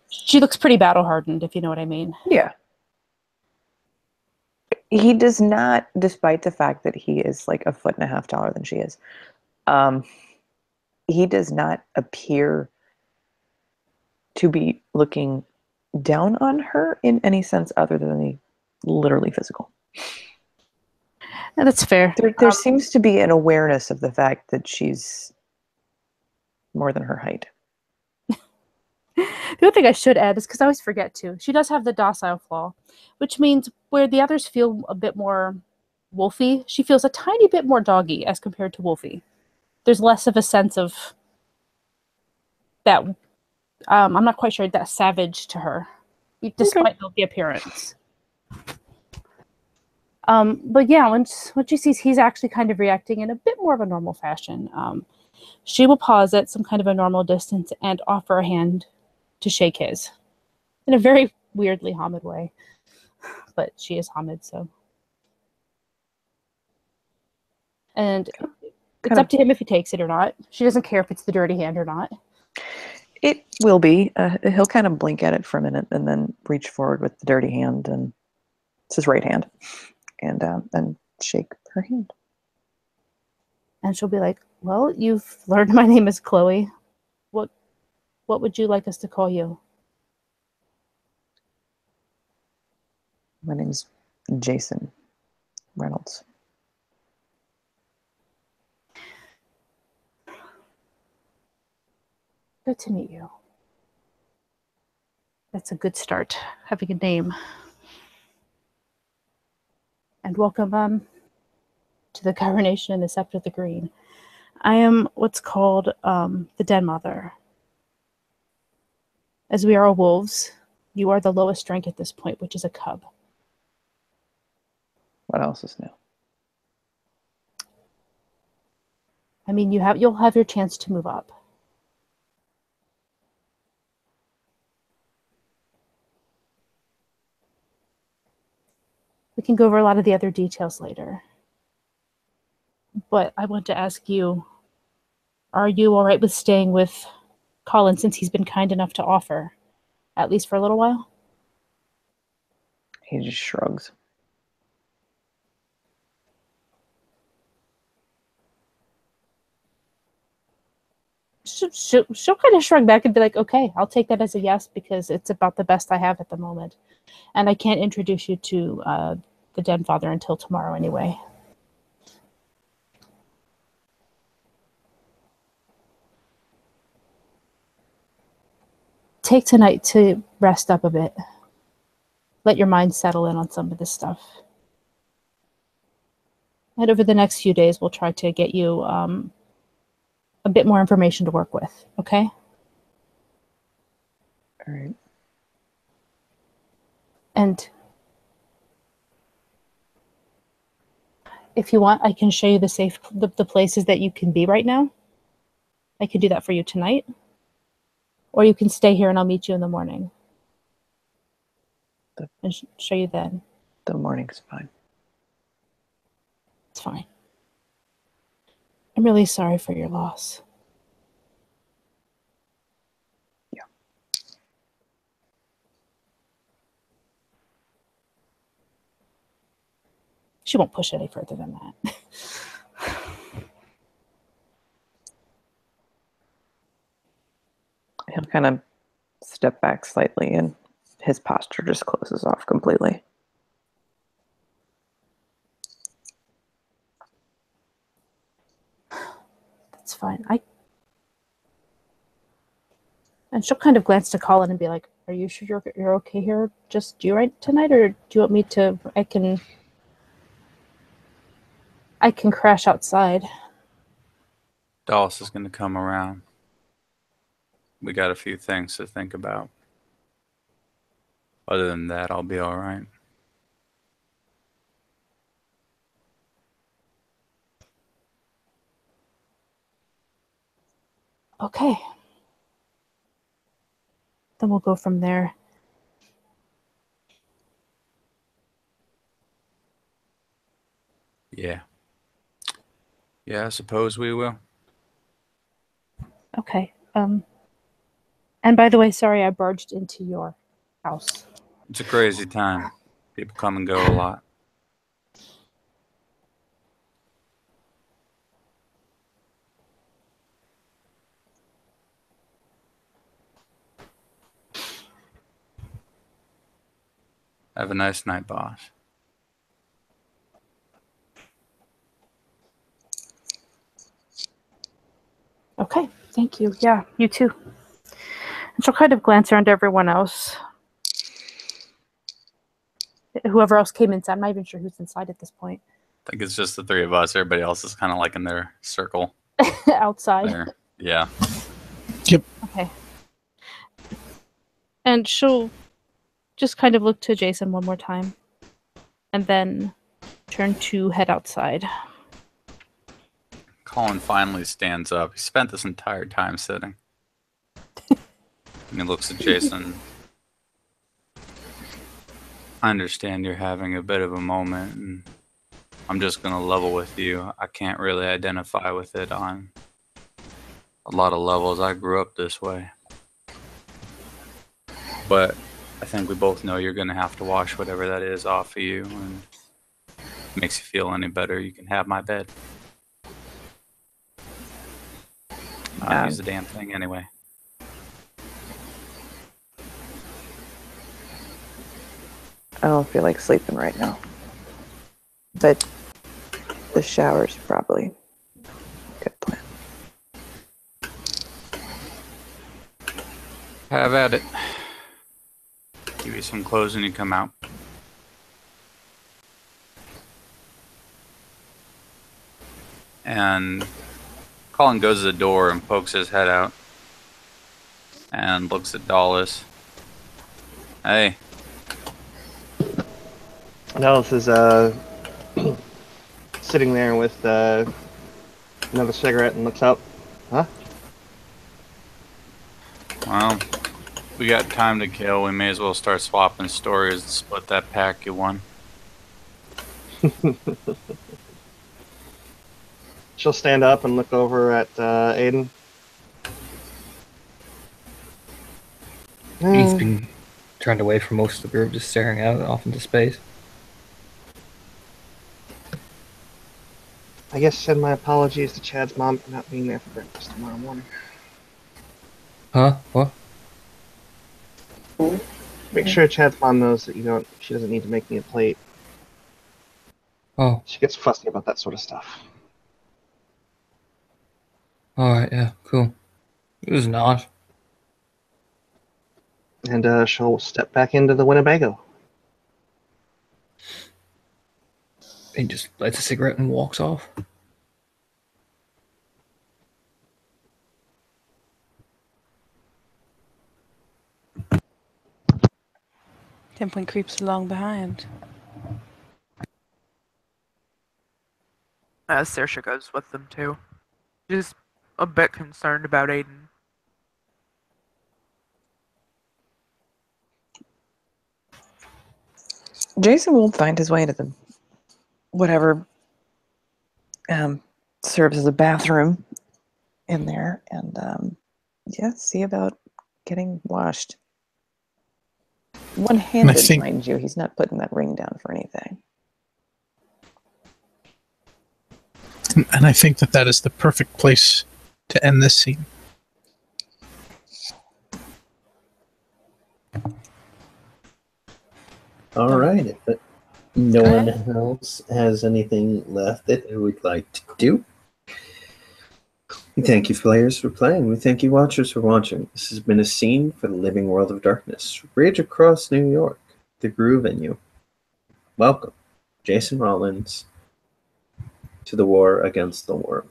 She looks pretty battle-hardened, if you know what I mean. Yeah. He does not, despite the fact that he is like 1.5 feet taller than she is, he does not appear to be looking down on her in any sense other than the literally physical. Yeah, that's fair. There seems to be an awareness of the fact that she's more than her height. The other thing I should add is, because I always forget to, she does have the docile flaw, which means where the others feel a bit more wolfy, she feels a tiny bit more doggy as compared to wolfy. There's less of a sense of that, I'm not quite sure, that savage to her, despite the appearance. But yeah, when she sees he's actually kind of reacting in a bit more of a normal fashion, she will pause at some kind of a normal distance and offer a hand to shake his in a very weirdly Hamid way. But she is Hamid, so. And it's up to him if he takes it or not. She doesn't care if it's the dirty hand or not. It will be. He'll kind of blink at it for a minute and then reach forward with the dirty hand, and it's his right hand, and shake her hand. And she'll be like, well, you've learned my name is Chloe. What would you like us to call you? My name's Jason Reynolds. Good to meet you. That's a good start, having a name. And welcome to the coronation and the scepter of the green. I am what's called the Den Mother. As we are all wolves, you are the lowest rank at this point, which is a cub. What else is new? I mean, you'll have your chance to move up. We can go over a lot of the other details later. But I want to ask you, are you all right with staying with Colin since he's been kind enough to offer, at least for a little while? He just shrugs. She'll kind of shrug back and be like, okay, I'll take that as a yes because it's about the best I have at the moment. And I can't introduce you to the Den Father until tomorrow anyway. Take tonight to rest up a bit. Let your mind settle in on some of this stuff. And over the next few days, we'll try to get you a bit more information to work with, okay? All right. And if you want, I can show you the places that you can be right now. I can do that for you tonight. Or you can stay here and I'll meet you in the morning. And show you then. The morning's fine. It's fine. I'm really sorry for your loss. Yeah. She won't push any further than that. He'll kind of step back slightly and his posture just closes off completely. That's fine. And she'll kind of glance to Colin and be like, are you sure you're okay here? Just you right tonight? Or do you want me to, I can crash outside. Dallas is going to come around. We got a few things to think about. Other than that, I'll be all right. Okay. Then we'll go from there. Yeah. Yeah, I suppose we will. Okay. And by the way, sorry I barged into your house. It's a crazy time. People come and go a lot. Have a nice night, boss. Okay, thank you. Yeah, you too. And she'll kind of glance around everyone else. Whoever else came inside. I'm not even sure who's inside at this point. I think it's just the three of us. Everybody else is kind of like in their circle. Outside. There. Yeah. Yep. Okay. And she'll just kind of look to Jason one more time. And then turn to head outside. Colin finally stands up. He spent this entire time sitting. And he looks at Jason. I understand you're having a bit of a moment, and I'm just going to level with you. I can't really identify with it on a lot of levels. I grew up this way. But I think we both know you're going to have to wash whatever that is off of you, and if it makes you feel any better, you can have my bed. I'll use the damn thing anyway. I don't feel like sleeping right now. But the shower's probably a good plan. Have at it. Give you some clothes when you come out. And Colin goes to the door and pokes his head out and looks at Dallas. Hey. Dallas is sitting there with another cigarette and looks up. Huh? Well, we got time to kill. We may as well start swapping stories and split that pack you won. She'll stand up and look over at Aiden. He's been turned away from most of the group, just staring out off into space. I guess send my apologies to Chad's mom for not being there for breakfast tomorrow morning. Huh? What? Make sure Chad's mom knows that she doesn't need to make me a plate. Oh. She gets fussy about that sort of stuff. Alright, yeah, cool. It was not. And she'll step back into the Winnebago. He just lights a cigarette and walks off. Templin creeps along behind. Saoirse goes with them too. She's a bit concerned about Aiden. Jason will find his way to the whatever serves as a bathroom in there, and see about getting washed. One-handed, mind you. He's not putting that ring down for anything. And I think that is the perfect place to end this scene. All right. If no one else has anything left that they would like to do, we thank you, players, for playing. We thank you, watchers, for watching. This has been a scene for the living world of darkness. Rage across New York, the Groove venue. Welcome, Jason Rollins, to the war against the worm.